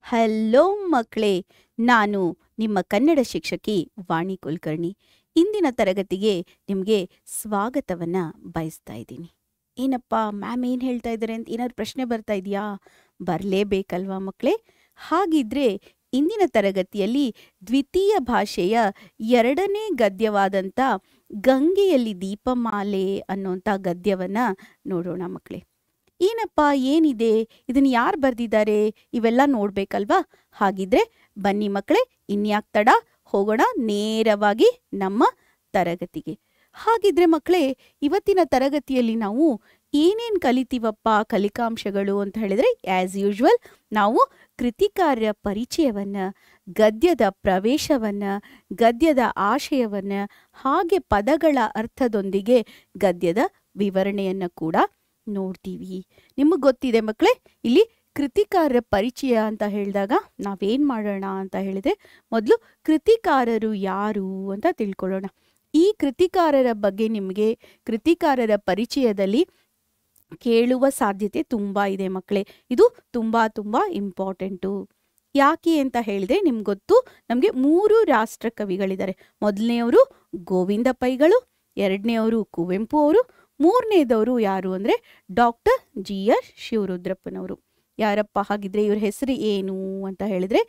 Hello ಮಕ್ಕಳೇ, ನಾನು ನಿಮ್ಮ ಕನ್ನಡ ಶಿಕ್ಷಕಿ ವಾಣಿ ಕುಲಕರ್ಣಿ. ಇಂದಿನ ತರಗತಿಗೆ ನಿಮಗೆ ಸ್ವಾಗತವನ್ನು ಬಯಸ್ತಾ ಇದ್ದೀನಿ. ಏನಪ್ಪ ಮ್ಯಾಮ್ ಏನು ಹೇಳ್ತಾ ಇದ್ದಾರೆ ಅಂತ ಏನಾದ್ರು ಪ್ರಶ್ನೆ ಬರ್ತಾ ಇದೆಯಾ? ಬರಲೇಬೇಕಲ್ವಾ ಮಕ್ಕಳೇ? ಹಾಗಿದ್ರೆ ಇಂದಿನ ತರಗತಿಯಲ್ಲಿ ದ್ವಿತೀಯ ಭಾಷೆಯ 2ನೇ ಗದ್ಯವಾದಂಥ ಗಂಗೆಯಲ್ಲಿ ದೀಪಮಾಲೆ ಅನ್ನೋಂಥ ಗದ್ಯವನ್ನು ನೋಡೋಣ ಮಕ್ಕಳೇ. ಏನಪ್ಪ ಏನಿದೆ, ಇದನ್ನು ಯಾರು ಬರೆದಿದ್ದಾರೆ, ಇವೆಲ್ಲ ನೋಡ್ಬೇಕಲ್ವಾ? ಹಾಗಿದ್ರೆ ಬನ್ನಿ ಮಕ್ಕಳೇ, ಇನ್ಯಾಕ್ ತಡ, ಹೋಗೋಣ ನೇರವಾಗಿ ನಮ್ಮ ತರಗತಿಗೆ. ಹಾಗಿದ್ರೆ ಮಕ್ಕಳೇ, ಇವತ್ತಿನ ತರಗತಿಯಲ್ಲಿ ನಾವು ಏನೇನು ಕಲಿತೀವಪ್ಪ, ಕಲಿಕಾಂಶಗಳು ಅಂತ ಹೇಳಿದ್ರೆ ಆ್ಯಸ್ ಯೂಶ್ವಲ್ ನಾವು ಕೃತಿಕಾರ್ಯ ಪರಿಚಯವನ್ನು, ಗದ್ಯದ ಪ್ರವೇಶವನ್ನು, ಗದ್ಯದ ಆಶಯವನ್ನು, ಹಾಗೆ ಪದಗಳ ಅರ್ಥದೊಂದಿಗೆ ಗದ್ಯದ ವಿವರಣೆಯನ್ನು ಕೂಡ ನೋಡ್ತೀವಿ. ನಿಮಗೆ ಗೊತ್ತಿದೆ ಮಕ್ಕಳೇ, ಇಲ್ಲಿ ಕೃತಿಕಾರರ ಪರಿಚಯ ಅಂತ ಹೇಳಿದಾಗ ನಾವೇನು ಮಾಡೋಣ ಅಂತ ಹೇಳಿದ್ರೆ, ಮೊದಲು ಕೃತಿಕಾರರು ಯಾರು ಅಂತ ತಿಳ್ಕೊಳ್ಳೋಣ. ಈ ಕೃತಿಕಾರರ ಬಗ್ಗೆ ನಿಮಗೆ ಕೃತಿಕಾರರ ಪರಿಚಯದಲ್ಲಿ ಕೇಳುವ ಸಾಧ್ಯತೆ ತುಂಬ ಇದೆ ಮಕ್ಕಳೇ. ಇದು ತುಂಬ ತುಂಬ ಇಂಪಾರ್ಟೆಂಟು. ಯಾಕೆ ಅಂತ ಹೇಳಿದ್ರೆ ನಿಮ್ಗೆ ಗೊತ್ತು, ನಮಗೆ 3 ರಾಷ್ಟ್ರ ಕವಿಗಳಿದ್ದಾರೆ. ಮೊದಲನೆಯವರು ಗೋವಿಂದ ಪೈಗಳು, ಎರಡನೆಯವರು ಕುವೆಂಪು ಅವರು, ಮೂರನೇದವರು ಯಾರು ಅಂದರೆ ಡಾಕ್ಟರ್ GR ಶಿವರುದ್ರಪ್ಪನವರು. ಯಾರಪ್ಪ ಹಾಗಿದ್ರೆ ಇವ್ರ ಹೆಸರು ಏನು ಅಂತ ಹೇಳಿದ್ರೆ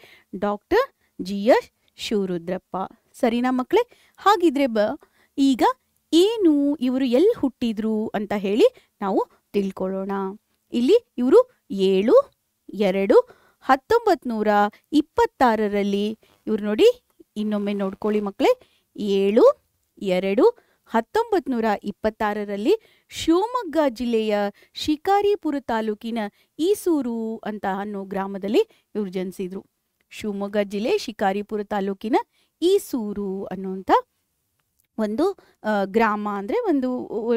ಡಾಕ್ಟರ್ GR ಶಿವರುದ್ರಪ್ಪ. ಸರಿನಾ ಮಕ್ಕಳೇ? ಹಾಗಿದ್ರೆ ಈಗ ಏನು ಇವರು ಎಲ್ಲಿ ಹುಟ್ಟಿದ್ರು ಅಂತ ಹೇಳಿ ನಾವು ತಿಳ್ಕೊಳ್ಳೋಣ. ಇಲ್ಲಿ ಇವರು 7/2/1926 ಇವ್ರು ನೋಡಿ, ಇನ್ನೊಮ್ಮೆ ನೋಡ್ಕೊಳ್ಳಿ ಮಕ್ಕಳೇ, 7/2/1926 ಶಿವಮೊಗ್ಗ ಜಿಲ್ಲೆಯ ಶಿಕಾರಿಪುರ ತಾಲೂಕಿನ ಈಸೂರು ಅಂತ ಅನ್ನೋ ಗ್ರಾಮದಲ್ಲಿ ಇವ್ರು ಜನಿಸಿದ್ರು. ಶಿವಮೊಗ್ಗ ಜಿಲ್ಲೆ ಶಿಕಾರಿಪುರ ತಾಲೂಕಿನ ಈಸೂರು ಅನ್ನುವಂಥ ಒಂದು ಗ್ರಾಮ, ಅಂದರೆ ಒಂದು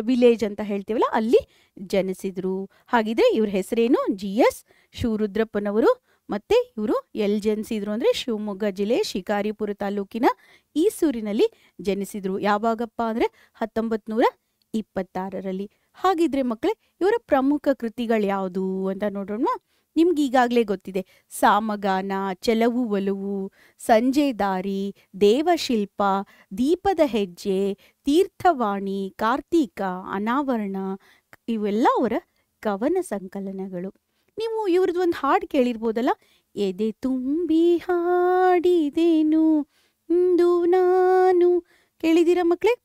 ವಿಲೇಜ್ ಅಂತ ಹೇಳ್ತೀವಲ್ಲ, ಅಲ್ಲಿ ಜನಿಸಿದ್ರು. ಹಾಗಿದ್ರೆ ಇವ್ರ ಹೆಸರೇನು? GS ಶಿವರುದ್ರಪ್ಪನವರು. ಮತ್ತು ಇವರು ಎಲ್ಲಿ ಜನಿಸಿದ್ರು ಅಂದರೆ ಶಿವಮೊಗ್ಗ ಜಿಲ್ಲೆ ಶಿಕಾರಿಪುರ ತಾಲೂಕಿನ ಈಸೂರಿನಲ್ಲಿ ಜನಿಸಿದ್ರು. ಯಾವಾಗಪ್ಪ ಅಂದರೆ 1926. ಹಾಗಿದ್ರೆ ಮಕ್ಕಳೇ, ಇವರ ಪ್ರಮುಖ ಕೃತಿಗಳು ಯಾವುದು ಅಂತ ನೋಡೋಣ. ನಿಮ್ಗೆ ಈಗಾಗಲೇ ಗೊತ್ತಿದೆ, ಸಾಮಗಾನ, ಚೆಲುವು ಒಲವು, ಸಂಜೆ ದಾರಿ, ದೇವಶಿಲ್ಪ, ದೀಪದ ಹೆಜ್ಜೆ, ತೀರ್ಥವಾಣಿ, ಕಾರ್ತೀಕ, ಅನಾವರಣ, ಇವೆಲ್ಲ ಅವರ ಕವನ ಸಂಕಲನಗಳು. ನೀವು ಇವ್ರದ್ದು ಒಂದು ಹಾಡು ಕೇಳಿರ್ಬೋದಲ್ಲ, ಎದೆ ತುಂಬಿ ಹಾಡಿದೆನು ಇಂದು ನಾನು, ಕೇಳಿದ್ದೀರಾ ಮಕ್ಕಳೇ?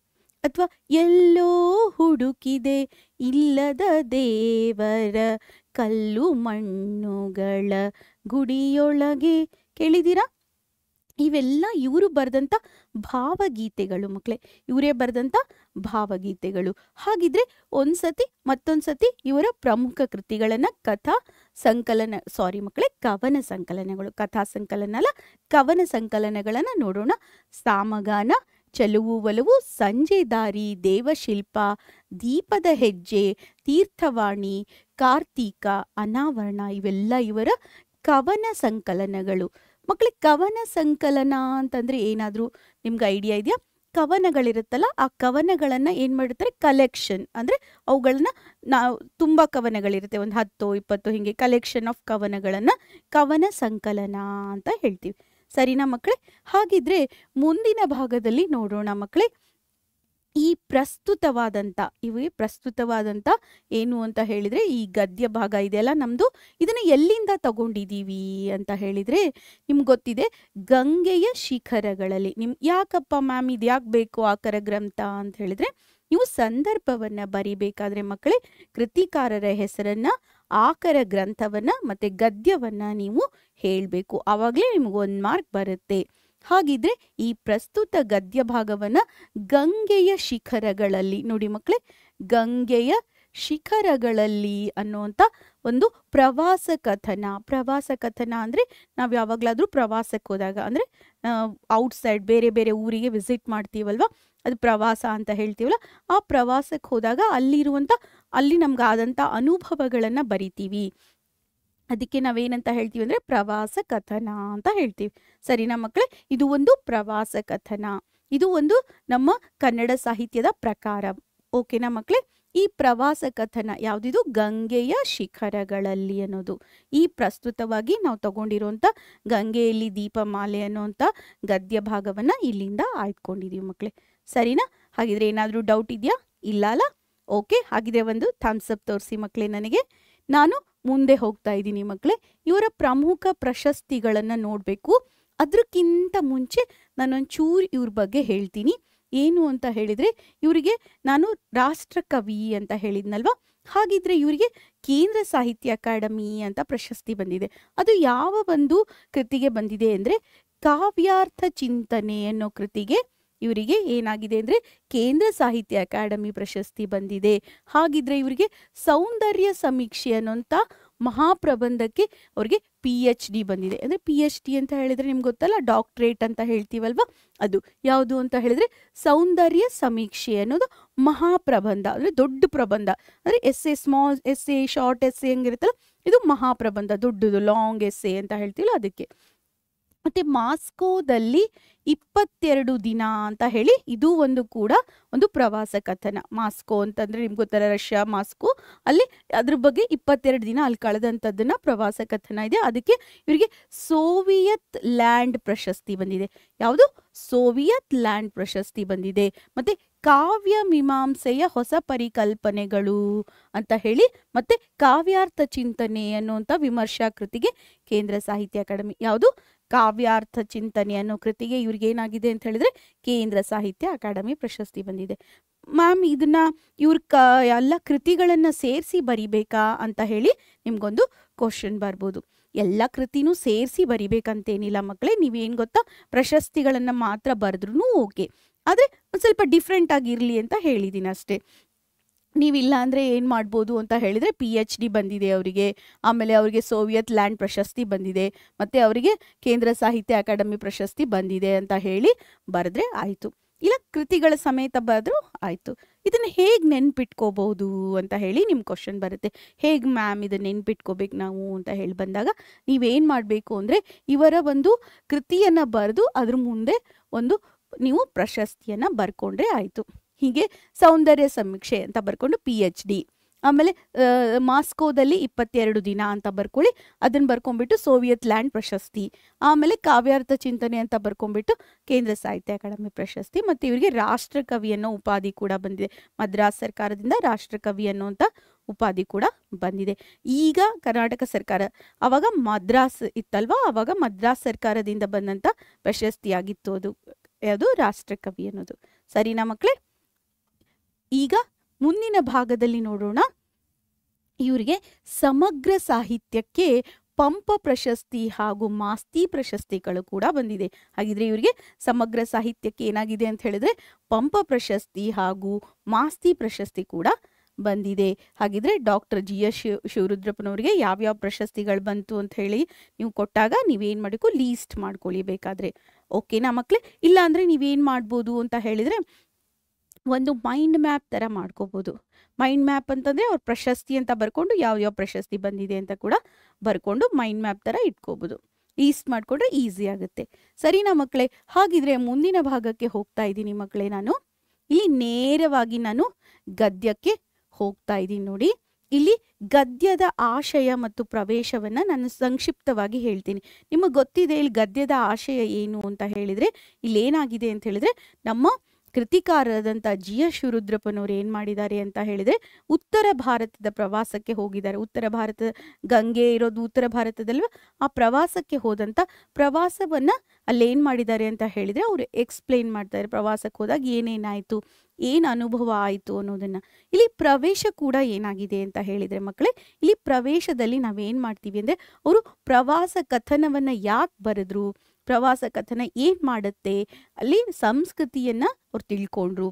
ಅಥವಾ ಎಲ್ಲೋ ಹುಡುಕಿದೆ ಇಲ್ಲದ ದೇವರ ಕಲ್ಲು ಮಣ್ಣುಗಳ ಗುಡಿಯೊಳಗೆ, ಕೇಳಿದ್ದೀರಾ? ಇವೆಲ್ಲ ಇವರು ಬರೆದಂಥ ಭಾವಗೀತೆಗಳು ಮಕ್ಕಳೇ, ಇವರೇ ಬರೆದಂಥ ಭಾವಗೀತೆಗಳು. ಹಾಗಿದ್ರೆ ಒಂದ್ಸತಿ ಮತ್ತೊಂದ್ಸತಿ ಇವರ ಪ್ರಮುಖ ಕೃತಿಗಳನ್ನು ಕವನ ಸಂಕಲನಗಳು, ಕಥಾ ಸಂಕಲನ ಅಲ್ಲ, ಕವನ ಸಂಕಲನಗಳನ್ನು ನೋಡೋಣ. ಸಾಮಗಾನ, ಚೆಲುವು ಒಲವು, ಸಂಜೆ ದಾರಿ, ದೇವಶಿಲ್ಪ, ದೀಪದ ಹೆಜ್ಜೆ, ತೀರ್ಥವಾಣಿ, ಕಾರ್ತೀಕ, ಅನಾವರಣ, ಇವೆಲ್ಲ ಇವರ ಕವನ ಸಂಕಲನಗಳು. ಮಕ್ಕಳಿಗೆ ಕವನ ಸಂಕಲನ ಅಂತಂದರೆ ಏನಾದರೂ ನಿಮ್ಗೆ ಐಡಿಯಾ ಇದೆಯಾ? ಕವನಗಳಿರುತ್ತಲ್ಲ, ಆ ಕವನಗಳನ್ನು ಏನು ಮಾಡಿರ್ತಾರೆ, ಕಲೆಕ್ಷನ್, ಅಂದರೆ ಅವುಗಳನ್ನ ನಾವು ತುಂಬ ಕವನಗಳಿರುತ್ತೆ, ಒಂದು 10-20 ಹೀಗೆ ಕಲೆಕ್ಷನ್ ಆಫ್ ಕವನಗಳನ್ನು ಕವನ ಸಂಕಲನ ಅಂತ ಹೇಳ್ತೀವಿ. ಸರಿನಾ ಮಕ್ಕಳೇ? ಹಾಗಿದ್ರೆ ಮುಂದಿನ ಭಾಗದಲ್ಲಿ ನೋಡೋಣ ಮಕ್ಕಳೇ, ಈ ಪ್ರಸ್ತುತವಾದಂಥ ಏನು ಅಂತ ಹೇಳಿದರೆ, ಈ ಗದ್ಯ ಭಾಗ ಇದೆಯಲ್ಲ ನಮ್ಮದು, ಇದನ್ನು ಎಲ್ಲಿಂದ ತಗೊಂಡಿದ್ದೀವಿ ಅಂತ ಹೇಳಿದರೆ ನಿಮ್ಗೆ ಗೊತ್ತಿದೆ, ಗಂಗೆಯ ಶಿಖರಗಳಲ್ಲಿ. ಯಾಕಪ್ಪ ಮ್ಯಾಮ್ ಇದು ಯಾಕೆ ಬೇಕು ಆಕರ ಗ್ರಂಥ ಅಂತ ಹೇಳಿದರೆ, ನೀವು ಸಂದರ್ಭವನ್ನು ಬರಿಬೇಕಾದ್ರೆ ಮಕ್ಕಳೇ ಕೃತಿಕಾರರ ಹೆಸರನ್ನು, ಆಕರ ಗ್ರಂಥವನ್ನು ಮತ್ತು ಗದ್ಯವನ್ನು ನೀವು ಹೇಳಬೇಕು. ಆವಾಗಲೇ ನಿಮ್ಗೆ 1 ಮಾರ್ಕ್ ಬರುತ್ತೆ. ಹಾಗಿದ್ರೆ ಈ ಪ್ರಸ್ತುತ ಗದ್ಯ ಭಾಗವನ್ನು ಗಂಗೆಯ ಶಿಖರಗಳಲ್ಲಿ ನೋಡಿ ಮಕ್ಕಳೇ, ಗಂಗೆಯ ಶಿಖರಗಳಲ್ಲಿ ಅನ್ನುವಂಥ ಒಂದು ಪ್ರವಾಸ ಕಥನ ಅಂದರೆ ನಾವು ಯಾವಾಗಲಾದರೂ ಪ್ರವಾಸಕ್ಕೆ ಹೋದಾಗ, ಅಂದರೆ ಔಟ್ಸೈಡ್ ಬೇರೆ ಬೇರೆ ಊರಿಗೆ ವಿಸಿಟ್ ಮಾಡ್ತೀವಲ್ವ, ಅದು ಪ್ರವಾಸ ಅಂತ ಹೇಳ್ತೀವಲ್ಲ, ಆ ಪ್ರವಾಸಕ್ಕೆ ಹೋದಾಗ ಅಲ್ಲಿ ನಮ್ಗಾದಂಥ ಅನುಭವಗಳನ್ನು ಬರಿತೀವಿ. ಅದಕ್ಕೆ ನಾವೇನಂತ ಹೇಳ್ತೀವಿ ಅಂದರೆ ಪ್ರವಾಸ ಕಥನ ಅಂತ ಹೇಳ್ತೀವಿ. ಸರಿನಾ ಮಕ್ಕಳೇ? ಇದು ಒಂದು ಪ್ರವಾಸ ಕಥನ, ಇದು ಒಂದು ನಮ್ಮ ಕನ್ನಡ ಸಾಹಿತ್ಯದ ಪ್ರಕಾರ. ಓಕೆನಾ ಮಕ್ಕಳೇ? ಈ ಪ್ರವಾಸ ಕಥನ ಯಾವುದಿದು ಗಂಗೆಯ ಶಿಖರಗಳಲ್ಲಿ ಅನ್ನೋದು. ಈ ಪ್ರಸ್ತುತವಾಗಿ ನಾವು ತಗೊಂಡಿರುವಂಥ ಗಂಗೆಯಲ್ಲಿ ದೀಪಮಾಲೆ ಅನ್ನುವಂಥ ಗದ್ಯ ಭಾಗವನ್ನು ಇಲ್ಲಿಂದ ಆಯ್ದುಕೊಂಡಿದ್ದೀವಿ ಮಕ್ಕಳೇ. ಸರಿನಾ? ಹಾಗಿದ್ರೆ ಏನಾದರೂ ಡೌಟ್ ಇದೆಯಾ? ಇಲ್ಲ ಅಲ್ಲ? ಓಕೆ, ಹಾಗಿದ್ರೆ ಒಂದು ಥಮ್ಸ್ ಅಪ್ ತೋರಿಸಿ ಮಕ್ಕಳೇ ನನಗೆ. ನಾನು ಮುಂದೆ ಹೋಗ್ತಾ ಇದ್ದೀನಿ ಮಕ್ಕಳೇ. ಇವರ ಪ್ರಮುಖ ಪ್ರಶಸ್ತಿಗಳನ್ನು ನೋಡಬೇಕು. ಅದಕ್ಕಿಂತ ಮುಂಚೆ ನಾನೊಂಚೂರು ಇವ್ರ ಬಗ್ಗೆ ಹೇಳ್ತೀನಿ. ಏನು ಅಂತ ಹೇಳಿದರೆ, ಇವರಿಗೆ ನಾನು ರಾಷ್ಟ್ರಕವಿ ಅಂತ ಹೇಳಿದ್ನಲ್ವ, ಹಾಗಿದ್ರೆ ಇವರಿಗೆ ಕೇಂದ್ರ ಸಾಹಿತ್ಯ ಅಕಾಡೆಮಿ ಅಂತ ಪ್ರಶಸ್ತಿ ಬಂದಿದೆ. ಅದು ಯಾವ ಒಂದು ಕೃತಿಗೆ ಬಂದಿದೆ ಅಂದರೆ, ಕಾವ್ಯಾರ್ಥ ಚಿಂತನೆ ಅನ್ನೋ ಕೃತಿಗೆ ಇವರಿಗೆ ಏನಾಗಿದೆ ಅಂದರೆ ಕೇಂದ್ರ ಸಾಹಿತ್ಯ ಅಕಾಡೆಮಿ ಪ್ರಶಸ್ತಿ ಬಂದಿದೆ. ಹಾಗಿದ್ರೆ ಇವರಿಗೆ ಸೌಂದರ್ಯ ಸಮೀಕ್ಷೆ ಅನ್ನೋಂಥ ಮಹಾಪ್ರಬಂಧಕ್ಕೆ ಅವ್ರಿಗೆ PhD ಬಂದಿದೆ. ಅಂದರೆ PhD ಅಂತ ಹೇಳಿದರೆ ನಿಮ್ಗೆ ಗೊತ್ತಲ್ಲ, ಡಾಕ್ಟ್ರೇಟ್ ಅಂತ ಹೇಳ್ತೀವಲ್ವ, ಅದು ಯಾವುದು ಅಂತ ಹೇಳಿದರೆ ಸೌಂದರ್ಯ ಸಮೀಕ್ಷೆ ಅನ್ನೋದು ಮಹಾಪ್ರಬಂಧ. ಅಂದರೆ ದೊಡ್ಡ ಪ್ರಬಂಧ, ಅಂದರೆ essay, small essay, short essay ಹೆಂಗಿರುತ್ತಲ್ಲ, ಇದು ಮಹಾಪ್ರಬಂಧ, ದೊಡ್ಡದು ಲಾಂಗ್ ಎಸ್ಸೆ ಅಂತ ಹೇಳ್ತೀವಲ್ಲ ಅದಕ್ಕೆ. ಮತ್ತು ಮಾಸ್ಕೋದಲ್ಲಿ 22 ದಿನ ಅಂತ ಹೇಳಿ ಇದು ಒಂದು ಕೂಡ ಒಂದು ಪ್ರವಾಸ ಕಥನ. ಮಾಸ್ಕೋ ಅಂತಂದರೆ ನಿಮ್ಗೆ ಗೊತ್ತಲ್ಲ, ರಷ್ಯಾ ಮಾಸ್ಕೋ, ಅಲ್ಲಿ ಅದ್ರ ಬಗ್ಗೆ 22 ದಿನ ಅಲ್ಲಿ ಕಳೆದಂಥದ್ದನ್ನ ಪ್ರವಾಸ ಕಥನ ಇದೆ. ಅದಕ್ಕೆ ಇವರಿಗೆ ಸೋವಿಯತ್ ಲ್ಯಾಂಡ್ ಪ್ರಶಸ್ತಿ ಬಂದಿದೆ. ಯಾವುದು? ಸೋವಿಯತ್ ಲ್ಯಾಂಡ್ ಪ್ರಶಸ್ತಿ ಬಂದಿದೆ. ಮತ್ತು ಕಾವ್ಯ ಮೀಮಾಂಸೆಯ ಹೊಸ ಪರಿಕಲ್ಪನೆಗಳು ಅಂತ ಹೇಳಿ, ಮತ್ತು ಕಾವ್ಯಾರ್ಥ ಚಿಂತನೆ ಅನ್ನುವಂಥ ವಿಮರ್ಶಾ ಕೃತಿಗೆ ಕೇಂದ್ರ ಸಾಹಿತ್ಯ ಅಕಾಡೆಮಿ, ಯಾವುದು? ಕಾವ್ಯಾರ್ಥ ಚಿಂತನೆ ಅನ್ನೋ ಕೃತಿಗೆ ಇವ್ರಿಗೆ ಏನಾಗಿದೆ ಅಂತ ಹೇಳಿದ್ರೆ ಕೇಂದ್ರ ಸಾಹಿತ್ಯ ಅಕಾಡೆಮಿ ಪ್ರಶಸ್ತಿ ಬಂದಿದೆ. ಮ್ಯಾಮ್, ಇದನ್ನ ಇವ್ರ ಎಲ್ಲ ಕೃತಿಗಳನ್ನು ಸೇರಿಸಿ ಬರಿಬೇಕಾ ಅಂತ ಹೇಳಿ ನಿಮ್ಗೊಂದು ಕ್ವಶನ್ ಬರ್ಬೋದು. ಎಲ್ಲ ಕೃತಿನೂ ಸೇರಿಸಿ ಬರಿಬೇಕಂತೇನಿಲ್ಲ ಮಕ್ಕಳೇ. ನೀವೇನು ಗೊತ್ತಾ, ಪ್ರಶಸ್ತಿಗಳನ್ನು ಮಾತ್ರ ಬರೆದ್ರೂ ಓಕೆ, ಆದರೆ ಒಂದು ಸ್ವಲ್ಪ ಡಿಫ್ರೆಂಟ್ ಆಗಿರಲಿ ಅಂತ ಹೇಳಿದ್ದೀನಿ ಅಷ್ಟೇ. ನೀವಿಲ್ಲ ಅಂದರೆ ಏನು ಮಾಡ್ಬೋದು ಅಂತ ಹೇಳಿದರೆ, PhD ಬಂದಿದೆ ಅವರಿಗೆ, ಆಮೇಲೆ ಅವರಿಗೆ ಸೋವಿಯತ್ ಲ್ಯಾಂಡ್ ಪ್ರಶಸ್ತಿ ಬಂದಿದೆ, ಮತ್ತು ಅವರಿಗೆ ಕೇಂದ್ರ ಸಾಹಿತ್ಯ ಅಕಾಡೆಮಿ ಪ್ರಶಸ್ತಿ ಬಂದಿದೆ ಅಂತ ಹೇಳಿ ಬರೆದ್ರೆ ಆಯಿತು. ಇಲ್ಲ ಕೃತಿಗಳ ಸಮೇತ ಬರೆದ್ರೂ ಆಯಿತು. ಇದನ್ನು ಹೇಗೆ ನೆನ್ಪಿಟ್ಕೋಬಹುದು ಅಂತ ಹೇಳಿ ನಿಮ್ಮ ಕ್ವಶನ್ ಬರುತ್ತೆ. ಹೇಗೆ ಮ್ಯಾಮ್ ಇದನ್ನು ನೆನ್ಪಿಟ್ಕೋಬೇಕು ನಾವು ಅಂತ ಹೇಳಿ ಬಂದಾಗ, ನೀವೇನು ಮಾಡಬೇಕು ಅಂದರೆ ಇವರ ಒಂದು ಕೃತಿಯನ್ನು ಬರೆದು ಅದ್ರ ಮುಂದೆ ಒಂದು ನೀವು ಪ್ರಶಸ್ತಿಯನ್ನು ಬರ್ಕೊಂಡ್ರೆ ಆಯಿತು. ಹೀಗೆ ಸೌಂದರ್ಯ ಸಮೀಕ್ಷೆ ಅಂತ ಬರ್ಕೊಂಡು PhD, ಆಮೇಲೆ ಮಾಸ್ಕೋದಲ್ಲಿ 22 ದಿನ ಅಂತ ಬರ್ಕೊಳ್ಳಿ, ಅದನ್ನು ಬರ್ಕೊಂಡ್ಬಿಟ್ಟು ಸೋವಿಯತ್ ಲ್ಯಾಂಡ್ ಪ್ರಶಸ್ತಿ, ಆಮೇಲೆ ಕಾವ್ಯಾರ್ಥ ಚಿಂತನೆ ಅಂತ ಬರ್ಕೊಂಡ್ಬಿಟ್ಟು ಕೇಂದ್ರ ಸಾಹಿತ್ಯ ಅಕಾಡೆಮಿ ಪ್ರಶಸ್ತಿ. ಮತ್ತು ಇವರಿಗೆ ರಾಷ್ಟ್ರಕವಿ ಅನ್ನೋ ಉಪಾಧಿ ಕೂಡ ಬಂದಿದೆ. ಮದ್ರಾಸ್ ಸರ್ಕಾರದಿಂದ ರಾಷ್ಟ್ರಕವಿ ಅನ್ನೋಂಥ ಉಪಾಧಿ ಕೂಡ ಬಂದಿದೆ. ಈಗ ಕರ್ನಾಟಕ ಸರ್ಕಾರ, ಆವಾಗ ಮದ್ರಾಸ್ ಇತ್ತಲ್ವ, ಆವಾಗ ಮದ್ರಾಸ್ ಸರ್ಕಾರದಿಂದ ಬಂದಂಥ ಪ್ರಶಸ್ತಿಯಾಗಿತ್ತು ಅದು, ಯಾವುದು? ರಾಷ್ಟ್ರಕವಿ ಅನ್ನೋದು. ಸರಿನಾ ಮಕ್ಕಳೇ? ಈಗ ಮುಂದಿನ ಭಾಗದಲ್ಲಿ ನೋಡೋಣ. ಇವರಿಗೆ ಸಮಗ್ರ ಸಾಹಿತ್ಯಕ್ಕೆ ಪಂಪ ಪ್ರಶಸ್ತಿ ಹಾಗೂ ಮಾಸ್ತಿ ಪ್ರಶಸ್ತಿಗಳು ಕೂಡ ಬಂದಿದೆ. ಹಾಗಿದ್ರೆ ಇವರಿಗೆ ಸಮಗ್ರ ಸಾಹಿತ್ಯಕ್ಕೆ ಏನಾಗಿದೆ ಅಂತ ಹೇಳಿದ್ರೆ ಪಂಪ ಪ್ರಶಸ್ತಿ ಹಾಗೂ ಮಾಸ್ತಿ ಪ್ರಶಸ್ತಿ ಕೂಡ ಬಂದಿದೆ. ಹಾಗಿದ್ರೆ ಡಾಕ್ಟರ್ GS ಶಿವರುದ್ರಪ್ಪನವರಿಗೆ ಯಾವ್ಯಾವ ಪ್ರಶಸ್ತಿಗಳು ಬಂತು ಅಂತ ಹೇಳಿ ನೀವು ಕೊಟ್ಟಾಗ ನೀವೇನು ಮಾಡಬೇಕು, ಲೀಸ್ಟ್ ಮಾಡ್ಕೊಳ್ಳಿ ಬೇಕಾದರೆ. ಓಕೆನಾ ಮಕ್ಕಳೇ? ಇಲ್ಲ ಅಂದರೆ ನೀವೇನು ಮಾಡ್ಬೋದು ಅಂತ ಹೇಳಿದರೆ, ಒಂದು ಮೈಂಡ್ ಮ್ಯಾಪ್ ಥರ ಮಾಡ್ಕೋಬೋದು. ಮೈಂಡ್ ಮ್ಯಾಪ್ ಅಂತಂದರೆ ಅವ್ರ ಪ್ರಶಸ್ತಿ ಅಂತ ಬರ್ಕೊಂಡು ಯಾವ್ಯಾವ ಪ್ರಶಸ್ತಿ ಬಂದಿದೆ ಅಂತ ಕೂಡ ಬರ್ಕೊಂಡು ಮೈಂಡ್ ಮ್ಯಾಪ್ ಥರ ಇಟ್ಕೋಬೋದು. ಲೀಸ್ಟ್ ಮಾಡಿಕೊಂಡ್ರೆ ಈಸಿ ಆಗುತ್ತೆ. ಸರಿನಾ ಮಕ್ಕಳೇ? ಹಾಗಿದ್ರೆ ಮುಂದಿನ ಭಾಗಕ್ಕೆ ಹೋಗ್ತಾ ಇದ್ದೀನಿ ಮಕ್ಕಳೇ. ನಾನು ಇಲ್ಲಿ ನೇರವಾಗಿ ನಾನು ಗದ್ಯಕ್ಕೆ ಹೋಗ್ತಾ ಇದ್ದೀನಿ. ನೋಡಿ, ಇಲ್ಲಿ ಗದ್ಯದ ಆಶಯ ಮತ್ತು ಪ್ರವೇಶವನ್ನು ನಾನು ಸಂಕ್ಷಿಪ್ತವಾಗಿ ಹೇಳ್ತೀನಿ. ನಿಮಗೆ ಗೊತ್ತಿದೆ ಇಲ್ಲಿ ಗದ್ಯದ ಆಶಯ ಏನು ಅಂತ ಹೇಳಿದರೆ, ಇಲ್ಲೇನಾಗಿದೆ ಅಂತ ಹೇಳಿದರೆ, ನಮ್ಮ ಕೃತಿಕಾರರಾದಂಥ GS ಶಿವರುದ್ರಪ್ಪನವರು ಏನು ಮಾಡಿದ್ದಾರೆ ಅಂತ ಹೇಳಿದರೆ, ಉತ್ತರ ಭಾರತದ ಪ್ರವಾಸಕ್ಕೆ ಹೋಗಿದ್ದಾರೆ. ಉತ್ತರ ಭಾರತ, ಗಂಗೆ ಇರೋದು ಉತ್ತರ ಭಾರತದಲ್ವ, ಆ ಪ್ರವಾಸಕ್ಕೆ ಹೋದಂಥ ಪ್ರವಾಸವನ್ನು ಅಲ್ಲೇನು ಮಾಡಿದ್ದಾರೆ ಅಂತ ಹೇಳಿದರೆ ಅವರು ಎಕ್ಸ್ಪ್ಲೇನ್ ಮಾಡ್ತಾರೆ. ಪ್ರವಾಸಕ್ಕೆ ಹೋದಾಗ ಏನೇನಾಯಿತು, ಏನು ಅನುಭವ ಆಯಿತು ಅನ್ನೋದನ್ನು. ಇಲ್ಲಿ ಪ್ರವೇಶ ಕೂಡ ಏನಾಗಿದೆ ಅಂತ ಹೇಳಿದರೆ ಮಕ್ಕಳೇ, ಇಲ್ಲಿ ಪ್ರವೇಶದಲ್ಲಿ ನಾವೇನು ಮಾಡ್ತೀವಿ ಅಂದರೆ, ಅವರು ಪ್ರವಾಸ ಕಥನವನ್ನು ಯಾಕೆ ಬರೆದ್ರು, ಪ್ರವಾಸ ಕಥನ ಏನು ಮಾಡುತ್ತೆ, ಅಲ್ಲಿ ಸಂಸ್ಕೃತಿಯನ್ನು ಅವ್ರು ತಿಳ್ಕೊಂಡ್ರು,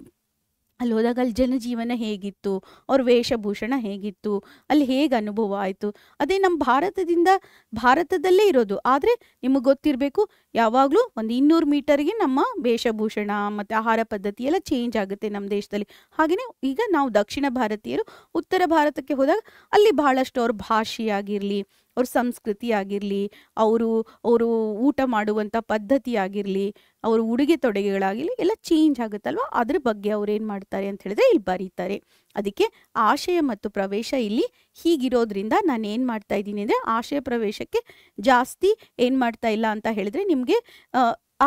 ಅಲ್ಲಿ ಹೋದಾಗ ಅಲ್ಲಿ ಜನಜೀವನ ಹೇಗಿತ್ತು, ಅವ್ರ ವೇಷಭೂಷಣ ಹೇಗಿತ್ತು, ಅಲ್ಲಿ ಹೇಗೆ ಅನುಭವ ಆಯಿತು. ಅದೇ ನಮ್ಮ ಭಾರತದಲ್ಲೇ ಇರೋದು, ಆದರೆ ನಿಮಗೆ ಗೊತ್ತಿರಬೇಕು ಯಾವಾಗಲೂ ಒಂದು 200 ಮೀಟರ್ಗೆ ನಮ್ಮ ವೇಷಭೂಷಣ ಮತ್ತು ಆಹಾರ ಪದ್ಧತಿ ಎಲ್ಲ ಚೇಂಜ್ ಆಗುತ್ತೆ ನಮ್ಮ ದೇಶದಲ್ಲಿ. ಹಾಗೆಯೇ ಈಗ ನಾವು ದಕ್ಷಿಣ ಭಾರತೀಯರು ಉತ್ತರ ಭಾರತಕ್ಕೆ ಹೋದಾಗ ಅಲ್ಲಿ ಬಹಳಷ್ಟು ಅವ್ರ ಭಾಷೆಯಾಗಿರಲಿ, ಅವ್ರ ಸಂಸ್ಕೃತಿ ಆಗಿರಲಿ, ಅವರು ಅವರು ಊಟ ಮಾಡುವಂಥ ಪದ್ಧತಿ ಆಗಿರಲಿ, ಅವ್ರ ಉಡುಗೆ ತೊಡುಗೆಗಳಾಗಿರಲಿ ಎಲ್ಲ ಚೇಂಜ್ ಆಗುತ್ತಲ್ವ, ಅದ್ರ ಬಗ್ಗೆ ಅವ್ರು ಏನು ಮಾಡ್ತಾರೆ ಅಂತ ಹೇಳಿದ್ರೆ ಇಲ್ಲಿ ಬರೀತಾರೆ. ಅದಕ್ಕೆ ಆಶಯ ಮತ್ತು ಪ್ರವೇಶ ಇಲ್ಲಿ ಹೀಗಿರೋದ್ರಿಂದ ನಾನು ಏನು ಮಾಡ್ತಾ ಇದ್ದೀನಿ ಅಂದರೆ ಆಶಯ ಪ್ರವೇಶಕ್ಕೆ ಜಾಸ್ತಿ ಏನು ಮಾಡ್ತಾ ಇಲ್ಲ ಅಂತ ಹೇಳಿದ್ರೆ ನಿಮಗೆ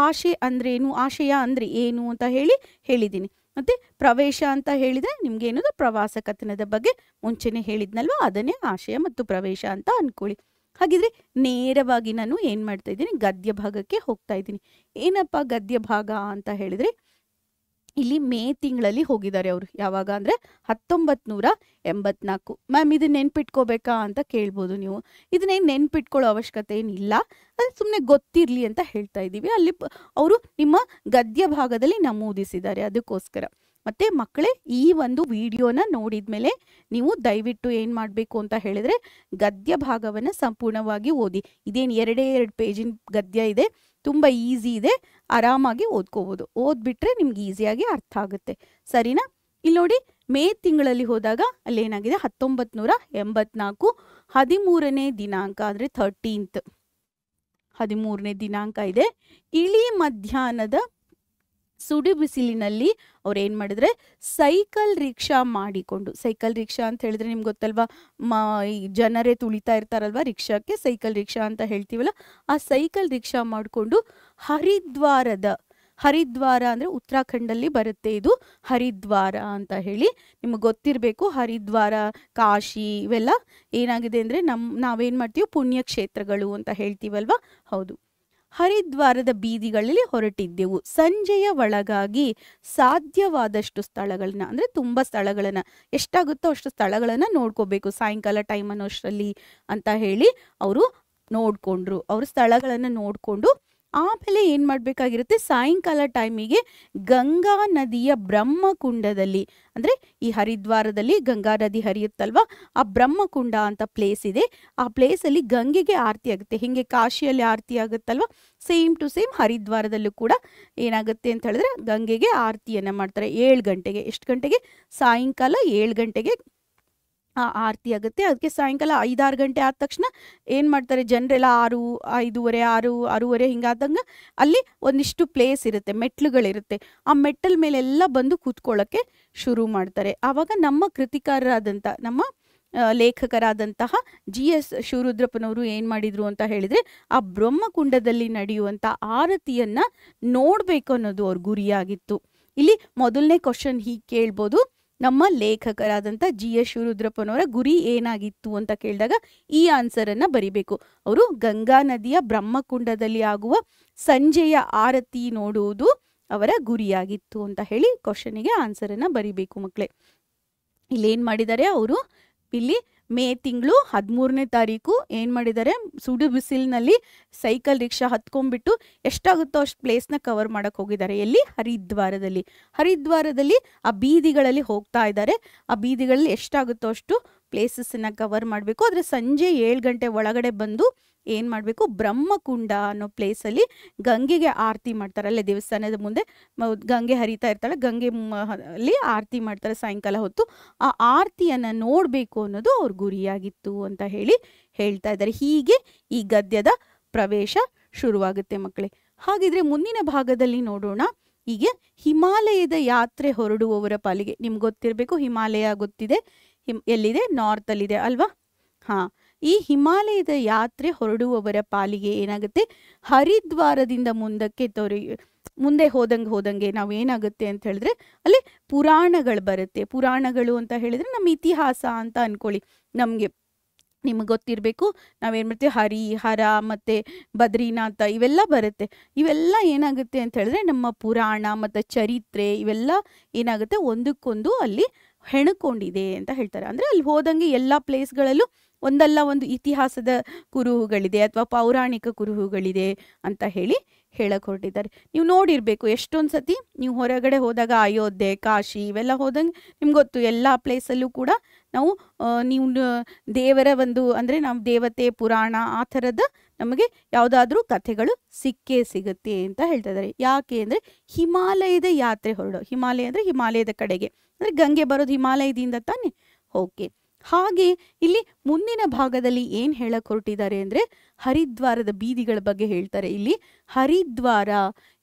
ಆಶಯ ಅಂದ್ರೇನು, ಆಶಯ ಅಂದರೆ ಏನು ಅಂತ ಹೇಳಿದ್ದೀನಿ. ಮತ್ತು ಪ್ರವೇಶ ಅಂತ ಹೇಳಿದರೆ ನಿಮ್ಗೆ ಏನದು ಪ್ರವಾಸ ಕಥನದ ಬಗ್ಗೆ ಮುಂಚೆನೇ ಹೇಳಿದ್ನಲ್ವ, ಅದನ್ನೇ ಆಶಯ ಮತ್ತು ಪ್ರವೇಶ ಅಂತ ಅಂದ್ಕೊಳ್ಳಿ. ಹಾಗಿದ್ರೆ ನೇರವಾಗಿ ನಾನು ಏನು ಮಾಡ್ತಾ ಇದ್ದೀನಿ, ಗದ್ಯ ಭಾಗಕ್ಕೆ ಹೋಗ್ತಾ ಇದ್ದೀನಿ. ಏನಪ್ಪ ಗದ್ಯ ಭಾಗ ಅಂತ ಹೇಳಿದರೆ ಇಲ್ಲಿ ಮೇ ತಿಂಗಳಲ್ಲಿ ಹೋಗಿದ್ದಾರೆ ಅವರು. ಯಾವಾಗ ಅಂದರೆ 1984. ಮ್ಯಾಮ್ ಇದನ್ನ ನೆನ್ಪಿಟ್ಕೋಬೇಕಾ ಅಂತ ಕೇಳ್ಬೋದು ನೀವು. ಇದನ್ನೇನು ನೆನ್ಪಿಟ್ಕೊಳ್ಳೋ ಅವಶ್ಯಕತೆ ಏನಿಲ್ಲ, ಅದು ಸುಮ್ಮನೆ ಗೊತ್ತಿರಲಿ ಅಂತ ಹೇಳ್ತಾ ಇದ್ದೀವಿ. ಅಲ್ಲಿ ಅವರು ನಿಮ್ಮ ಗದ್ಯ ಭಾಗದಲ್ಲಿ ನಮೂದಿಸಿದ್ದಾರೆ, ಅದಕ್ಕೋಸ್ಕರ. ಮತ್ತು ಮಕ್ಕಳೇ, ಈ ಒಂದು ವಿಡಿಯೋನ ನೋಡಿದ ಮೇಲೆ ನೀವು ದಯವಿಟ್ಟು ಏನು ಮಾಡಬೇಕು ಅಂತ ಹೇಳಿದರೆ ಗದ್ಯ ಭಾಗವನ್ನು ಸಂಪೂರ್ಣವಾಗಿ ಓದಿ. ಇದೇನು 2 ಪೇಜಿನ ಗದ್ಯ ಇದೆ, ತುಂಬ ಈಸಿ ಇದೆ, ಆರಾಮಾಗಿ ಓದ್ಕೋಬೋದು. ಓದ್ಬಿಟ್ರೆ ನಿಮ್ಗೆ ಈಸಿಯಾಗಿ ಅರ್ಥ ಆಗುತ್ತೆ, ಸರಿನಾ? ಇಲ್ಲಿ ನೋಡಿ, ಮೇ ತಿಂಗಳಲ್ಲಿ ಹೋದಾಗ ಅಲ್ಲೇನಾಗಿದೆ, 1984 13ನೇ ದಿನಾಂಕ ಅಂದರೆ 13th 13ನೇ ದಿನಾಂಕ ಇದೆ. ಇಳಿ ಮಧ್ಯಾಹ್ನದ ಸುಡು ಬಿಸಿಲಿನಲ್ಲಿ ಅವ್ರು ಏನು ಮಾಡಿದ್ರೆ ಸೈಕಲ್ ರಿಕ್ಷಾ ಮಾಡಿಕೊಂಡು, ಸೈಕಲ್ ರಿಕ್ಷಾ ಅಂತ ಹೇಳಿದ್ರೆ ನಿಮ್ಗೆ ಗೊತ್ತಲ್ವಾ, ಈ ಜನರೇ ತುಳಿತಾ ಇರ್ತಾರಲ್ವ ರಿಕ್ಷಾಕ್ಕೆ, ಸೈಕಲ್ ರಿಕ್ಷಾ ಅಂತ ಹೇಳ್ತೀವಲ್ಲ, ಆ ಸೈಕಲ್ ರಿಕ್ಷಾ ಮಾಡಿಕೊಂಡು ಹರಿದ್ವಾರ ಅಂದರೆ ಉತ್ತರಾಖಂಡಲ್ಲಿ ಬರುತ್ತೆ, ಇದು ಹರಿದ್ವಾರ ಅಂತ ಹೇಳಿ ನಿಮಗೆ ಗೊತ್ತಿರಬೇಕು. ಹರಿದ್ವಾರ, ಕಾಶಿ ಇವೆಲ್ಲ ಏನಾಗಿದೆ ಅಂದರೆ ನಾವೇನು ಮಾಡ್ತೀವಿ, ಪುಣ್ಯಕ್ಷೇತ್ರಗಳು ಅಂತ ಹೇಳ್ತೀವಲ್ವ. ಹೌದು, ಹರಿದ್ವಾರದ ಬೀದಿಗಳಲ್ಲಿ ಹೊರಟಿದ್ದೆವು. ಸಂಜೆಯ ಒಳಗಾಗಿ ಸಾಧ್ಯವಾದಷ್ಟು ಸ್ಥಳಗಳನ್ನ, ಅಂದರೆ ತುಂಬ ಸ್ಥಳಗಳನ್ನು, ಎಷ್ಟಾಗುತ್ತೋ ಅಷ್ಟು ಸ್ಥಳಗಳನ್ನು ನೋಡ್ಕೋಬೇಕು ಸಾಯಂಕಾಲ ಟೈಮ್ ಅನ್ನೋಷ್ಟರಲ್ಲಿ ಅಂತ ಹೇಳಿ ಅವರು ನೋಡಿಕೊಂಡ್ರು. ಅವರು ಸ್ಥಳಗಳನ್ನು ನೋಡಿಕೊಂಡು ಆಮೇಲೆ ಏನು ಮಾಡಬೇಕಾಗಿರುತ್ತೆ, ಸಾಯಂಕಾಲ ಟೈಮಿಗೆ ಗಂಗಾ ನದಿಯ ಬ್ರಹ್ಮಕುಂಡದಲ್ಲಿ, ಅಂದರೆ ಈ ಹರಿದ್ವಾರದಲ್ಲಿ ಗಂಗಾ ನದಿ ಹರಿಯುತ್ತಲ್ವ, ಆ ಬ್ರಹ್ಮಕುಂಡ ಅಂತ ಪ್ಲೇಸ್ ಇದೆ. ಆ ಪ್ಲೇಸಲ್ಲಿ ಗಂಗೆಗೆ ಆರತಿ ಆಗುತ್ತೆ. ಹೀಗೆ ಕಾಶಿಯಲ್ಲಿ ಆರತಿ ಆಗುತ್ತಲ್ವ, ಸೇಮ್ ಟು ಸೇಮ್ ಹರಿದ್ವಾರದಲ್ಲೂ ಕೂಡ ಏನಾಗುತ್ತೆ ಅಂತ ಹೇಳಿದ್ರೆ ಗಂಗೆಗೆ ಆರತಿಯನ್ನು ಮಾಡ್ತಾರೆ 7 ಗಂಟೆಗೆ. ಎಷ್ಟು ಗಂಟೆಗೆ? ಸಾಯಂಕಾಲ 7 ಗಂಟೆಗೆ ಆರತಿ ಆಗುತ್ತೆ. ಅದಕ್ಕೆ ಸಾಯಂಕಾಲ 5-6 ಗಂಟೆ ಆದ ತಕ್ಷಣ ಏನು ಮಾಡ್ತಾರೆ ಜನರೆಲ್ಲ 6, 5:30, 6, 6:30 ಹಿಂಗಾದಂಗೆ ಅಲ್ಲಿ ಒಂದಿಷ್ಟು ಪ್ಲೇಸ್ ಇರುತ್ತೆ, ಮೆಟ್ಲುಗಳಿರುತ್ತೆ. ಆ ಮೆಟ್ಟಲ ಮೇಲೆಲ್ಲ ಬಂದು ಕೂತ್ಕೊಳ್ಳೋಕ್ಕೆ ಶುರು ಮಾಡ್ತಾರೆ. ಆವಾಗ ನಮ್ಮ ಕೃತಿಕಾರರಾದಂಥ, ನಮ್ಮ ಲೇಖಕರಾದಂತಹ GS ಶಿವರುದ್ರಪ್ಪನವರು ಏನು ಮಾಡಿದರು ಅಂತ ಹೇಳಿದರೆ, ಆ ಬ್ರಹ್ಮಕುಂಡದಲ್ಲಿ ನಡೆಯುವಂಥ ಆರತಿಯನ್ನು ನೋಡಬೇಕು ಅನ್ನೋದು ಅವ್ರ ಗುರಿಯಾಗಿತ್ತು. ಇಲ್ಲಿ ಮೊದಲನೇ ಕ್ವಶನ್ ಹೀಗೆ ಕೇಳ್ಬೋದು, ನಮ್ಮ ಲೇಖಕರಾದಂಥ GS ಶಿವರುದ್ರಪ್ಪನವರ ಗುರಿ ಏನಾಗಿತ್ತು ಅಂತ ಕೇಳಿದಾಗ ಈ ಆನ್ಸರನ್ನು ಬರಿಬೇಕು. ಅವರು ಗಂಗಾ ನದಿಯ ಬ್ರಹ್ಮಕುಂಡದಲ್ಲಿ ಆಗುವ ಸಂಜೆಯ ಆರತಿ ನೋಡುವುದು ಅವರ ಗುರಿಯಾಗಿತ್ತು ಅಂತ ಹೇಳಿ ಕ್ವಶನಿಗೆ ಆನ್ಸರನ್ನು ಬರಿಬೇಕು ಮಕ್ಕಳೇ. ಇಲ್ಲೇನು ಮಾಡಿದ್ದಾರೆ ಅವರು, ಇಲ್ಲಿ ಮೇ ತಿಂಗಳು 13ನೇ ತಾರೀಕು ಏನು ಮಾಡಿದ್ದಾರೆ, ಸುಡು ಬಿಸಿಲಿನಲ್ಲಿ ಸೈಕಲ್ ರಿಕ್ಷಾ ಹತ್ಕೊಂಡ್ಬಿಟ್ಟು ಎಷ್ಟಾಗುತ್ತೋ ಅಷ್ಟು ಪ್ಲೇಸ್ನ ಕವರ್ ಮಾಡೋಕ್ಕೆ ಹೋಗಿದ್ದಾರೆ. ಎಲ್ಲಿ? ಹರಿದ್ವಾರದಲ್ಲಿ ಆ ಬೀದಿಗಳಲ್ಲಿ ಹೋಗ್ತಾ ಇದ್ದಾರೆ. ಆ ಬೀದಿಗಳಲ್ಲಿ ಎಷ್ಟಾಗುತ್ತೋ ಅಷ್ಟು ಪ್ಲೇಸಸ್ಸನ್ನು ಕವರ್ ಮಾಡಬೇಕು. ಆದರೆ ಸಂಜೆ 7 ಗಂಟೆ ಒಳಗಡೆ ಬಂದು ಏನು ಮಾಡಬೇಕು, ಬ್ರಹ್ಮಕುಂಡ ಅನ್ನೋ ಪ್ಲೇಸಲ್ಲಿ ಗಂಗೆಗೆ ಆರತಿ ಮಾಡ್ತಾರೆ. ಅಲ್ಲೇ ದೇವಸ್ಥಾನದ ಮುಂದೆ ಗಂಗೆ ಹರಿತಾ ಇರ್ತಾಳೆ, ಗಂಗೆ ಅಲ್ಲಿ ಆರತಿ ಮಾಡ್ತಾರೆ ಸಾಯಂಕಾಲ ಹೊತ್ತು. ಆ ಆರತಿಯನ್ನು ನೋಡಬೇಕು ಅನ್ನೋದು ಅವ್ರ ಗುರಿಯಾಗಿತ್ತು ಅಂತ ಹೇಳ್ತಾ ಇದ್ದಾರೆ. ಹೀಗೆ ಈ ಗದ್ಯದ ಪ್ರವೇಶ ಶುರುವಾಗುತ್ತೆ ಮಕ್ಕಳೇ. ಹಾಗಿದ್ರೆ ಮುಂದಿನ ಭಾಗದಲ್ಲಿ ನೋಡೋಣ. ಹೀಗೆ ಹಿಮಾಲಯದ ಯಾತ್ರೆ ಹೊರಡುವವರ ಪಾಲಿಗೆ, ನಿಮ್ಗೆ ಗೊತ್ತಿರಬೇಕು ಹಿಮಾಲಯ ಗೊತ್ತಿದೆ, ಎಲ್ಲಿದೆ? ನಾರ್ತಲ್ಲಿದೆ ಅಲ್ವಾ? ಹಾಂ, ಈ ಹಿಮಾಲಯದ ಯಾತ್ರೆ ಹೊರಡುವವರ ಪಾಲಿಗೆ ಏನಾಗುತ್ತೆ, ಹರಿದ್ವಾರದಿಂದ ಮುಂದೆ ಹೋದಂಗೆ ನಾವು ಏನಾಗುತ್ತೆ ಅಂತ ಹೇಳಿದ್ರೆ ಅಲ್ಲಿ ಪುರಾಣಗಳು ಬರುತ್ತೆ. ಪುರಾಣಗಳು ಅಂತ ಹೇಳಿದ್ರೆ ನಮ್ಮ ಇತಿಹಾಸ ಅಂತ ಅನ್ಕೊಳ್ಳಿ. ನಿಮಗೆ ಗೊತ್ತಿರಬೇಕು, ನಾವೇನು ಮಾಡ್ತೀವಿ, ಹರ ಮತ್ತು ಬದ್ರಿನಾಥ ಇವೆಲ್ಲ ಬರುತ್ತೆ. ಇವೆಲ್ಲ ಏನಾಗುತ್ತೆ ಅಂತ ಹೇಳಿದ್ರೆ ನಮ್ಮ ಪುರಾಣ ಮತ್ತು ಚರಿತ್ರೆ ಇವೆಲ್ಲ ಏನಾಗುತ್ತೆ ಒಂದಕ್ಕೊಂದು ಅಲ್ಲಿ ಹೆಣಕೊಂಡಿದೆ ಅಂತ ಹೇಳ್ತಾರೆ. ಅಂದರೆ ಅಲ್ಲಿ ಹೋದಂಗೆ ಎಲ್ಲ ಪ್ಲೇಸ್ಗಳಲ್ಲೂ ಒಂದಲ್ಲ ಒಂದು ಇತಿಹಾಸದ ಕುರುಹುಗಳಿದೆ ಅಥವಾ ಪೌರಾಣಿಕ ಕುರುಹುಗಳಿದೆ ಅಂತ ಹೇಳಕ್ಕೆ ಹೊರಟಿದ್ದಾರೆ. ನೀವು ನೋಡಿರಬೇಕು ಎಷ್ಟೊಂದು ಸತಿ ನೀವು ಹೊರಗಡೆ ಹೋದಾಗ ಅಯೋಧ್ಯೆ, ಕಾಶಿ ಇವೆಲ್ಲ ಹೋದಂಗೆ ನಿಮ್ಗೆ ಗೊತ್ತು, ಎಲ್ಲ ಪ್ಲೇಸಲ್ಲೂ ಕೂಡ ನಾವು ನೀವು ದೇವರ ಅಂದರೆ ನಾವು ದೇವತೆ ಪುರಾಣ ಆ ಥರದ ನಮಗೆ ಯಾವುದಾದ್ರೂ ಕಥೆಗಳು ಸಿಗುತ್ತೆ ಅಂತ ಹೇಳ್ತಾ ಇದ್ದಾರೆ. ಯಾಕೆ ಅಂದರೆ ಹಿಮಾಲಯದ ಯಾತ್ರೆ ಹಿಮಾಲಯ ಅಂದರೆ ಹಿಮಾಲಯದ ಕಡೆಗೆ, ಅಂದರೆ ಗಂಗೆ ಬರೋದು ಹಿಮಾಲಯದಿಂದ ತಾನೆ. ಓಕೆ, ಹಾಗೆ ಇಲ್ಲಿ ಮುಂದಿನ ಭಾಗದಲ್ಲಿ ಏನ್ ಹೇಳಕ್ ಹೊರಟಿದ್ದಾರೆ ಅಂದ್ರೆ ಹರಿದ್ವಾರದ ಬೀದಿಗಳ ಬಗ್ಗೆ ಹೇಳ್ತಾರೆ. ಇಲ್ಲಿ ಹರಿದ್ವಾರ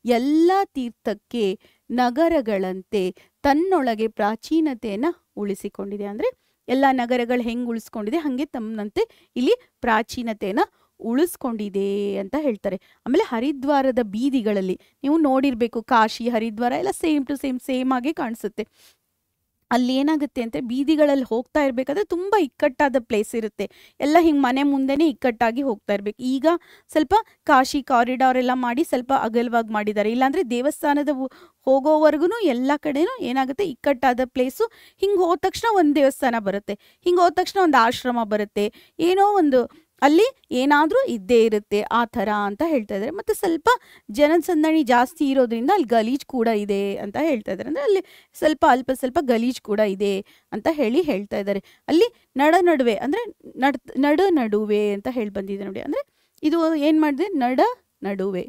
ಎಲ್ಲ ತೀರ್ಥಕ್ಕೆ ನಗರಗಳಂತೆ ತನ್ನೊಳಗೆ ಪ್ರಾಚೀನತೆಯನ್ನ ಉಳಿಸಿಕೊಂಡಿದೆ. ಅಂದ್ರೆ ಎಲ್ಲ ನಗರಗಳು ಹೆಂಗ್ ಉಳಿಸ್ಕೊಂಡಿದೆ ಹಂಗೆ ತಮ್ಮನಂತೆ ಇಲ್ಲಿ ಪ್ರಾಚೀನತೆಯನ್ನ ಉಳಿಸ್ಕೊಂಡಿದೆ ಅಂತ ಹೇಳ್ತಾರೆ. ಆಮೇಲೆ ಹರಿದ್ವಾರದ ಬೀದಿಗಳಲ್ಲಿ ನೀವು ನೋಡಿರ್ಬೇಕು, ಕಾಶಿ ಹರಿದ್ವಾರ ಎಲ್ಲ ಸೇಮ್ ಟು ಸೇಮ್ ಆಗಿ ಕಾಣಿಸುತ್ತೆ. ಅಲ್ಲಿ ಏನಾಗುತ್ತೆ ಅಂತ ಬೀದಿಗಳಲ್ಲಿ ಹೋಗ್ತಾ ಇರ್ಬೇಕಾದ್ರೆ ತುಂಬಾ ಇಕ್ಕಟ್ಟಾದ ಪ್ಲೇಸ್ ಇರುತ್ತೆ. ಎಲ್ಲ ಹಿಂಗೆ ಮನೆ ಮುಂದೆನೇ ಇಕ್ಕಟ್ಟಾಗಿ ಹೋಗ್ತಾ ಇರ್ಬೇಕು. ಈಗ ಸ್ವಲ್ಪ ಕಾಶಿ ಕಾರಿಡಾರ್ ಎಲ್ಲ ಮಾಡಿ ಸ್ವಲ್ಪ ಅಗಲವಾಗಿ ಮಾಡಿದ್ದಾರೆ. ಇಲ್ಲಾಂದ್ರೆ ದೇವಸ್ಥಾನದ ಹೋಗೋವರೆಗೂ ಎಲ್ಲ ಕಡೆನೂ ಏನಾಗುತ್ತೆ, ಇಕ್ಕಟ್ಟಾದ ಪ್ಲೇಸು. ಹಿಂಗೆ ಹೋದ ತಕ್ಷಣ ಒಂದು ದೇವಸ್ಥಾನ ಬರುತ್ತೆ, ಹಿಂಗೆ ಹೋದ ತಕ್ಷಣ ಒಂದು ಆಶ್ರಮ ಬರುತ್ತೆ, ಏನೋ ಒಂದು ಅಲ್ಲಿ ಏನಾದರೂ ಇದ್ದೇ ಇರುತ್ತೆ ಆ ಥರ ಅಂತ ಹೇಳ್ತಾ ಇದ್ದಾರೆ. ಮತ್ತು ಸ್ವಲ್ಪ ಜನಸಂದಣಿ ಜಾಸ್ತಿ ಇರೋದ್ರಿಂದ ಅಲ್ಲಿ ಗಲೀಜು ಕೂಡ ಇದೆ ಅಂತ ಹೇಳ್ತಾ ಇದ್ದಾರೆ. ಅಂದರೆ ಅಲ್ಲಿ ಸ್ವಲ್ಪ ಗಲೀಜು ಕೂಡ ಇದೆ ಅಂತ ಹೇಳ್ತಾ ಇದ್ದಾರೆ. ಅಲ್ಲಿ ನಡುವೆ ಅಂದರೆ ನಡುವೆ ಅಂತ ಹೇಳಿ ಬಂದಿದೆ ನೋಡಿ. ಅಂದರೆ ಇದು ಏನು ಮಾಡಿದೆ, ನಡುವೆ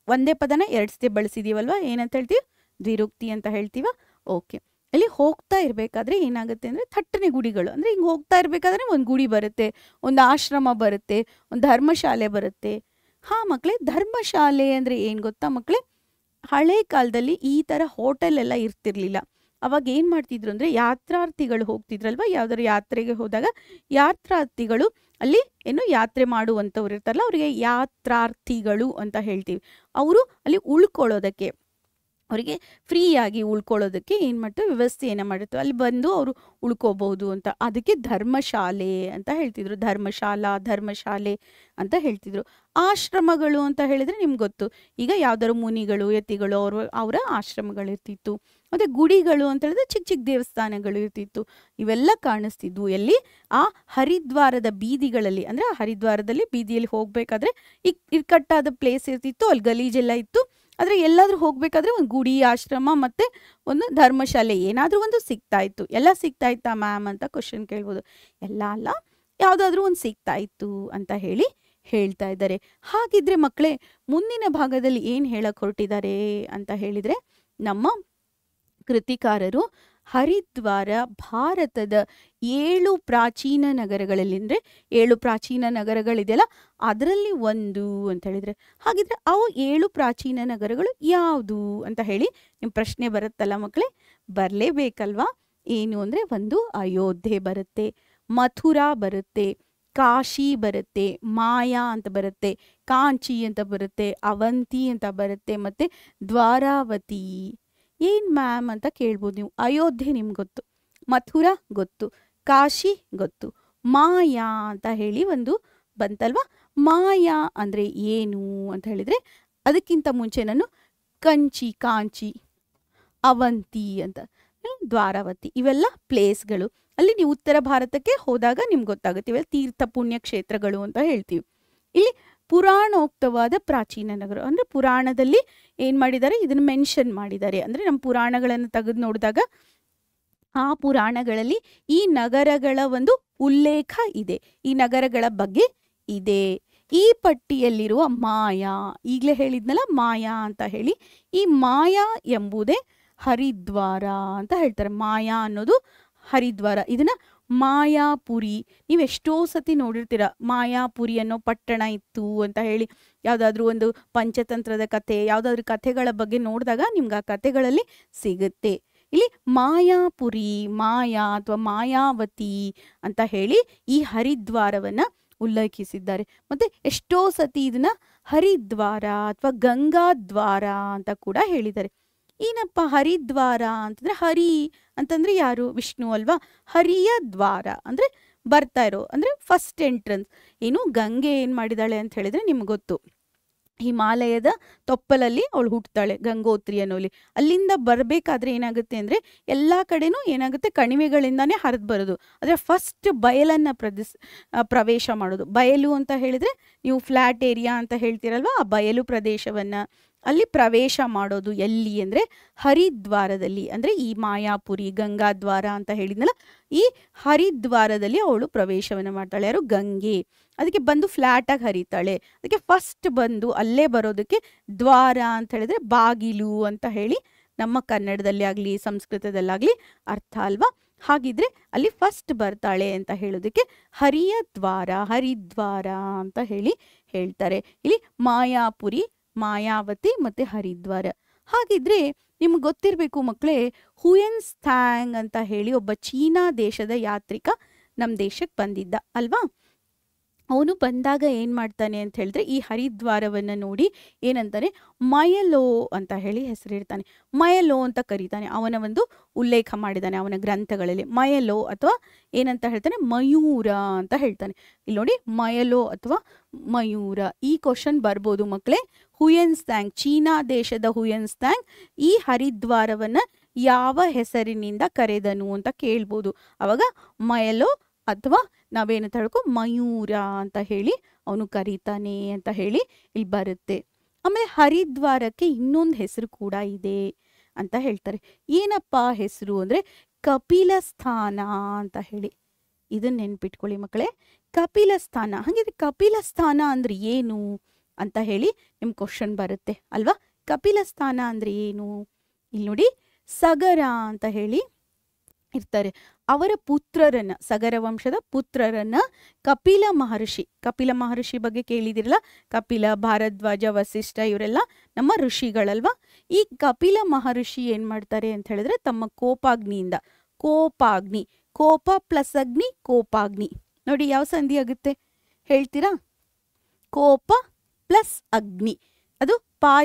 ಒಂದೇ ಪದನ ಎರಡು ಸತಿ ಬಳಸಿದೀವಲ್ವ, ಏನಂತ ಹೇಳ್ತೀವಿ, ದ್ವಿರುಕ್ತಿ ಅಂತ ಹೇಳ್ತೀವ. ಓಕೆ, ಅಲ್ಲಿ ಹೋಗ್ತಾ ಇರಬೇಕಾದ್ರೆ ಏನಾಗುತ್ತೆ ಅಂದರೆ ಥಟ್ಟನೆ ಗುಡಿಗಳು, ಅಂದರೆ ಹಿಂಗೆ ಹೋಗ್ತಾ ಇರಬೇಕಾದ್ರೆ ಒಂದು ಗುಡಿ ಬರುತ್ತೆ, ಒಂದು ಆಶ್ರಮ ಬರುತ್ತೆ, ಒಂದು ಧರ್ಮಶಾಲೆ ಬರುತ್ತೆ. ಹಾಂ ಮಕ್ಕಳೇ, ಧರ್ಮಶಾಲೆ ಅಂದರೆ ಏನು ಗೊತ್ತಾ ಮಕ್ಕಳೇ, ಹಳೆ ಕಾಲದಲ್ಲಿ ಈ ಥರ ಹೋಟೆಲ್ ಎಲ್ಲ ಇರ್ತಿರ್ಲಿಲ್ಲ. ಅವಾಗ ಏನು ಮಾಡ್ತಿದ್ರು ಅಂದರೆ ಯಾತ್ರಾರ್ಥಿಗಳು ಹೋಗ್ತಿದ್ರಲ್ವ, ಯಾವ್ದಾದ್ರು ಯಾತ್ರೆಗೆ ಹೋದಾಗ ಯಾತ್ರಾರ್ಥಿಗಳು ಅಲ್ಲಿ ಏನು ಯಾತ್ರೆ ಮಾಡುವಂಥವ್ರು ಇರ್ತಾರಲ್ಲ ಅವರಿಗೆ ಯಾತ್ರಾರ್ಥಿಗಳು ಅಂತ ಹೇಳ್ತೀವಿ. ಅವರು ಅಲ್ಲಿ ಉಳ್ಕೊಳ್ಳೋದಕ್ಕೆ, ಅವರಿಗೆ ಫ್ರೀಯಾಗಿ ಉಳ್ಕೊಳ್ಳೋದಕ್ಕೆ ಏನು ಮಾಡ್ತೀವಿ, ವ್ಯವಸ್ಥೆಯನ್ನು ಮಾಡಿರ್ತೀವಿ, ಅಲ್ಲಿ ಬಂದು ಅವರು ಉಳ್ಕೋಬಹುದು ಅಂತ. ಅದಕ್ಕೆ ಧರ್ಮಶಾಲೆ ಅಂತ ಹೇಳ್ತಿದ್ರು, ಧರ್ಮಶಾಲೆ ಅಂತ ಹೇಳ್ತಿದ್ರು. ಆಶ್ರಮಗಳು ಅಂತ ಹೇಳಿದ್ರೆ ನಿಮ್ಗೆ ಗೊತ್ತು, ಈಗ ಯಾವ್ದಾದ್ರು ಮುನಿಗಳು ಯತಿಗಳು ಅವರ ಆಶ್ರಮಗಳಿರ್ತಿತ್ತು. ಮತ್ತು ಗುಡಿಗಳು ಅಂತ ಹೇಳಿದ್ರೆ ಚಿಕ್ಕ ಚಿಕ್ಕ ದೇವಸ್ಥಾನಗಳು ಇರ್ತಿತ್ತು. ಇವೆಲ್ಲ ಕಾಣಿಸ್ತಿದ್ವು ಎಲ್ಲಿ, ಆ ಹರಿದ್ವಾರದ ಬೀದಿಗಳಲ್ಲಿ. ಅಂದರೆ ಆ ಹರಿದ್ವಾರದಲ್ಲಿ ಬೀದಿಯಲ್ಲಿ ಹೋಗ್ಬೇಕಾದ್ರೆ ಇಕ್ಕಟ್ಟಾದ ಪ್ಲೇಸ್ ಇರ್ತಿತ್ತು, ಅಲ್ಲಿ ಗಲೀಜೆಲ್ಲ ಇತ್ತು. ಆದರೆ ಎಲ್ಲಾದ್ರೂ ಹೋಗ್ಬೇಕಾದ್ರೆ ಒಂದು ಗುಡಿ, ಆಶ್ರಮ ಮತ್ತೆ ಒಂದು ಧರ್ಮಶಾಲೆ ಏನಾದರೂ ಒಂದು ಸಿಗ್ತಾ ಇತ್ತು. ಎಲ್ಲ ಸಿಗ್ತಾ ಇತ್ತಾ ಮ್ಯಾಮ್ ಅಂತ ಕ್ವಶನ್ ಕೇಳ್ಬೋದು. ಎಲ್ಲ ಅಲ್ಲ, ಯಾವುದಾದ್ರೂ ಒಂದು ಸಿಗ್ತಾ ಇತ್ತು ಅಂತ ಹೇಳ್ತಾ ಇದ್ದಾರೆ. ಹಾಗಿದ್ರೆ ಮಕ್ಕಳೇ, ಮುಂದಿನ ಭಾಗದಲ್ಲಿ ಏನು ಹೇಳಕ್ ಹೊರಟಿದ್ದಾರೆ ಅಂತ ಹೇಳಿದ್ರೆ, ನಮ್ಮ ಕೃತಿಕಾರರು ಹರಿದ್ವಾರ ಭಾರತದ 7 ಪ್ರಾಚೀನ ನಗರಗಳಲ್ಲಿ, ಅಂದರೆ 7 ಪ್ರಾಚೀನ ನಗರಗಳಿದೆಯಲ್ಲ ಅದರಲ್ಲಿ ಒಂದು ಅಂತ ಹೇಳಿದ್ರೆ, ಹಾಗಿದ್ರೆ ಅವು 7 ಪ್ರಾಚೀನ ನಗರಗಳು ಯಾವುದು ಅಂತ ಹೇಳಿ ನಿಮ್ಮ ಪ್ರಶ್ನೆ ಬರುತ್ತಲ್ಲ ಮಕ್ಕಳೇ, ಬರಲೇಬೇಕಲ್ವಾ. ಏನು ಅಂದರೆ, ಒಂದು ಅಯೋಧ್ಯೆ ಬರುತ್ತೆ, ಮಥುರಾ ಬರುತ್ತೆ, ಕಾಶಿ ಬರುತ್ತೆ, ಮಾಯಾ ಅಂತ ಬರುತ್ತೆ, ಕಾಂಚಿ ಅಂತ ಬರುತ್ತೆ, ಅವಂತಿ ಅಂತ ಬರುತ್ತೆ, ಮತ್ತೆ ದ್ವಾರಾವತಿ. ಏನು ಮ್ಯಾಮ್ ಅಂತ ಕೇಳ್ಬೋದು ನೀವು. ಅಯೋಧ್ಯೆ ನಿಮ್ಗೆ ಗೊತ್ತು, ಮಥುರಾ ಗೊತ್ತು, ಕಾಶಿ ಗೊತ್ತು, ಮಾಯಾ ಅಂತ ಹೇಳಿ ಒಂದು ಬಂತಲ್ವಾ. ಮಾಯಾ ಅಂದರೆ ಏನು ಅಂತ ಹೇಳಿದರೆ, ಅದಕ್ಕಿಂತ ಮುಂಚೆ ನಾನು ಕಾಂಚಿ, ಅವಂತಿ ಅಂತ, ದ್ವಾರಾವತಿ, ಇವೆಲ್ಲ ಪ್ಲೇಸ್ಗಳು. ಅಲ್ಲಿ ನೀವು ಉತ್ತರ ಭಾರತಕ್ಕೆ ಹೋದಾಗ ನಿಮ್ಗೆ ಗೊತ್ತಾಗುತ್ತೆ, ಇವೆಲ್ಲ ತೀರ್ಥ ಪುಣ್ಯ ಕ್ಷೇತ್ರಗಳು ಅಂತ ಹೇಳ್ತೀವಿ. ಇಲ್ಲಿ ಪುರಾಣೋಕ್ತವಾದ ಪ್ರಾಚೀನ ನಗರ ಅಂದರೆ ಪುರಾಣದಲ್ಲಿ ಏನು ಮಾಡಿದ್ದಾರೆ, ಇದನ್ನು ಮೆನ್ಷನ್ ಮಾಡಿದ್ದಾರೆ. ಅಂದರೆ ನಮ್ಮ ಪುರಾಣಗಳನ್ನು ತೆಗೆದು ನೋಡಿದಾಗ ಆ ಪುರಾಣಗಳಲ್ಲಿ ಈ ನಗರಗಳ ಒಂದು ಉಲ್ಲೇಖ ಇದೆ, ಈ ನಗರಗಳ ಬಗ್ಗೆ ಇದೆ. ಈ ಪಟ್ಟಿಯಲ್ಲಿರುವ ಮಾಯಾ, ಈಗಲೇ ಹೇಳಿದ್ನಲ್ಲ ಮಾಯಾ ಅಂತ ಹೇಳಿ, ಈ ಮಾಯಾ ಎಂಬುದೇ ಹರಿದ್ವಾರ ಅಂತ ಹೇಳ್ತಾರೆ. ಮಾಯಾ ಅನ್ನೋದು ಹರಿದ್ವಾರ. ಇದನ್ನ ಮಾಯಾಪುರಿ, ನೀವು ಎಷ್ಟೋ ಸತಿ ನೋಡಿರ್ತೀರ, ಮಾಯಾಪುರಿ ಅನ್ನೋ ಪಟ್ಟಣ ಇತ್ತು ಅಂತ ಹೇಳಿ. ಯಾವುದಾದ್ರೂ ಒಂದು ಪಂಚತಂತ್ರದ ಕಥೆ, ಯಾವುದಾದ್ರೂ ಕಥೆಗಳ ಬಗ್ಗೆ ನೋಡಿದಾಗ ನಿಮ್ಗೆ ಆ ಕಥೆಗಳಲ್ಲಿ ಸಿಗುತ್ತೆ. ಇಲ್ಲಿ ಮಾಯಾಪುರಿ, ಮಾಯಾ ಅಥವಾ ಮಾಯಾವತಿ ಅಂತ ಹೇಳಿ ಈ ಹರಿದ್ವಾರವನ್ನ ಉಲ್ಲೇಖಿಸಿದ್ದಾರೆ. ಮತ್ತೆ ಎಷ್ಟೋ ಸತಿ ಇದನ್ನ ಹರಿದ್ವಾರ ಅಥವಾ ಗಂಗಾದ್ವಾರ ಅಂತ ಕೂಡ ಹೇಳಿದ್ದಾರೆ. ಏನಪ್ಪ ಹರಿದ್ವಾರ ಅಂತಂದ್ರೆ, ಹರಿ ಅಂತಂದ್ರೆ ಯಾರು, ವಿಷ್ಣು ಅಲ್ವಾ. ಹರಿಯ ದ್ವಾರ ಅಂದ್ರೆ ಬರ್ತಾ ಇರೋ, ಅಂದ್ರೆ ಫಸ್ಟ್ ಎಂಟ್ರೆನ್ಸ್. ಏನು ಗಂಗೆ ಏನು ಮಾಡಿದಾಳೆ ಅಂತ ಹೇಳಿದ್ರೆ ನಿಮ್ಗೆ ಗೊತ್ತು, ಹಿಮಾಲಯದ ತೊಪ್ಪಲಲ್ಲಿ ಅವಳು ಹುಟ್ಟುತ್ತಾಳೆ, ಗಂಗೋತ್ರಿ ಅನ್ನೋಲಿ. ಅಲ್ಲಿಂದ ಬರಬೇಕಾದ್ರೆ ಏನಾಗುತ್ತೆ ಅಂದರೆ ಎಲ್ಲ ಕಡೆನೂ ಏನಾಗುತ್ತೆ, ಕಣಿವೆಗಳಿಂದಾನೇ ಹರಿದು ಬರೋದು. ಆದರೆ ಫಸ್ಟ್ ಬಯಲನ್ನು ಪ್ರವೇಶ ಮಾಡೋದು. ಬಯಲು ಅಂತ ಹೇಳಿದರೆ ನೀವು ಫ್ಲ್ಯಾಟ್ ಏರಿಯಾ ಅಂತ ಹೇಳ್ತೀರಲ್ವ, ಆ ಬಯಲು ಪ್ರದೇಶವನ್ನು ಅಲ್ಲಿ ಪ್ರವೇಶ ಮಾಡೋದು ಎಲ್ಲಿ ಅಂದರೆ ಹರಿದ್ವಾರದಲ್ಲಿ. ಅಂದರೆ ಈ ಮಾಯಾಪುರಿ, ಗಂಗಾದ್ವಾರ ಅಂತ ಹೇಳಿದ್ನಲ್ಲ, ಈ ಹರಿದ್ವಾರದಲ್ಲಿ ಅವಳು ಪ್ರವೇಶವನ್ನು ಮಾಡ್ತಾಳೆ. ಯಾರು, ಗಂಗೆ. ಅದಕ್ಕೆ ಬಂದು ಫ್ಲ್ಯಾಟಾಗಿ ಹರಿತಾಳೆ. ಅದಕ್ಕೆ ಫಸ್ಟ್ ಬಂದು ಅಲ್ಲೇ ಬರೋದಕ್ಕೆ ದ್ವಾರ ಅಂತ ಹೇಳಿದ್ರೆ ಬಾಗಿಲು ಅಂತ ಹೇಳಿ ನಮ್ಮ ಕನ್ನಡದಲ್ಲಿ ಆಗಲಿ ಸಂಸ್ಕೃತದಲ್ಲಾಗಲಿ ಅರ್ಥ ಅಲ್ವಾ. ಹಾಗಿದ್ರೆ ಅಲ್ಲಿ ಫಸ್ಟ್ ಬರ್ತಾಳೆ ಅಂತ ಹೇಳೋದಕ್ಕೆ ಹರಿಯ ದ್ವಾರ, ಹರಿದ್ವಾರ ಅಂತ ಹೇಳ್ತಾರೆ. ಇಲ್ಲಿ ಮಾಯಾಪುರಿ, ಮಾಯಾವತಿ ಮತ್ತೆ ಹರಿದ್ವಾರ. ಹಾಗಿದ್ರೆ ನಿಮ್ಗೆ ಗೊತ್ತಿರಬೇಕು ಮಕ್ಕಳೇ, ಹುಯೆನ್ ಥ್ಯಾಂಗ್ ಅಂತ ಹೇಳಿ ಒಬ್ಬ ಚೀನಾ ದೇಶದ ಯಾತ್ರಿಕ ನಮ್ಮ ದೇಶಕ್ಕೆ ಬಂದಿದ್ದ ಅಲ್ವಾ. ಅವನು ಬಂದಾಗ ಏನು ಮಾಡ್ತಾನೆ ಅಂತ ಹೇಳಿದ್ರೆ ಈ ಹರಿದ್ವಾರವನ್ನು ನೋಡಿ ಏನಂತಾನೆ, ಮಯಲೋ ಅಂತ ಹೇಳಿ ಹೆಸರಿಡ್ತಾನೆ. ಮಯಲೋ ಅಂತ ಕರೀತಾನೆ. ಅವನ ಒಂದು ಉಲ್ಲೇಖ ಮಾಡಿದ್ದಾನೆ ಅವನ ಗ್ರಂಥಗಳಲ್ಲಿ. ಮಯಲೋ ಅಥವಾ ಏನಂತ ಹೇಳ್ತಾನೆ, ಮಯೂರ ಅಂತ ಹೇಳ್ತಾನೆ. ಇಲ್ಲಿ ನೋಡಿ, ಮಯಲೋ ಅಥವಾ ಮಯೂರ. ಈ ಕ್ವಶನ್ ಬರ್ಬೋದು ಮಕ್ಕಳೇ. ಹುಯೆನ್ ಥ್ಯಾಂಗ್, ಚೀನಾ ದೇಶದ ಹುಯೆನ್ ಥ್ಯಾಂಗ್ ಈ ಹರಿದ್ವಾರವನ್ನ ಯಾವ ಹೆಸರಿನಿಂದ ಕರೆದನು ಅಂತ ಕೇಳ್ಬೋದು. ಅವಾಗ ಮಯಲೋ ಅಥವಾ ನಾವೇನಂತ ಹೇಳ್ಕೊ ಮಯೂರ ಅಂತ ಹೇಳಿ ಅವನು ಕರೀತಾನೆ ಅಂತ ಹೇಳಿ ಇಲ್ಲಿ ಬರುತ್ತೆ. ಆಮೇಲೆ ಹರಿದ್ವಾರಕ್ಕೆ ಇನ್ನೊಂದು ಹೆಸರು ಕೂಡ ಇದೆ ಅಂತ ಹೇಳ್ತಾರೆ. ಏನಪ್ಪ ಹೆಸರು ಅಂದ್ರೆ ಕಪಿಲ ಸ್ಥಾನ ಅಂತ ಹೇಳಿ. ಇದನ್ನ ನೆನ್ಪಿಟ್ಕೊಳ್ಳಿ ಮಕ್ಕಳೇ, ಕಪಿಲ ಸ್ಥಾನ. ಹಾಗಿದ್ರೆ ಕಪಿಲ ಸ್ಥಾನ ಅಂದ್ರೆ ಏನು ಅಂತ ಹೇಳಿ ನಿಮ್ ಕ್ವಶನ್ ಬರುತ್ತೆ ಅಲ್ವಾ. ಕಪಿಲ ಸ್ಥಾನ ಅಂದ್ರೆ ಏನು? ಇಲ್ಲಿ ನೋಡಿ, ಸಗರ ಅಂತ ಹೇಳಿ ಇರ್ತಾರೆ. ಅವರ ಪುತ್ರರನ್ನ, ಸಗರ ವಂಶದ ಪುತ್ರರನ್ನ ಕಪಿಲ ಮಹರ್ಷಿ ಬಗ್ಗೆ ಕೇಳಿದಿರಲ್ಲ. ಕಪಿಲ, ಭಾರದ್ವಾಜ, ವಸಿಷ್ಠ ಇವರೆಲ್ಲ ನಮ್ಮ ಋಷಿಗಳಲ್ವಾ. ಈ ಕಪಿಲ ಮಹರ್ಷಿ ಏನ್ ಮಾಡ್ತಾರೆ ಅಂತ ಹೇಳಿದ್ರೆ ತಮ್ಮ ಕೋಪಾಗ್ನಿಯಿಂದ, ಕೋಪ ಪ್ಲಸ್ ಅಗ್ನಿ, ಕೋಪಾಗ್ನಿ. ನೋಡಿ ಯಾವ ಸಂಧಿ ಆಗುತ್ತೆ ಹೇಳ್ತೀರಾ? ಕೋಪ ಪ್ಲಸ್ ಅಗ್ನಿ, ಅದು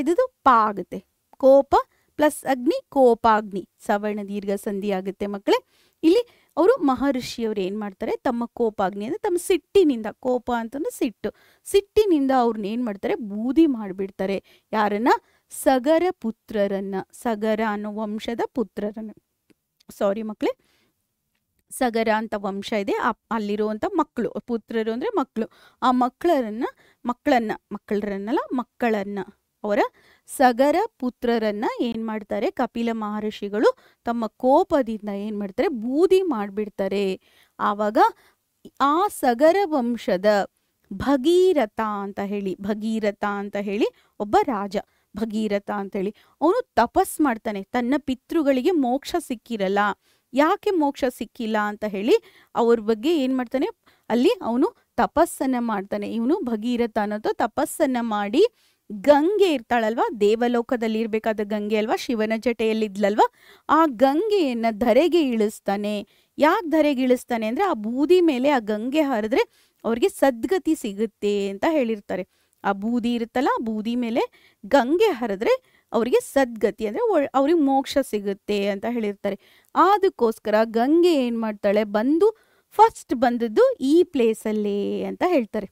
ಇದ್ದು ಪಾ ಆಗುತ್ತೆ. ಕೋಪ ಪ್ಲಸ್ ಅಗ್ನಿ, ಕೋಪಾಗ್ನಿ, ಸವರ್ಣ ದೀರ್ಘ ಸಂಧಿ ಆಗುತ್ತೆ ಮಕ್ಕಳೇ. ಇಲ್ಲಿ ಅವರು ಮಹರ್ಷಿಯವರು ಏನ್ ಮಾಡ್ತಾರೆ, ತಮ್ಮ ಕೋಪಾಗ್ನಿ ಅಂದ್ರೆ ತಮ್ಮ ಸಿಟ್ಟಿನಿಂದ, ಕೋಪ ಅಂತಂದ್ರೆ ಸಿಟ್ಟಿನಿಂದ ಅವ್ರನ್ನ ಏನ್ ಮಾಡ್ತಾರೆ, ಬೂದಿ ಮಾಡಿಬಿಡ್ತಾರೆ. ಯಾರನ್ನ? ಸಗರ ಪುತ್ರರನ್ನ, ಸಗರ ಅನ್ನೋ ವಂಶದ ಪುತ್ರರನ್ನ. ಸಾರಿ ಮಕ್ಕಳೇ, ಸಗರ ಅಂತ ವಂಶ ಇದೆ, ಅಲ್ಲಿರುವಂತ ಮಕ್ಕಳು, ಪುತ್ರರು ಅಂದ್ರೆ ಮಕ್ಕಳು. ಆ ಮಕ್ಕಳನ್ನ ಅವರ ಸಗರ ಪುತ್ರರನ್ನ ಏನ್ ಮಾಡ್ತಾರೆ, ಕಪಿಲ ಮಹರ್ಷಿಗಳು ತಮ್ಮ ಕೋಪದಿಂದ ಏನ್ ಮಾಡ್ತಾರೆ, ಬೂದಿ ಮಾಡ್ಬಿಡ್ತಾರೆ. ಆವಾಗ ಆ ಸಗರ ವಂಶದ ಭಗೀರಥ ಅಂತ ಹೇಳಿ ಒಬ್ಬ ರಾಜ, ಭಗೀರಥ ಅಂತ ಹೇಳಿ ಅವನು ತಪಸ್ ಮಾಡ್ತಾನೆ. ತನ್ನ ಪಿತೃಗಳಿಗೆ ಮೋಕ್ಷ ಸಿಕ್ಕಿರಲ್ಲ, ಯಾಕೆ ಮೋಕ್ಷ ಸಿಕ್ಕಿಲ್ಲ ಅಂತ ಹೇಳಿ ಅವ್ರ ಬಗ್ಗೆ ಏನ್ ಮಾಡ್ತಾನೆ, ಅಲ್ಲಿ ಅವನು ತಪಸ್ಸನ್ನ ಮಾಡ್ತಾನೆ. ಇವನು ಭಗೀರಥ ಅನ್ನೋದು ತಪಸ್ಸನ್ನ ಮಾಡಿ ಗಂಗೆ ಇರ್ತಾಳಲ್ವಾ, ದೇವಲೋಕದಲ್ಲಿ ಇರ್ಬೇಕಾದ ಗಂಗೆ ಅಲ್ವಾ, ಶಿವನ ಜಟೆಯಲ್ಲಿದ್ಲಲ್ವಾ, ಆ ಗಂಗೆಯನ್ನ ಧರೆಗೆ ಇಳಿಸ್ತಾನೆ. ಯಾಕೆ ಧರೆಗೆ ಇಳಿಸ್ತಾನೆ ಅಂದ್ರೆ ಆ ಬೂದಿ ಮೇಲೆ ಆ ಗಂಗೆ ಹರಿದ್ರೆ ಅವ್ರಿಗೆ ಸದ್ಗತಿ ಸಿಗುತ್ತೆ ಅಂತ ಹೇಳಿರ್ತಾರೆ. ಆ ಬೂದಿ ಇರುತ್ತಲ್ಲ, ಆ ಬೂದಿ ಮೇಲೆ ಗಂಗೆ ಹರಿದ್ರೆ ಅವ್ರಿಗೆ ಸದ್ಗತಿ ಅಂದ್ರೆ ಅವ್ರಿಗೆ ಮೋಕ್ಷ ಸಿಗುತ್ತೆ ಅಂತ ಹೇಳಿರ್ತಾರೆ. ಅದಕ್ಕೋಸ್ಕರ ಗಂಗೆ ಏನ್ ಮಾಡ್ತಾಳೆ, ಫಸ್ಟ್ ಬಂದದ್ದು ಈ ಪ್ಲೇಸಲ್ಲೇ ಅಂತ ಹೇಳ್ತಾರೆ.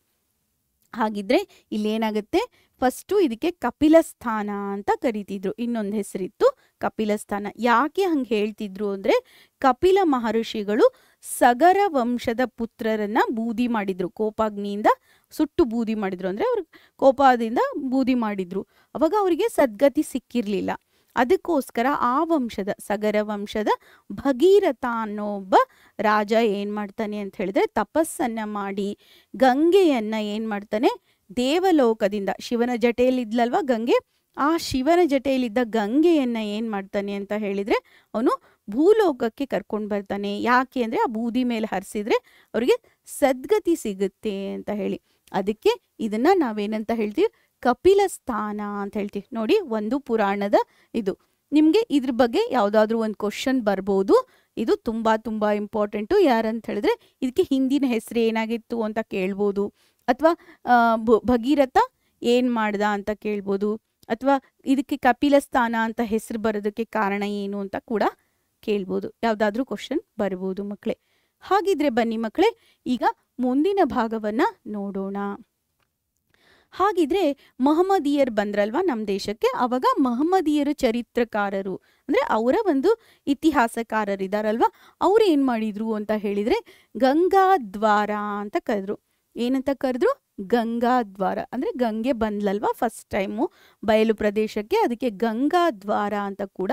ಹಾಗಿದ್ರೆ ಇಲ್ಲೇನಾಗುತ್ತೆ, ಫಸ್ಟು ಇದಕ್ಕೆ ಕಪಿಲ ಸ್ಥಾನ ಅಂತ ಕರಿತಿದ್ರು. ಇನ್ನೊಂದು ಹೆಸರಿತ್ತು ಕಪಿಲ ಸ್ಥಾನ. ಯಾಕೆ ಹಂಗೆ ಹೇಳ್ತಿದ್ರು ಅಂದ್ರೆ ಕಪಿಲ ಮಹರ್ಷಿಗಳು ಸಗರ ವಂಶದ ಪುತ್ರರನ್ನ ಬೂದಿ ಮಾಡಿದ್ರು, ಕೋಪಾಗ್ನಿಯಿಂದ ಸುಟ್ಟು ಬೂದಿ ಮಾಡಿದ್ರು. ಅಂದ್ರೆ ಅವ್ರ ಕೋಪದಿಂದ ಬೂದಿ ಮಾಡಿದ್ರು. ಅವಾಗ ಅವರಿಗೆ ಸದ್ಗತಿ ಸಿಕ್ಕಿರ್ಲಿಲ್ಲ. ಅದಕ್ಕೋಸ್ಕರ ಆ ವಂಶದ, ಸಗರ ವಂಶದ ಭಗೀರಥ ಅನ್ನೋ ಒಬ್ಬ ರಾಜ ಏನ್ ಮಾಡ್ತಾನೆ ಅಂತ ಹೇಳಿದ್ರೆ ತಪಸ್ಸನ್ನ ಮಾಡಿ ಗಂಗೆಯನ್ನ ಏನ್ ಮಾಡ್ತಾನೆ, ದೇವಲೋಕದಿಂದ, ಶಿವನ ಜಟೆಯಲ್ಲಿದ್ಲಲ್ವಾ ಗಂಗೆ, ಆ ಶಿವನ ಜಟೆಯಲ್ಲಿದ್ದ ಗಂಗೆಯನ್ನ ಏನ್ ಮಾಡ್ತಾನೆ ಅಂತ ಹೇಳಿದ್ರೆ ಅವನು ಭೂಲೋಕಕ್ಕೆ ಕರ್ಕೊಂಡು ಬರ್ತಾನೆ. ಯಾಕೆ ಅಂದ್ರೆ ಆ ಬೂದಿ ಮೇಲೆ ಹರಿಸಿದ್ರೆ ಅವ್ರಿಗೆ ಸದ್ಗತಿ ಸಿಗುತ್ತೆ ಅಂತ ಹೇಳಿ. ಅದಕ್ಕೆ ಇದನ್ನ ನಾವೇನಂತ ಹೇಳ್ತೀವಿ, ಕಪಿಲ ಸ್ಥಾನ ಅಂತ ಹೇಳ್ತೀವಿ. ನೋಡಿ, ಒಂದು ಪುರಾಣದ ಇದು. ನಿಮ್ಗೆ ಇದ್ರ ಬಗ್ಗೆ ಯಾವ್ದಾದ್ರು ಒಂದು ಕ್ವಶನ್ ಬರ್ಬೋದು. ಇದು ತುಂಬಾ ಇಂಪಾರ್ಟೆಂಟು. ಯಾರಂತ ಹೇಳಿದ್ರೆ ಇದಕ್ಕೆ ಹಿಂದಿನ ಹೆಸರು ಏನಾಗಿತ್ತು ಅಂತ ಕೇಳ್ಬೋದು, ಅಥವಾ ಭಗೀರಥ ಏನ್ ಮಾಡ್ದ ಅಂತ ಕೇಳ್ಬೋದು, ಅಥವಾ ಇದಕ್ಕೆ ಕಪಿಲ ಸ್ಥಾನ ಅಂತ ಹೆಸರು ಬರೋದಕ್ಕೆ ಕಾರಣ ಏನು ಅಂತ ಕೂಡ ಕೇಳ್ಬೋದು. ಯಾವ್ದಾದ್ರೂ ಕ್ವಶನ್ ಬರ್ಬೋದು ಮಕ್ಕಳೇ. ಹಾಗಿದ್ರೆ ಬನ್ನಿ ಮಕ್ಕಳೇ, ಈಗ ಮುಂದಿನ ಭಾಗವನ್ನ ನೋಡೋಣ. ಹಾಗಿದ್ರೆ ಮಹಮ್ಮದೀಯರು ಬಂದ್ರಲ್ವಾ ನಮ್ಮ ದೇಶಕ್ಕೆ. ಅವಾಗ ಮಹಮ್ಮದೀಯರು ಚರಿತ್ರಕಾರರು, ಅಂದ್ರೆ ಅವರ ಒಂದು ಇತಿಹಾಸಕಾರರಿದಾರಲ್ವಾ, ಅವ್ರು ಏನ್ ಮಾಡಿದ್ರು ಅಂತ ಹೇಳಿದ್ರೆ ಗಂಗಾದ್ವಾರ ಅಂತ ಕರೆದ್ರು. ಏನಂತ ಕರೆದ್ರು? ಗಂಗಾದ್ವಾರ. ಅಂದ್ರೆ ಗಂಗೆ ಬಂದ್ಲಲ್ವಾ ಫಸ್ಟ್ ಟೈಮು ಬಯಲು ಪ್ರದೇಶಕ್ಕೆ, ಅದಕ್ಕೆ ಗಂಗಾದ್ವಾರ ಅಂತ ಕೂಡ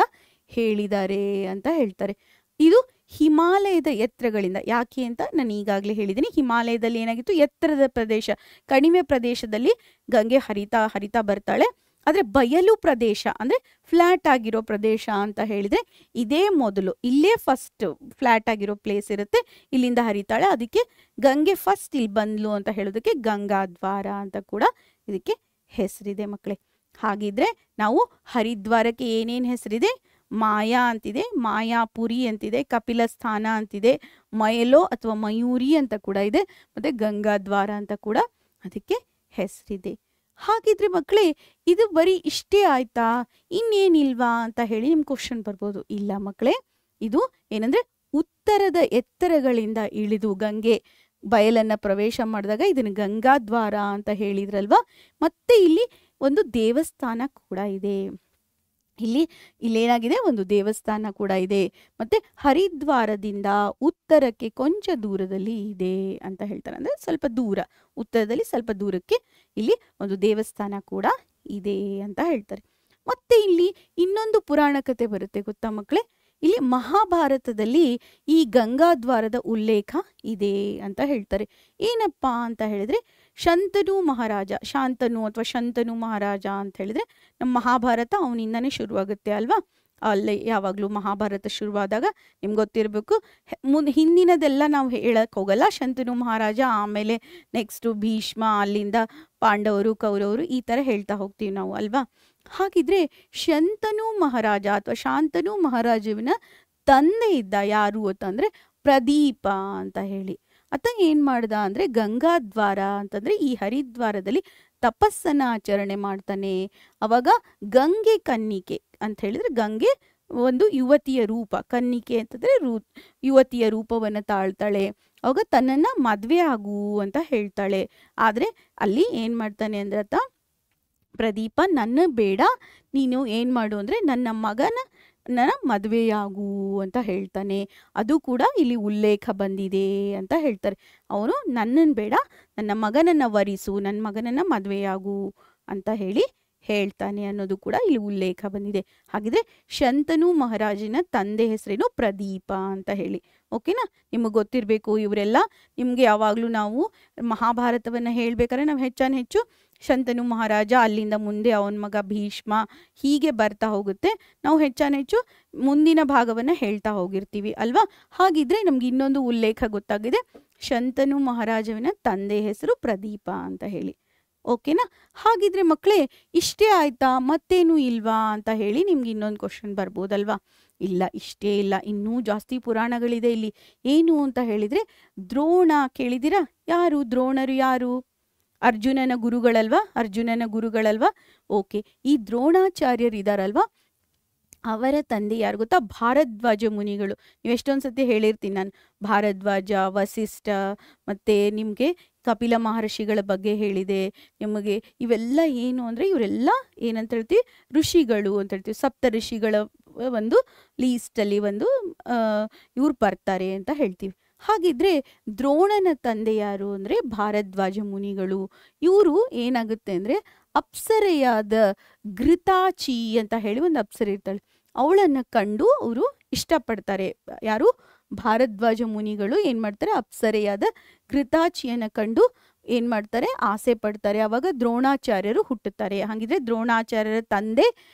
ಹೇಳಿದ್ದಾರೆ ಅಂತ ಹೇಳ್ತಾರೆ. ಇದು ಹಿಮಾಲಯದ ಎತ್ತರಗಳಿಂದ, ಯಾಕೆ ಅಂತ ನಾನು ಈಗಾಗಲೇ ಹೇಳಿದ್ದೀನಿ. ಹಿಮಾಲಯದಲ್ಲಿ ಏನಾಗಿತ್ತು, ಎತ್ತರದ ಪ್ರದೇಶ, ಕಡಿಮೆ ಪ್ರದೇಶದಲ್ಲಿ ಗಂಗೆ ಹರಿತಾ ಬರ್ತಾಳೆ. ಆದರೆ ಬಯಲು ಪ್ರದೇಶ ಅಂದರೆ ಫ್ಲ್ಯಾಟ್ ಆಗಿರೋ ಪ್ರದೇಶ ಅಂತ ಹೇಳಿದರೆ ಇದೇ ಮೊದಲು, ಇಲ್ಲೇ ಫಸ್ಟ್ ಫ್ಲ್ಯಾಟ್ ಆಗಿರೋ ಪ್ಲೇಸ್ ಇರುತ್ತೆ, ಇಲ್ಲಿಂದ ಹರಿತಾಳೆ, ಅದಕ್ಕೆ ಗಂಗೆ ಫಸ್ಟ್ ಇಲ್ಲಿ ಬಂದ್ಲು ಅಂತ ಹೇಳೋದಕ್ಕೆ ಗಂಗಾದ್ವಾರ ಅಂತ ಕೂಡ ಇದಕ್ಕೆ ಹೆಸರಿದೆ ಮಕ್ಕಳೇ. ಹಾಗಿದ್ರೆ ನಾವು ಹರಿದ್ವಾರಕ್ಕೆ ಏನೇನು ಹೆಸರಿದೆ? ಮಾಯಾ ಅಂತಿದೆ, ಮಾಯಾಪುರಿ ಅಂತಿದೆ, ಕಪಿಲ ಸ್ಥಾನ ಅಂತಿದೆ, ಮಯಲೋ ಅಥವಾ ಮಯೂರಿ ಅಂತ ಕೂಡ ಇದೆ, ಮತ್ತು ಗಂಗಾದ್ವಾರ ಅಂತ ಕೂಡ ಅದಕ್ಕೆ ಹೆಸರಿದೆ. ಹಾಗಿದ್ರೆ ಮಕ್ಕಳೇ ಇದು ಬರೀ ಇಷ್ಟೇ ಆಯ್ತಾ, ಇನ್ನೇನಿಲ್ವಾ ಅಂತ ಹೇಳಿ ನಿಮ್ಮ ಕ್ವಶನ್ ಬರ್ಬೋದು. ಇಲ್ಲ ಮಕ್ಕಳೇ, ಇದು ಏನಂದ್ರೆ ಉತ್ತರದ ಎತ್ತರಗಳಿಂದ ಇಳಿದು ಗಂಗೆ ಬಯಲನ್ನ ಪ್ರವೇಶ ಮಾಡಿದಾಗ ಇದನ್ನು ಗಂಗಾದ್ವಾರ ಅಂತ ಹೇಳಿದ್ರಲ್ವಾ. ಮತ್ತೆ ಇಲ್ಲಿ ಒಂದು ದೇವಸ್ಥಾನ ಕೂಡ ಇದೆ. ಇಲ್ಲೇನಾಗಿದೆ? ಒಂದು ದೇವಸ್ಥಾನ ಕೂಡ ಇದೆ. ಮತ್ತೆ ಹರಿದ್ವಾರದಿಂದ ಉತ್ತರಕ್ಕೆ ಕೊಂಚ ದೂರದಲ್ಲಿ ಇದೆ ಅಂತ ಹೇಳ್ತಾರೆ. ಅಂದ್ರೆ ಸ್ವಲ್ಪ ದೂರ, ಉತ್ತರದಲ್ಲಿ ಸ್ವಲ್ಪ ದೂರಕ್ಕೆ ಇಲ್ಲಿ ಒಂದು ದೇವಸ್ಥಾನ ಕೂಡ ಇದೆ ಅಂತ ಹೇಳ್ತಾರೆ. ಮತ್ತೆ ಇಲ್ಲಿ ಇನ್ನೊಂದು ಪುರಾಣ ಕಥೆ ಬರುತ್ತೆ, ಗೊತ್ತಾ ಮಕ್ಕಳೇ? ಇಲ್ಲಿ ಮಹಾಭಾರತದಲ್ಲಿ ಈ ಗಂಗಾದ್ವಾರದ ಉಲ್ಲೇಖ ಇದೆ ಅಂತ ಹೇಳ್ತಾರೆ. ಏನಪ್ಪಾ ಅಂತ ಹೇಳಿದ್ರೆ, ಶಾಂತನು ಅಥವಾ ಶಂತನು ಮಹಾರಾಜ ಅಂತ ಹೇಳಿದ್ರೆ ನಮ್ಮ ಮಹಾಭಾರತ ಅವನಿಂದನೇ ಶುರುವಾಗುತ್ತೆ ಅಲ್ವಾ. ಅಲ್ಲಿ ಯಾವಾಗಲೂ ಮಹಾಭಾರತ ಶುರುವಾದಾಗ ನಿಮ್ಗೆ ಗೊತ್ತಿರಬೇಕು, ಹಿಂದಿನದೆಲ್ಲ ನಾವು ಹೇಳಕ್ ಹೋಗಲ್ಲ. ಶಂತನು ಮಹಾರಾಜ, ಆಮೇಲೆ ನೆಕ್ಸ್ಟು ಭೀಷ್ಮ, ಅಲ್ಲಿಂದ ಪಾಂಡವರು, ಕೌರವರು, ಈ ಥರ ಹೇಳ್ತಾ ಹೋಗ್ತೀವಿ ನಾವು ಅಲ್ವಾ. ಹಾಗಿದ್ರೆ ಶಂತನು ಮಹಾರಾಜ ಅಥವಾ ಶಾಂತನು ಮಹಾರಾಜವಿನ ತಂದೆ ಇದ್ದ ಯಾರು ಅಂತಂದ್ರೆ ಪ್ರದೀಪ ಅಂತ ಹೇಳಿ. ಆತ ಏನ್ ಮಾಡ್ದ ಅಂದ್ರೆ ಗಂಗಾದ್ವಾರ ಅಂತಂದ್ರೆ ಈ ಹರಿದ್ವಾರದಲ್ಲಿ ತಪಸ್ಸನ್ನ ಆಚರಣೆ ಮಾಡ್ತಾನೆ. ಅವಾಗ ಗಂಗೆ ಕನ್ನಿಕೆ ಅಂತ ಹೇಳಿದ್ರೆ, ಗಂಗೆ ಒಂದು ಯುವತಿಯ ರೂಪ, ಕನ್ನಿಕೆ ಅಂತಂದ್ರೆ ಯುವತಿಯ ರೂಪವನ್ನು ತಾಳ್ತಾಳೆ. ಅವಾಗ ತನ್ನನ್ನ ಮದ್ವೆ ಆಗು ಅಂತ ಹೇಳ್ತಾಳೆ. ಆದ್ರೆ ಅಲ್ಲಿ ಏನ್ ಮಾಡ್ತಾನೆ ಅಂದ್ರೆ ಆತ ಪ್ರದೀಪ, ನನ್ನ ಬೇಡ, ನೀನು ಏನು ಮಾಡು ಅಂದರೆ ನನ್ನ ಮದುವೆಯಾಗು ಅಂತ ಹೇಳ್ತಾನೆ. ಅದು ಕೂಡ ಇಲ್ಲಿ ಉಲ್ಲೇಖ ಬಂದಿದೆ ಅಂತ ಹೇಳ್ತಾರೆ. ಅವನು ನನ್ನನ್ನು ಬೇಡ, ನನ್ನ ಮಗನನ್ನು ವರಿಸು, ನನ್ನ ಮಗನನ್ನು ಮದುವೆಯಾಗು ಅಂತ ಹೇಳ್ತಾನೆ ಅನ್ನೋದು ಕೂಡ ಇಲ್ಲಿ ಉಲ್ಲೇಖ ಬಂದಿದೆ. ಹಾಗಿದ್ರೆ ಶಂತನು ಮಹಾರಾಜನ ತಂದೆ ಹೆಸರೇನು? ಪ್ರದೀಪ ಅಂತ ಹೇಳಿ. ಓಕೆನಾ? ನಿಮಗೆ ಗೊತ್ತಿರಬೇಕು. ಇವರೆಲ್ಲ ನಿಮಗೆ ಯಾವಾಗಲೂ ನಾವು ಮಹಾಭಾರತವನ್ನು ಹೇಳ್ಬೇಕಾದ್ರೆ ನಾವು ಹೆಚ್ಚು ಶಂತನು ಮಹಾರಾಜ, ಅಲ್ಲಿಂದ ಮುಂದೆ ಅವನ ಮಗ ಭೀಷ್ಮ, ಹೀಗೆ ಬರ್ತಾ ಹೋಗುತ್ತೆ. ನಾವು ಹೆಚ್ಚು ಮುಂದಿನ ಭಾಗವನ್ನು ಹೇಳ್ತಾ ಹೋಗಿರ್ತೀವಿ ಅಲ್ವಾ. ಹಾಗಿದ್ರೆ ನಮ್ಗೆ ಇನ್ನೊಂದು ಉಲ್ಲೇಖ ಗೊತ್ತಾಗಿದೆ, ಶಂತನು ಮಹಾರಾಜವಿನ ತಂದೆ ಹೆಸರು ಪ್ರದೀಪ ಅಂತ ಹೇಳಿ. ಓಕೆನಾ? ಹಾಗಿದ್ರೆ ಮಕ್ಕಳೇ ಇಷ್ಟೇ ಆಯ್ತಾ, ಮತ್ತೇನು ಇಲ್ವಾ ಅಂತ ಹೇಳಿ ನಿಮ್ಗೆ ಇನ್ನೊಂದು ಕ್ವಶನ್ ಬರ್ಬೋದಲ್ವಾ. ಇಲ್ಲ, ಇಷ್ಟೇ ಇಲ್ಲ, ಇನ್ನೂ ಜಾಸ್ತಿ ಪುರಾಣಗಳಿದೆ ಇಲ್ಲಿ. ಏನು ಅಂತ ಹೇಳಿದ್ರೆ, ದ್ರೋಣ ಕೇಳಿದಿರಾ? ಯಾರು ದ್ರೋಣರು? ಯಾರು? ಅರ್ಜುನನ ಗುರುಗಳಲ್ವಾ. ಓಕೆ, ಈ ದ್ರೋಣಾಚಾರ್ಯರು ಇದಾರಲ್ವಾ, ಅವರ ತಂದೆ ಯಾರು ಗೊತ್ತಾ? ಭಾರದ್ವಾಜ ಮುನಿಗಳು. ನೀವು ಎಷ್ಟೊಂದು ಸತಿ ಹೇಳಿರ್ತೀನಿ ನಾನು, ಭಾರದ್ವಾಜ, ವಸಿಷ್ಠ, ಮತ್ತೆ ನಿಮಗೆ ಕಪಿಲ ಮಹರ್ಷಿಗಳ ಬಗ್ಗೆ ಹೇಳಿದೆ ನಿಮಗೆ. ಇವೆಲ್ಲ ಏನು ಅಂದರೆ ಇವರೆಲ್ಲ ಏನಂತ ಹೇಳ್ತೀವಿ? ಋಷಿಗಳು ಅಂತ ಹೇಳ್ತೀವಿ. ಸಪ್ತ ಋಷಿಗಳ ಒಂದು ಲೀಸ್ಟಲ್ಲಿ ಇವ್ರು ಬರ್ತಾರೆ ಅಂತ ಹೇಳ್ತೀವಿ. ಹಾಗಿದ್ರೆ ದ್ರೋಣನ ತಂದೆ ಯಾರು ಅಂದರೆ ಭಾರದ್ವಾಜ ಮುನಿಗಳು. ಇವರು ಏನಾಗುತ್ತೆ ಅಂದರೆ ಅಪ್ಸರೆಯಾದ ಘೃತಾಚಿ ಅಂತ ಹೇಳಿ ಒಂದು ಅಪ್ಸರೆ ಇರ್ತಾಳೆ, ಅವಳನ್ನು ಕಂಡು ಅವರು ಇಷ್ಟಪಡ್ತಾರೆ. ಯಾರು? ಭಾರದ್ವಾಜ ಮುನಿಗಳು ಏನು ಮಾಡ್ತಾರೆ? ಅಪ್ಸರೆಯಾದ ಘೃತಾಚಿಯನ್ನು ಕಂಡು ಏನು ಮಾಡ್ತಾರೆ? ಆಸೆ ಪಡ್ತಾರೆ. ಆವಾಗ ದ್ರೋಣಾಚಾರ್ಯರು ಹುಟ್ಟುತ್ತಾರೆ. ಹಾಗಿದ್ರೆ ದ್ರೋಣಾಚಾರ್ಯರ ತಂದೆ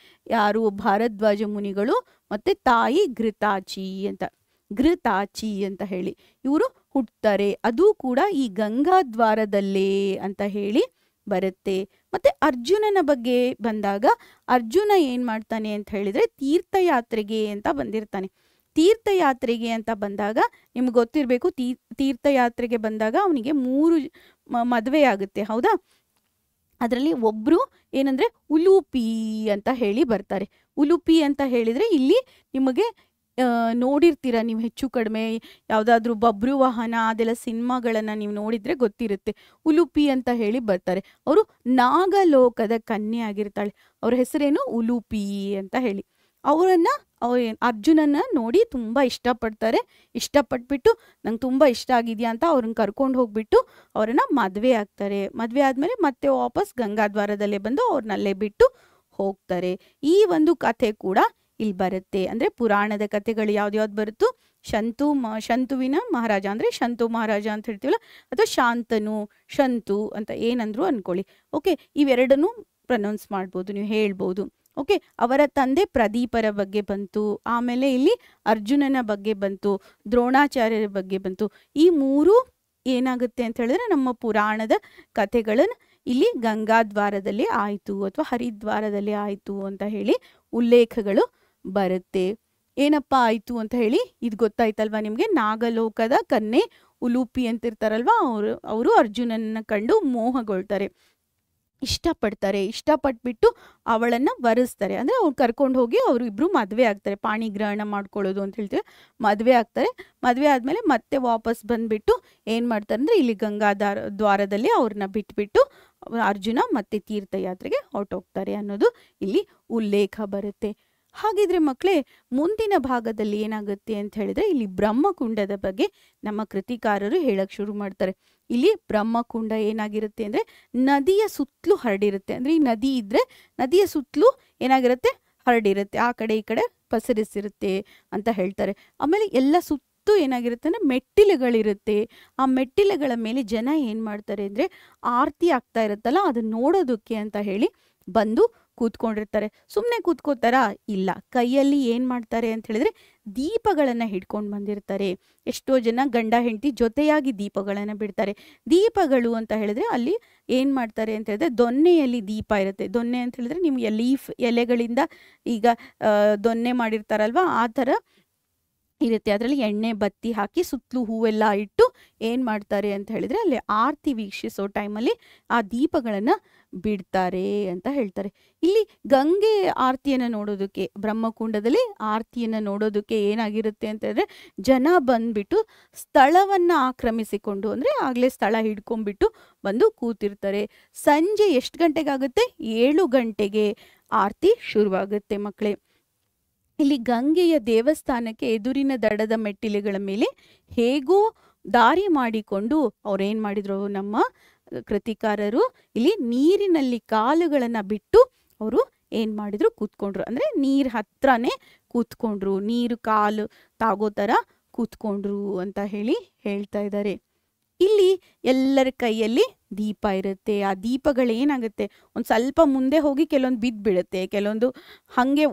ಯಾರು? ಭಾರದ್ವಾಜ ಮುನಿಗಳು, ಮತ್ತೆ ತಾಯಿ ಘೃತಾಚಿ ಅಂತ ಹೇಳಿ ಇವರು ಹುಟ್ಟುತ್ತಾರೆ. ಅದು ಕೂಡ ಈ ಗಂಗಾದ್ವಾರದಲ್ಲೇ ಅಂತ ಹೇಳಿ ಬರುತ್ತೆ. ಮತ್ತೆ ಅರ್ಜುನನ ಬಗ್ಗೆ ಬಂದಾಗ, ಅರ್ಜುನ ಏನ್ ಮಾಡ್ತಾನೆ ಅಂತ ಹೇಳಿದ್ರೆ ತೀರ್ಥಯಾತ್ರೆಗೆ ಅಂತ ಬಂದಿರ್ತಾನೆ. ತೀರ್ಥಯಾತ್ರೆಗೆ ಅಂತ ಬಂದಾಗ ನಿಮ್ಗೆ ಗೊತ್ತಿರಬೇಕು, ತೀರ್ಥಯಾತ್ರೆಗೆ ಬಂದಾಗ ಅವನಿಗೆ 3 ಮದುವೆ ಆಗುತ್ತೆ, ಹೌದಾ? ಅದರಲ್ಲಿ ಒಬ್ರು ಏನಂದ್ರೆ ಉಲೂಪಿ ಅಂತ ಹೇಳಿ ಬರ್ತಾರೆ. ಉಲೂಪಿ ಅಂತ ಹೇಳಿದ್ರೆ ಇಲ್ಲಿ ನಿಮಗೆ ನೋಡಿರ್ತೀರ ನೀವು ಹೆಚ್ಚು ಕಡಿಮೆ, ಯಾವುದಾದ್ರೂ ಬಬ್ರು ವಾಹನ ಅದೆಲ್ಲ ಸಿನಿಮಾಗಳನ್ನು ನೀವು ನೋಡಿದರೆ ಗೊತ್ತಿರುತ್ತೆ. ಉಲೂಪಿ ಅಂತ ಹೇಳಿ ಬರ್ತಾರೆ. ಅವರು ನಾಗಲೋಕದ ಕನ್ಯೆ ಆಗಿರ್ತಾಳೆ. ಅವ್ರ ಹೆಸರೇನು? ಉಲೂಪಿ ಅಂತ ಹೇಳಿ. ಅರ್ಜುನನ ನೋಡಿ ತುಂಬ ಇಷ್ಟಪಡ್ತಾರೆ. ಇಷ್ಟಪಟ್ಬಿಟ್ಟು ನಂಗೆ ತುಂಬ ಇಷ್ಟ ಆಗಿದೆಯಾ ಅಂತ ಅವ್ರನ್ನ ಕರ್ಕೊಂಡು ಹೋಗ್ಬಿಟ್ಟು ಅವರನ್ನ ಮದುವೆ ಆಗ್ತಾರೆ. ಮದುವೆ ಆದಮೇಲೆ ಮತ್ತೆ ವಾಪಸ್ ಗಂಗಾದ್ವಾರದಲ್ಲೇ ಬಂದು ಅವ್ರನ್ನಲ್ಲೇ ಬಿಟ್ಟು ಹೋಗ್ತಾರೆ. ಈ ಒಂದು ಕಥೆ ಕೂಡ ಇಲ್ಲಿ ಬರುತ್ತೆ. ಅಂದರೆ ಪುರಾಣದ ಕಥೆಗಳು ಯಾವ್ದು ಬರುತ್ತೋ, ಶಂತುವಿನ ಮಹಾರಾಜ ಅಂದರೆ ಶಂತು ಮಹಾರಾಜ ಅಂತ ಹೇಳ್ತೀವಲ್ಲ, ಅಥವಾ ಶಾಂತನು, ಶಂತು ಅಂತ ಏನಂದ್ರು ಅನ್ಕೊಳ್ಳಿ. ಓಕೆ, ಇವೆರಡನ್ನು ಪ್ರೊನೌನ್ಸ್ ಮಾಡ್ಬೋದು, ನೀವು ಹೇಳ್ಬೋದು. ಓಕೆ, ಅವರ ತಂದೆ ಪ್ರದೀಪರ ಬಗ್ಗೆ ಬಂತು, ಆಮೇಲೆ ಇಲ್ಲಿ ಅರ್ಜುನನ ಬಗ್ಗೆ ಬಂತು, ದ್ರೋಣಾಚಾರ್ಯರ ಬಗ್ಗೆ ಬಂತು. ಈ ಮೂರು ಏನಾಗುತ್ತೆ ಅಂತ ಹೇಳಿದ್ರೆ ನಮ್ಮ ಪುರಾಣದ ಕಥೆಗಳನ್ನು ಇಲ್ಲಿ ಗಂಗಾದ್ವಾರದಲ್ಲಿ ಆಯಿತು ಅಥವಾ ಹರಿದ್ವಾರದಲ್ಲಿ ಆಯಿತು ಅಂತ ಹೇಳಿ ಉಲ್ಲೇಖಗಳು ಬರುತ್ತೆ. ಏನಪ್ಪ ಆಯಿತು ಅಂತ ಹೇಳಿ ಇದು ಗೊತ್ತಾಯ್ತಲ್ವಾ ನಿಮಗೆ? ನಾಗಲೋಕದ ಕನ್ಯೆ ಉಲೂಪಿ ಅಂತಿರ್ತಾರಲ್ವ, ಅವರು ಅರ್ಜುನನ ಕಂಡು ಮೋಹಗೊಳ್ತಾರೆ, ಇಷ್ಟಪಡ್ತಾರೆ. ಇಷ್ಟಪಟ್ಬಿಟ್ಟು ಅವಳನ್ನು ವರಿಸ್ತಾರೆ, ಅಂದರೆ ಅವ್ರು ಕರ್ಕೊಂಡು ಹೋಗಿ ಅವರು ಇಬ್ಬರು ಮದುವೆ ಆಗ್ತಾರೆ. ಪಾಣಿಗ್ರಹಣ ಮಾಡ್ಕೊಳ್ಳೋದು ಅಂತ ಹೇಳ್ತೀವಿ, ಮದುವೆ ಆಗ್ತಾರೆ. ಮದುವೆ ಆದಮೇಲೆ ಮತ್ತೆ ವಾಪಸ್ ಬಂದುಬಿಟ್ಟು ಏನು ಮಾಡ್ತಾರೆ ಅಂದರೆ ಇಲ್ಲಿ ದ್ವಾರದಲ್ಲಿ ಅವ್ರನ್ನ ಬಿಟ್ಬಿಟ್ಟು ಅರ್ಜುನ ಮತ್ತೆ ತೀರ್ಥಯಾತ್ರೆಗೆ ಹೊರಟೋಗ್ತಾರೆ ಅನ್ನೋದು ಇಲ್ಲಿ ಉಲ್ಲೇಖ ಬರುತ್ತೆ. ಹಾಗಿದ್ರೆ ಮಕ್ಕಳೇ, ಮುಂದಿನ ಭಾಗದಲ್ಲಿ ಏನಾಗುತ್ತೆ ಅಂತ ಹೇಳಿದ್ರೆ ಇಲ್ಲಿ ಬ್ರಹ್ಮಕುಂಡದ ಬಗ್ಗೆ ನಮ್ಮ ಕೃತಿಕಾರರು ಹೇಳಕ್ಕೆ ಶುರು ಮಾಡ್ತಾರೆ. ಇಲ್ಲಿ ಬ್ರಹ್ಮಕುಂಡ ಏನಾಗಿರುತ್ತೆ ಅಂದರೆ ನದಿಯ ಸುತ್ತಲೂ ಹರಡಿರುತ್ತೆ. ಅಂದರೆ ಈ ನದಿ ಇದ್ದರೆ ನದಿಯ ಸುತ್ತಲೂ ಏನಾಗಿರುತ್ತೆ, ಹರಡಿರುತ್ತೆ, ಆ ಕಡೆ ಈ ಕಡೆ ಪಸರಿಸಿರುತ್ತೆ ಅಂತ ಹೇಳ್ತಾರೆ. ಆಮೇಲೆ ಎಲ್ಲ ಸುತ್ತು ಏನಾಗಿರುತ್ತೆ ಅಂದರೆ ಮೆಟ್ಟಿಲುಗಳಿರುತ್ತೆ. ಆ ಮೆಟ್ಟಿಲುಗಳ ಮೇಲೆ ಜನ ಏನು ಮಾಡ್ತಾರೆ ಅಂದರೆ ಆರತಿ ಆಗ್ತಾ ಇರುತ್ತಲ್ಲ, ಅದನ್ನ ನೋಡೋದಕ್ಕೆ ಅಂತ ಹೇಳಿ ಬಂದು ಕೂತ್ಕೊಂಡಿರ್ತಾರೆ. ಸುಮ್ಮನೆ ಕೂತ್ಕೋತಾರಾ? ಇಲ್ಲ, ಕೈಯಲ್ಲಿ ಏನು ಮಾಡ್ತಾರೆ ಅಂತ ಹೇಳಿದ್ರೆ ದೀಪಗಳನ್ನು ಹಿಡ್ಕೊಂಡು ಬಂದಿರ್ತಾರೆ. ಎಷ್ಟೋ ಜನ ಗಂಡ ಹೆಂಡತಿ ಜೊತೆಯಾಗಿ ದೀಪಗಳನ್ನು ಬಿಡ್ತಾರೆ. ದೀಪಗಳು ಅಂತ ಹೇಳಿದ್ರೆ ಅಲ್ಲಿ ಏನು ಮಾಡ್ತಾರೆ ಅಂತ ಹೇಳಿದ್ರೆ ದೊನ್ನೆಯಲ್ಲಿ ದೀಪ ಇರುತ್ತೆ. ದೊನ್ನೆ ಅಂತ ಹೇಳಿದ್ರೆ ನಿಮ್ಗೆ ಲೀಫ್ ಎಲೆಗಳಿಂದ ಈಗ ದೊನ್ನೆ ಮಾಡಿರ್ತಾರಲ್ವ, ಆ ಥರ ಇರುತ್ತೆ. ಅದರಲ್ಲಿ ಎಣ್ಣೆ ಬತ್ತಿ ಹಾಕಿ ಸುತ್ತಲೂ ಹೂವೆಲ್ಲ ಇಟ್ಟು ಏನು ಮಾಡ್ತಾರೆ ಅಂತ ಹೇಳಿದ್ರೆ ಅಲ್ಲಿ ಆರತಿ ವೀಕ್ಷಿಸೋ ಟೈಮಲ್ಲಿ ಆ ದೀಪಗಳನ್ನು ಬಿಡ್ತಾರೆ ಅಂತ ಹೇಳ್ತಾರೆ. ಇಲ್ಲಿ ಗಂಗೆ ಆರತಿಯನ್ನು ನೋಡೋದಕ್ಕೆ, ಬ್ರಹ್ಮಕುಂಡದಲ್ಲಿ ಆರತಿಯನ್ನು ನೋಡೋದಕ್ಕೆ ಏನಾಗಿರುತ್ತೆ ಅಂತ ಹೇಳಿದ್ರೆ ಜನ ಬಂದ್ಬಿಟ್ಟು ಸ್ಥಳವನ್ನು ಆಕ್ರಮಿಸಿಕೊಂಡು, ಅಂದರೆ ಆಗಲೇ ಸ್ಥಳ ಹಿಡ್ಕೊಂಡ್ಬಿಟ್ಟು ಬಂದು ಕೂತಿರ್ತಾರೆ. ಸಂಜೆ ಎಷ್ಟು ಗಂಟೆಗಾಗುತ್ತೆ? 7 ಗಂಟೆಗೆ ಆರತಿ ಶುರುವಾಗುತ್ತೆ ಮಕ್ಕಳೇ. ಇಲ್ಲಿ ಗಂಗೆಯ ದೇವಸ್ಥಾನಕ್ಕೆ ಎದುರಿನ ದಡದ ಮೆಟ್ಟಿಲುಗಳ ಮೇಲೆ ಹೇಗೋ ದಾರಿ ಮಾಡಿಕೊಂಡು ಅವ್ರೇನು ಮಾಡಿದ್ರು, ನಮ್ಮ ಕೃತಿಕಾರರು ಇಲ್ಲಿ ನೀರಿನಲ್ಲಿ ಕಾಲುಗಳನ್ನು ಬಿಟ್ಟು ಅವರು ಏನು ಮಾಡಿದ್ರು, ಕೂತ್ಕೊಂಡ್ರು. ಅಂದರೆ ನೀರು ಹತ್ರನೇ ಕೂತ್ಕೊಂಡ್ರು, ನೀರು ಕಾಲು ತಾಗೋ ಥರ ಕೂತ್ಕೊಂಡ್ರು ಅಂತ ಹೇಳಿ ಹೇಳ್ತಾ ಇದ್ದಾರೆ. ಇಲ್ಲಿ ಎಲ್ಲರ ಕೈಯಲ್ಲಿ ದೀಪ ಇರುತ್ತೆ. ಆ ದೀಪಗಳೇನಾಗುತ್ತೆ, ಒಂದು ಸ್ವಲ್ಪ ಮುಂದೆ ಹೋಗಿ ಕೆಲವೊಂದು ಬಿದ್ದು ಬೀಳುತ್ತೆ, ಕೆಲವೊಂದು ಹಾಗೆ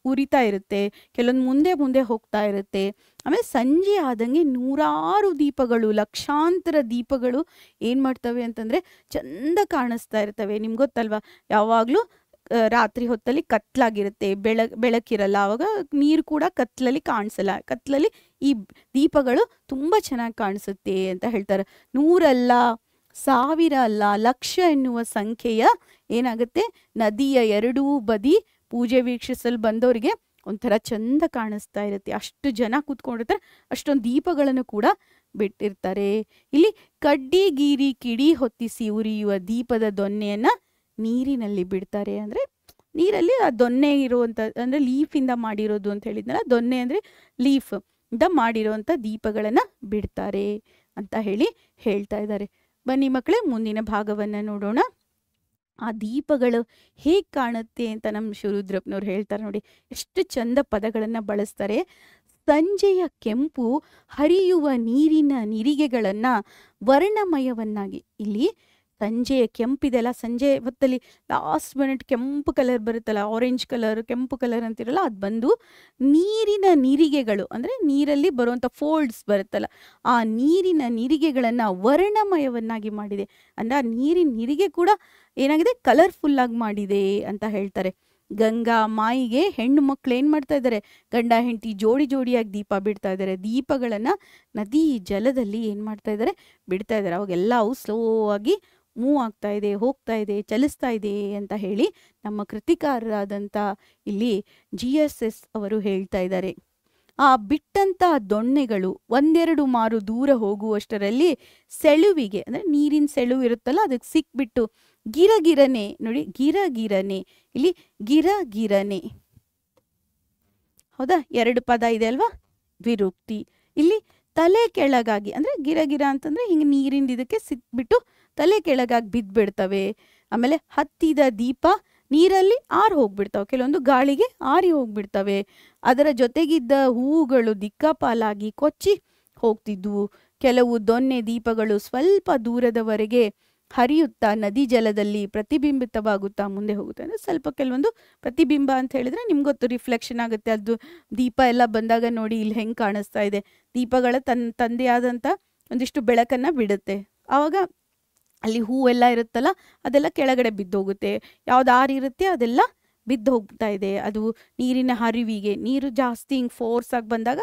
ಉರಿತಾ ಇರುತ್ತೆ, ಕೆಲವೊಂದು ಮುಂದೆ ಮುಂದೆ ಹೋಗ್ತಾ ಇರುತ್ತೆ. ಆಮೇಲೆ ಸಂಜೆ ಆದಂಗೆ ನೂರಾರು ದೀಪಗಳು, ಲಕ್ಷಾಂತರ ದೀಪಗಳು ಏನು ಮಾಡ್ತವೆ ಅಂತಂದರೆ ಚಂದ ಕಾಣಿಸ್ತಾ ಇರ್ತವೆ. ನಿಮ್ಗೆ ಗೊತ್ತಲ್ವಾ, ಯಾವಾಗಲೂ ರಾತ್ರಿ ಹೊತ್ತಲ್ಲಿ ಕತ್ಲಾಗಿರುತ್ತೆ, ಬೆಳಕಿರಲ್ಲ, ಆವಾಗ ನೀರು ಕೂಡ ಕತ್ಲಲ್ಲಿ ಕಾಣಿಸಲ್ಲ. ಕತ್ಲಲ್ಲಿ ಈ ದೀಪಗಳು ತುಂಬ ಚೆನ್ನಾಗಿ ಕಾಣಿಸುತ್ತೆ ಅಂತ ಹೇಳ್ತಾರೆ. 100 ಅಲ್ಲ, 1000 ಅಲ್ಲ, ಲಕ್ಷ ಎನ್ನುವ ಸಂಖ್ಯೆಯ ಏನಾಗುತ್ತೆ, ನದಿಯ ಎರಡೂ ಬದಿ ಪೂಜೆ ವೀಕ್ಷಿಸಲು ಬಂದವರಿಗೆ ಒಂಥರ ಚಂದ ಕಾಣಿಸ್ತಾ ಇರುತ್ತೆ. ಅಷ್ಟು ಜನ ಕೂತ್ಕೊಂಡಿರ್ತಾರೆ, ಅಷ್ಟೊಂದು ದೀಪಗಳನ್ನು ಕೂಡ ಬಿಟ್ಟಿರ್ತಾರೆ. ಇಲ್ಲಿ ಕಡ್ಡಿ ಗೀರಿ ಕಿಡಿ ಹೊತ್ತಿಸಿ ಉರಿಯುವ ದೀಪದ ದೊನ್ನೆಯನ್ನು ನೀರಿನಲ್ಲಿ ಬಿಡ್ತಾರೆ. ಅಂದರೆ ನೀರಲ್ಲಿ ಆ ದೊನ್ನೆ ಇರುವಂಥ, ಅಂದರೆ ಲೀಫಿಂದ ಮಾಡಿರೋದು ಅಂತ ಹೇಳಿದ್ನಲ್ಲ, ದೊನ್ನೆ ಅಂದರೆ ಲೀಫ್ ಇಂದ ಮಾಡಿರೋವಂಥ ದೀಪಗಳನ್ನು ಬಿಡ್ತಾರೆ ಅಂತ ಹೇಳಿ ಹೇಳ್ತಾ ಇದ್ದಾರೆ. ಬನ್ನಿ ಮಕ್ಕಳೇ, ಮುಂದಿನ ಭಾಗವನ್ನು ನೋಡೋಣ. ಆ ದೀಪಗಳು ಹೇಗೆ ಕಾಣುತ್ತೆ ಅಂತ ನಮ್ಮ ಶಿವರುದ್ರಪ್ಪನವ್ರು ಹೇಳ್ತಾರೆ ನೋಡಿ, ಎಷ್ಟು ಚಂದ ಪದಗಳನ್ನು ಬಳಸ್ತಾರೆ. ಸಂಜೆಯ ಕೆಂಪು ಹರಿಯುವ ನೀರಿನ ನಿರಿಗೆಗಳನ್ನು ವರ್ಣಮಯವನ್ನಾಗಿ, ಇಲ್ಲಿ ಸಂಜೆಯ ಕೆಂಪಿದೆಲ್ಲ, ಸಂಜೆ ಹೊತ್ತಲ್ಲಿ ಲಾಸ್ಟ್ ಮಿನಿಟ್ ಕೆಂಪು ಕಲರ್ ಬರುತ್ತಲ್ಲ, ಆರೆಂಜ್ ಕಲರ್, ಕೆಂಪು ಕಲರ್ ಅಂತಿರಲ್ಲ, ಅದು ಬಂದು ನೀರಿನ ನಿರಿಗೆಗಳು, ಅಂದರೆ ನೀರಲ್ಲಿ ಬರುವಂಥ ಫೋಲ್ಡ್ಸ್ ಬರುತ್ತಲ್ಲ, ಆ ನೀರಿನ ನಿರಿಗೆಗಳನ್ನು ವರ್ಣಮಯವನ್ನಾಗಿ ಮಾಡಿದೆ. ಅಂದರೆ ಆ ನೀರಿನ ನಿರಿಗೆ ಕೂಡ ಏನಾಗಿದೆ, ಕಲರ್ಫುಲ್ಲಾಗಿ ಮಾಡಿದೆ ಅಂತ ಹೇಳ್ತಾರೆ. ಗಂಗಾ ಮಾಯಿಗೆ ಹೆಣ್ಣು ಮಕ್ಕಳು ಏನು ಮಾಡ್ತಾ ಇದ್ದಾರೆ, ಗಂಡ ಹೆಂಡತಿ ಜೋಡಿ ಜೋಡಿಯಾಗಿ ದೀಪ ಬಿಡ್ತಾ ಇದ್ದಾರೆ. ದೀಪಗಳನ್ನು ನದಿ ಜಲದಲ್ಲಿ ಏನು ಮಾಡ್ತಾ ಇದ್ದಾರೆ, ಬಿಡ್ತಾ ಇದ್ದಾರೆ. ಅವಾಗೆಲ್ಲ ಅವು ಸ್ಲೋ ಆಗಿ ಮೂವ್ ಆಗ್ತಾ ಇದೆ, ಹೋಗ್ತಾ ಇದೆ, ಚಲಿಸ್ತಾ ಇದೆ ಅಂತ ಹೇಳಿ ನಮ್ಮ ಕೃತಿಕಾರರಾದಂಥ ಇಲ್ಲಿ GSS ಅವರು ಹೇಳ್ತಾ ಇದ್ದಾರೆ. ಆ ಬಿಟ್ಟಂಥ ದೊಣ್ಣೆಗಳು ಒಂದೆರಡು ಮಾರು ದೂರ ಹೋಗುವಷ್ಟರಲ್ಲಿ ಸೆಳುವಿಗೆ, ಅಂದರೆ ನೀರಿನ ಸೆಳುವು ಇರುತ್ತಲ್ಲ, ಅದಕ್ಕೆ ಸಿಕ್ಬಿಟ್ಟು ಗಿರಗಿರನೆ, ನೋಡಿ ಗಿರಗಿರನೆ, ಇಲ್ಲಿ ಗಿರಗಿರನೆ, ಹೌದಾ, 2 ಪದ ಇದೆ ಅಲ್ವಾ, ವಿರುಕ್ತಿ. ಇಲ್ಲಿ ತಲೆ ಕೆಳಗಾಗಿ, ಅಂದರೆ ಗಿರಗಿರ ಅಂತಂದರೆ ಹಿಂಗೆ ನೀರಿಂದ ಇದಕ್ಕೆ ಸಿಕ್ಬಿಟ್ಟು ತಲೆ ಕೆಳಗಾಗಿ ಬಿದ್ದುಬಿಡ್ತವೆ. ಆಮೇಲೆ ಹತ್ತಿದ ದೀಪ ನೀರಲ್ಲಿ ಆರಿ ಹೋಗ್ಬಿಡ್ತವೆ, ಕೆಲವೊಂದು ಗಾಳಿಗೆ ಆರಿ ಹೋಗ್ಬಿಡ್ತವೆ. ಅದರ ಜೊತೆಗಿದ್ದ ಹೂವುಗಳು ದಿಕ್ಕಾಪಾಲಾಗಿ ಕೊಚ್ಚಿ ಹೋಗ್ತಿದ್ವು. ಕೆಲವು ದೊನ್ನೆ ದೀಪಗಳು ಸ್ವಲ್ಪ ದೂರದವರೆಗೆ ಹರಿಯುತ್ತಾ ನದಿ ಜಲದಲ್ಲಿ ಪ್ರತಿಬಿಂಬಿತವಾಗುತ್ತಾ ಮುಂದೆ ಹೋಗುತ್ತೆ. ಅಂದರೆ ಸ್ವಲ್ಪ ಕೆಲವೊಂದು ಪ್ರತಿಬಿಂಬ ಅಂತ ಹೇಳಿದ್ರೆ ನಿಮ್ಗೆ ಗೊತ್ತು, ರಿಫ್ಲೆಕ್ಷನ್ ಆಗುತ್ತೆ. ಅದು ದೀಪ ಎಲ್ಲ ಬಂದಾಗ ನೋಡಿ ಇಲ್ಲಿ ಹೆಂಗೆ ಕಾಣಿಸ್ತಾ ಇದೆ. ದೀಪಗಳ ತಂದೆ ಆದಂಥ ಒಂದಿಷ್ಟು ಬೆಳಕನ್ನು ಬಿಡುತ್ತೆ. ಆವಾಗ ಅಲ್ಲಿ ಹೂವೆಲ್ಲ ಇರುತ್ತಲ್ಲ ಅದೆಲ್ಲ ಕೆಳಗಡೆ ಬಿದ್ದೋಗುತ್ತೆ. ಯಾವ್ದು ಆರಿರುತ್ತೆ ಅದೆಲ್ಲ ಬಿದ್ದು ಹೋಗ್ತಾ ಇದೆ. ಅದು ನೀರಿನ ಹರಿವಿಗೆ, ನೀರು ಜಾಸ್ತಿ ಹಿಂಗೆ ಫೋರ್ಸ್ ಆಗಿ ಬಂದಾಗ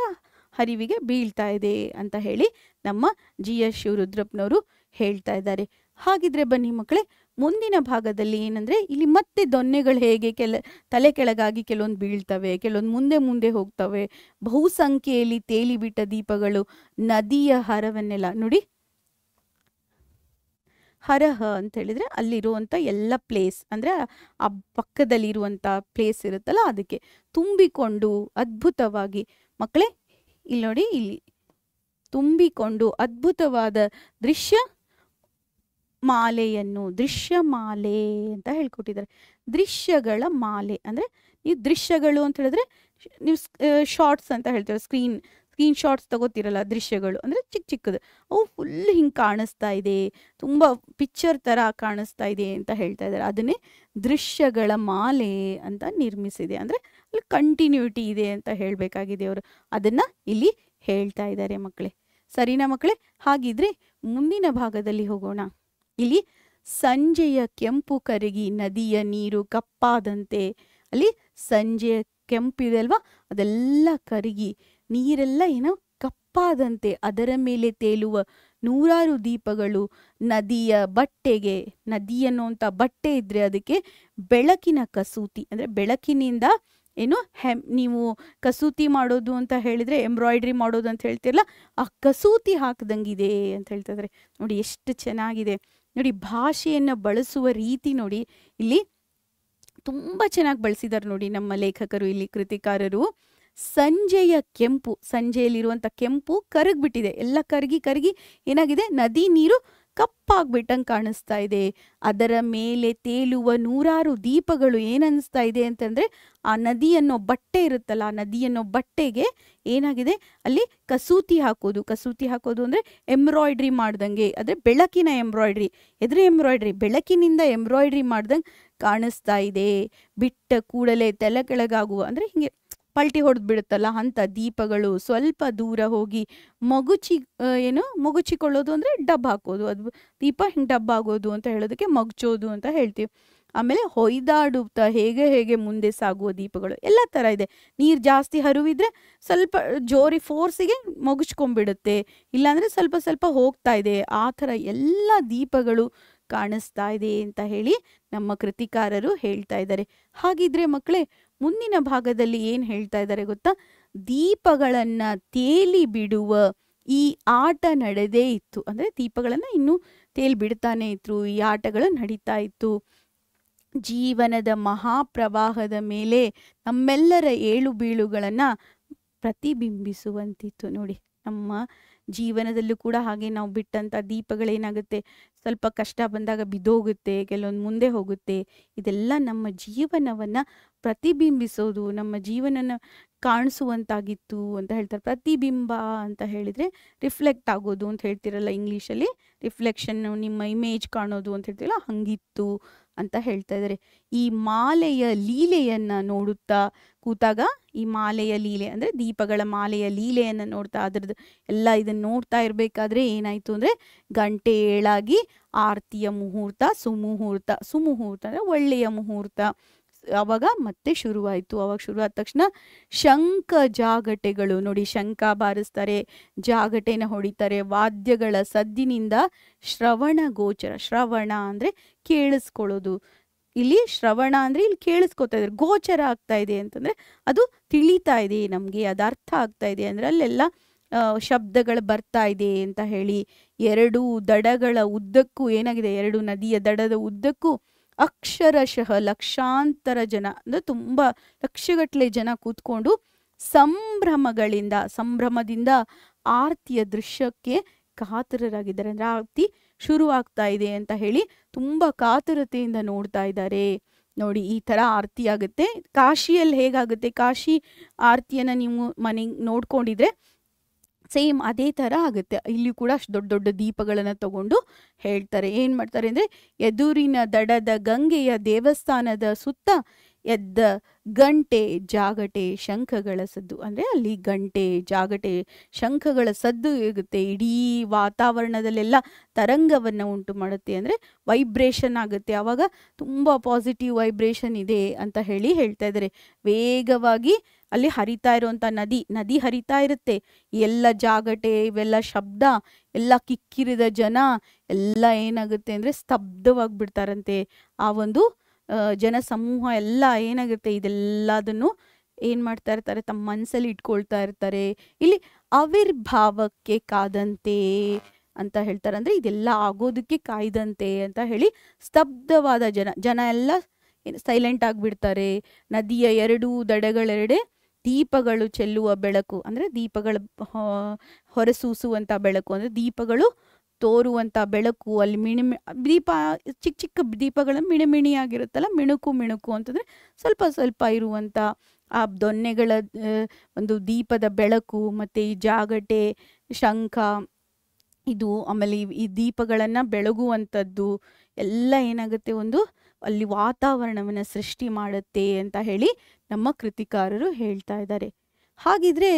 ಹರಿವಿಗೆ ಬೀಳ್ತಾ ಇದೆ ಅಂತ ಹೇಳಿ ನಮ್ಮ GS ಶಿವರುದ್ರಪ್ಪನವರು ಹೇಳ್ತಾ ಇದ್ದಾರೆ. ಹಾಗಿದ್ರೆ ಬನ್ನಿ ಮಕ್ಕಳೇ, ಮುಂದಿನ ಭಾಗದಲ್ಲಿ ಏನಂದರೆ ಇಲ್ಲಿ ಮತ್ತೆ ದೊನ್ನೆಗಳು ಹೇಗೆ ತಲೆ ಕೆಳಗಾಗಿ ಕೆಲವೊಂದು ಬೀಳ್ತವೆ, ಕೆಲವೊಂದು ಮುಂದೆ ಮುಂದೆ ಹೋಗ್ತವೆ. ಬಹುಸಂಖ್ಯೆಯಲ್ಲಿ ತೇಲಿಬಿಟ್ಟ ದೀಪಗಳು ನದಿಯ ಹರವನ್ನೆಲ್ಲ ನೋಡಿ, ಹರಹ ಅಂತ ಹೇಳಿದ್ರೆ ಅಲ್ಲಿರುವಂಥ ಎಲ್ಲ ಪ್ಲೇಸ್, ಅಂದರೆ ಆ ಪಕ್ಕದಲ್ಲಿರುವಂಥ ಪ್ಲೇಸ್ ಇರುತ್ತಲ್ಲ ಅದಕ್ಕೆ ತುಂಬಿಕೊಂಡು ಅದ್ಭುತವಾಗಿ, ಮಕ್ಕಳೇ ಇಲ್ಲಿ ನೋಡಿ, ಇಲ್ಲಿ ತುಂಬಿಕೊಂಡು ಅದ್ಭುತವಾದ ದೃಶ್ಯಮಾಲೆ ಅಂತ ಹೇಳ್ಕೊಟ್ಟಿದ್ದಾರೆ. ದೃಶ್ಯಗಳ ಮಾಲೆ ಅಂದರೆ ಈ ದೃಶ್ಯಗಳು ಅಂತ ಹೇಳಿದ್ರೆ ನೀವು ಶಾರ್ಟ್ಸ್ ಅಂತ ಹೇಳ್ತೀವಿ, ಸ್ಕ್ರೀನ್ ಶಾಟ್ಸ್ ತಗೋತಿರಲ್ಲ, ದೃಶ್ಯಗಳು ಅಂದರೆ ಚಿಕ್ಕ ಚಿಕ್ಕದು, ಅವು ಫುಲ್ ಹಿಂಗೆ ಕಾಣಿಸ್ತಾ ಇದೆ, ತುಂಬ ಪಿಕ್ಚರ್ ಥರ ಕಾಣಿಸ್ತಾ ಇದೆ ಅಂತ ಹೇಳ್ತಾ ಇದ್ದಾರೆ. ಅದನ್ನೇ ದೃಶ್ಯಗಳ ಮಾಲೆ ಅಂತ ನಿರ್ಮಿಸಿದೆ. ಅಂದರೆ ಅಲ್ಲಿ ಕಂಟಿನ್ಯೂಟಿ ಇದೆ ಅಂತ ಹೇಳಬೇಕಾಗಿದೆ ಅವರು, ಅದನ್ನು ಇಲ್ಲಿ ಹೇಳ್ತಾ ಇದ್ದಾರೆ ಮಕ್ಕಳೇ. ಸರಿನಾ ಮಕ್ಕಳೇ? ಹಾಗಿದ್ರೆ ಮುಂದಿನ ಭಾಗದಲ್ಲಿ ಹೋಗೋಣ. ಇಲ್ಲಿ ಸಂಜೆಯ ಕೆಂಪು ಕರಗಿ ನದಿಯ ನೀರು ಕಪ್ಪಾದಂತೆ, ಅಲ್ಲಿ ಸಂಜೆಯ ಕೆಂಪಿದೆ ಅಲ್ವಾ, ಅದೆಲ್ಲ ಕರಗಿ ನೀರೆಲ್ಲ ಏನೋ ಕಪ್ಪಾದಂತೆ ಅದರ ಮೇಲೆ ತೇಲುವ ನೂರಾರು ದೀಪಗಳು ನದಿಯ ಬಟ್ಟೆಗೆ, ನದಿ ಅನ್ನುವಂಥ ಬಟ್ಟೆ ಇದ್ದರೆ ಅದಕ್ಕೆ ಬೆಳಕಿನ ಕಸೂತಿ, ಅಂದರೆ ಬೆಳಕಿನಿಂದ ಏನು ನೀವು ಕಸೂತಿ ಮಾಡೋದು ಅಂತ ಹೇಳಿದರೆ ಎಂಬ್ರಾಯ್ಡ್ರಿ ಮಾಡೋದು ಅಂತ ಹೇಳ್ತಿರಲ್ಲ, ಆ ಕಸೂತಿ ಹಾಕ್ದಂಗಿದೆ ಅಂತ ಹೇಳ್ತಿದ್ರೆ. ನೋಡಿ ಎಷ್ಟು ಚೆನ್ನಾಗಿದೆ ನೋಡಿ, ಭಾಷೆಯನ್ನು ಬಳಸುವ ರೀತಿ ನೋಡಿ, ಇಲ್ಲಿ ತುಂಬ ಚೆನ್ನಾಗಿ ಬಳಸಿದ್ದಾರೆ ನೋಡಿ ನಮ್ಮ ಲೇಖಕರು, ಇಲ್ಲಿ ಕೃತಿಕಾರರು. ಸಂಜೆಯ ಕೆಂಪು, ಸಂಜೆಯಲ್ಲಿರುವಂಥ ಕೆಂಪು ಕರಗ್ಬಿಟ್ಟಿದೆ, ಎಲ್ಲ ಕರಗಿ ಏನಾಗಿದೆ, ನದಿ ನೀರು ಕಪ್ಪಾಗ್ಬಿಟ್ಟಂಗೆ ಕಾಣಿಸ್ತಾ ಇದೆ. ಅದರ ಮೇಲೆ ತೇಲುವ ನೂರಾರು ದೀಪಗಳು ಏನನ್ನಿಸ್ತಾ ಇದೆ ಅಂತಂದರೆ, ಆ ನದಿ ಅನ್ನೋ ಬಟ್ಟೆ ಇರುತ್ತಲ್ಲ, ಆ ನದಿ ಅನ್ನೋ ಬಟ್ಟೆಗೆ ಏನಾಗಿದೆ, ಅಲ್ಲಿ ಕಸೂತಿ ಹಾಕೋದು ಅಂದರೆ ಎಂಬ್ರಾಯ್ಡ್ರಿ ಮಾಡ್ದಂಗೆ, ಅಂದರೆ ಬೆಳಕಿನ ಎಂಬ್ರಾಯ್ಡ್ರಿ, ಎದುರು ಎಂಬ್ರಾಯ್ಡ್ರಿ, ಬೆಳಕಿನಿಂದ ಎಂಬ್ರಾಯ್ಡ್ರಿ ಮಾಡ್ದಂಗೆ ಕಾಣಿಸ್ತಾ ಇದೆ. ಬಿಟ್ಟ ಕೂಡಲೇ ತಲೆ ಕೆಳಗಾಗುವ, ಅಂದರೆ ಹಿಂಗೆ ಪಲ್ಟಿ ಹೊಡೆದು ಬಿಡುತ್ತಲ್ಲ ಅಂಥ ದೀಪಗಳು ಸ್ವಲ್ಪ ದೂರ ಹೋಗಿ ಮಗುಚಿಕೊಳ್ಳೋದು ಅಂದರೆ ಡಬ್ ಹಾಕೋದು, ಅದು ದೀಪ ಹಿಂಗೆ ಡಬ್ ಆಗೋದು ಅಂತ ಹೇಳೋದಕ್ಕೆ ಮಗುಚೋದು ಅಂತ ಹೇಳ್ತೀವಿ. ಆಮೇಲೆ ಹೊಯ್ದಾಡುತ್ತಾ ಹೇಗೆ ಮುಂದೆ ಸಾಗುವ ದೀಪಗಳು ಎಲ್ಲ ಥರ ಇದೆ. ನೀರು ಜಾಸ್ತಿ ಹರಿವಿದ್ರೆ ಸ್ವಲ್ಪ ಜೋರಿ ಫೋರ್ಸಿಗೆ ಮಗುಚ್ಕೊಂಡ್ಬಿಡುತ್ತೆ, ಇಲ್ಲಾಂದರೆ ಸ್ವಲ್ಪ ಹೋಗ್ತಾ ಇದೆ, ಆ ಥರ ಎಲ್ಲ ದೀಪಗಳು ಕಾಣಿಸ್ತಾ ಇದೆ ಅಂತ ಹೇಳಿ ನಮ್ಮ ಕೃತಿಕಾರರು ಹೇಳ್ತಾ ಇದ್ದಾರೆ. ಹಾಗಿದ್ರೆ ಮಕ್ಕಳೇ, ಮುಂದಿನ ಭಾಗದಲ್ಲಿ ಏನು ಹೇಳ್ತಾ ಇದ್ದಾರೆ ಗೊತ್ತಾ, ದೀಪಗಳನ್ನು ತೇಲಿ ಬಿಡುವ ಈ ಆಟ ನಡೆದೇ ಇತ್ತು. ಅಂದರೆ ದೀಪಗಳನ್ನು ಇನ್ನೂ ತೇಲಿ ಬಿಡ್ತಾನೆ ಇತ್ತು, ಈ ಆಟಗಳು ನಡೀತಾ ಇತ್ತು. ಜೀವನದ ಮಹಾಪ್ರವಾಹದ ಮೇಲೆ ನಮ್ಮೆಲ್ಲರ ಏಳು ಬೀಳುಗಳನ್ನು ಪ್ರತಿಬಿಂಬಿಸುವಂತಿತ್ತು. ನೋಡಿ, ನಮ್ಮ ಜೀವನದಲ್ಲೂ ಕೂಡ ಹಾಗೆ ನಾವು ಬಿಟ್ಟಂಥ ದೀಪಗಳೇನಾಗುತ್ತೆ, ಸ್ವಲ್ಪ ಕಷ್ಟ ಬಂದಾಗ ಬಿದ್ದೋಗುತ್ತೆ, ಕೆಲವೊಂದು ಮುಂದೆ ಹೋಗುತ್ತೆ. ಇದೆಲ್ಲ ನಮ್ಮ ಜೀವನವನ್ನು ಪ್ರತಿಬಿಂಬಿಸೋದು, ನಮ್ಮ ಜೀವನನ ಕಾಣಿಸುವಂತಾಗಿತ್ತು ಅಂತ ಹೇಳ್ತಾರೆ. ಪ್ರತಿಬಿಂಬ ಅಂತ ಹೇಳಿದರೆ ರಿಫ್ಲೆಕ್ಟ್ ಆಗೋದು ಅಂತ ಹೇಳ್ತಿರಲ್ಲ ಇಂಗ್ಲೀಷಲ್ಲಿ, ರಿಫ್ಲೆಕ್ಷನ್ನು, ನಿಮ್ಮ ಇಮೇಜ್ ಕಾಣೋದು ಅಂತ ಹೇಳ್ತೀರಲ್ಲ, ಹಂಗಿತ್ತು ಅಂತ ಹೇಳ್ತಾ ಇದ್ದಾರೆ. ಈ ಮಾಲೆಯ ಲೀಲೆಯನ್ನು ನೋಡುತ್ತಾ ಕೂತಾಗ, ಈ ಮಾಲೆಯ ಲೀಲೆ ಅಂದರೆ ದೀಪಗಳ ಮಾಲೆಯ ಲೀಲೆಯನ್ನು ನೋಡ್ತಾ, ಅದರದ್ದು ಎಲ್ಲ ಇದನ್ನು ನೋಡ್ತಾ ಇರಬೇಕಾದ್ರೆ ಏನಾಯಿತು ಅಂದರೆ, ಗಂಟೆ ಏಳಾಗಿ ಆರತಿಯ ಮುಹೂರ್ತ, ಸುಮುಹೂರ್ತ ಅಂದರೆ ಒಳ್ಳೆಯ ಮುಹೂರ್ತ, ಆವಾಗ ಮತ್ತೆ ಶುರುವಾಯಿತು. ಆವಾಗ ಶುರುವಾದ ತಕ್ಷಣ ಶಂಖ ಜಾಗಟೆಗಳು ನೋಡಿ, ಶಂಖ ಬಾರಿಸ್ತಾರೆ, ಜಾಗಟೆನ ಹೊಡಿತಾರೆ, ವಾದ್ಯಗಳ ಸದ್ದಿನಿಂದ ಶ್ರವಣ ಗೋಚರ, ಶ್ರವಣ ಅಂದರೆ ಕೇಳಿಸ್ಕೊಳ್ಳೋದು, ಇಲ್ಲಿ ಶ್ರವಣ ಅಂದರೆ ಇಲ್ಲಿ ಕೇಳಿಸ್ಕೊತಾ ಇದ್ದಾರೆ, ಗೋಚರ ಆಗ್ತಾ ಇದೆ ಅಂತಂದರೆ ಅದು ತಿಳಿತಾ ಇದೆ ನಮಗೆ, ಅದು ಅರ್ಥ ಆಗ್ತಾ ಇದೆ ಅಂದರೆ ಅಲ್ಲೆಲ್ಲ ಶಬ್ದಗಳು ಬರ್ತಾ ಇದೆ ಅಂತ ಹೇಳಿ. ಎರಡು ದಡಗಳ ಉದ್ದಕ್ಕೂ ಏನಾಗಿದೆ, ಎರಡು ನದಿಯ ದಡದ ಉದ್ದಕ್ಕೂ ಅಕ್ಷರಶಃ ಲಕ್ಷಾಂತರ ಜನ, ಅಂದರೆ ತುಂಬ ಲಕ್ಷಗಟ್ಟಲೆ ಜನ ಕೂತ್ಕೊಂಡು ಸಂಭ್ರಮದಿಂದ ಆರತಿಯ ದೃಶ್ಯಕ್ಕೆ ಕಾತರರಾಗಿದ್ದಾರೆ. ಅಂದರೆ ಆರತಿ ಶುರುವಾಗ್ತಾ ಇದೆ ಅಂತ ಹೇಳಿ ತುಂಬ ಕಾತುರತೆಯಿಂದ ನೋಡ್ತಾ ಇದ್ದಾರೆ. ನೋಡಿ, ಈ ಥರ ಆರತಿ ಆಗುತ್ತೆ. ಕಾಶಿಯಲ್ಲಿ ಹೇಗಾಗುತ್ತೆ, ಕಾಶಿ ಆರತಿಯನ್ನು ನೀವು ಮನೆಗೆ ನೋಡ್ಕೊಂಡಿದ್ರೆ ಸೇಮ್ ಅದೇ ಥರ ಆಗುತ್ತೆ. ಇಲ್ಲಿ ಕೂಡ ಅಷ್ಟು ದೊಡ್ಡ ದೊಡ್ಡ ದೀಪಗಳನ್ನು ತಗೊಂಡು ಹೇಳ್ತಾರೆ. ಏನು ಮಾಡ್ತಾರೆ ಅಂದರೆ, ಎದುರಿನ ದಡದ ಗಂಗೆಯ ದೇವಸ್ಥಾನದ ಸುತ್ತ ಎದ್ದ ಗಂಟೆ ಜಾಗಟೆ ಶಂಖಗಳ ಸದ್ದು. ಅಂದರೆ ಅಲ್ಲಿ ಗಂಟೆ ಜಾಗಟೆ ಶಂಖಗಳ ಸದ್ದು ಇರುತ್ತೆ. ಇಡೀ ವಾತಾವರಣದಲ್ಲೆಲ್ಲ ತರಂಗವನ್ನು ಉಂಟು ಮಾಡುತ್ತೆ, ಅಂದರೆ ವೈಬ್ರೇಷನ್ ಆಗುತ್ತೆ. ಆವಾಗ ತುಂಬ ಪಾಸಿಟಿವ್ ವೈಬ್ರೇಷನ್ ಇದೆ ಅಂತ ಹೇಳ್ತಾ ಇದ್ದಾರೆ. ವೇಗವಾಗಿ ಅಲ್ಲಿ ಹರಿತಾ ಇರುವಂಥ ನದಿ ಹರಿತಾ ಇರುತ್ತೆ. ಎಲ್ಲ ಜಾಗಟೆ ಇವೆಲ್ಲ ಶಬ್ದ, ಎಲ್ಲ ಕಿಕ್ಕಿರಿದ ಜನ ಎಲ್ಲ ಏನಾಗುತ್ತೆ ಅಂದರೆ ಸ್ತಬ್ಧವಾಗಿಬಿಡ್ತಾರಂತೆ. ಆ ಒಂದು ಜನ ಸಮೂಹ ಎಲ್ಲ ಏನಾಗುತ್ತೆ, ಇದೆಲ್ಲದನ್ನು ಏನು ಮಾಡ್ತಾ ಇರ್ತಾರೆ, ತಮ್ಮ ಮನಸ್ಸಲ್ಲಿ ಇಟ್ಕೊಳ್ತಾ ಇರ್ತಾರೆ. ಇಲ್ಲಿ ಆವಿರ್ಭಾವಕ್ಕೆ ಕಾದಂತೆ ಅಂತ ಹೇಳ್ತಾರೆ. ಅಂದರೆ ಇದೆಲ್ಲ ಆಗೋದಕ್ಕೆ ಕಾಯ್ದಂತೆ ಅಂತ ಹೇಳಿ ಸ್ತಬ್ಧವಾದ ಜನ ಎಲ್ಲ ಸೈಲೆಂಟ್ ಆಗಿಬಿಡ್ತಾರೆ. ನದಿಯ ಎರಡೂ ದಡಗಳೆರಡೆ ದೀಪಗಳು ಚೆಲ್ಲುವ ಬೆಳಕು, ಅಂದರೆ ದೀಪಗಳ ಹೊರಸೂಸುವಂಥ ಬೆಳಕು, ಅಂದರೆ ದೀಪಗಳು ತೋರುವಂಥ ಬೆಳಕು. ಅಲ್ಲಿ ದೀಪ ಚಿಕ್ಕ ಚಿಕ್ಕ ದೀಪಗಳ ಮಿಣಿಮಿಣಿಯಾಗಿರುತ್ತಲ್ಲ, ಮಿಣುಕು ಅಂತಂದರೆ ಸ್ವಲ್ಪ ಸ್ವಲ್ಪ ಇರುವಂಥ ಆ ದೊನ್ನೆಗಳ ಒಂದು ದೀಪದ ಬೆಳಕು, ಮತ್ತು ಈ ಜಾಗಟೆ ಶಂಖ ಇದು, ಆಮೇಲೆ ಈ ದೀಪಗಳನ್ನು ಬೆಳಗುವಂಥದ್ದು ಎಲ್ಲ ಏನಾಗುತ್ತೆ, ಒಂದು ಅಲ್ಲಿ ವಾತಾವರಣವನ್ನು ಸೃಷ್ಟಿ ಮಾಡುತ್ತೆ ಅಂತ ಹೇಳಿ ನಮ್ಮ ಕೃತಿಕಾರರು ಹೇಳ್ತಾ ಇದ್ದಾರೆ. ಹಾಗಿದ್ರೆ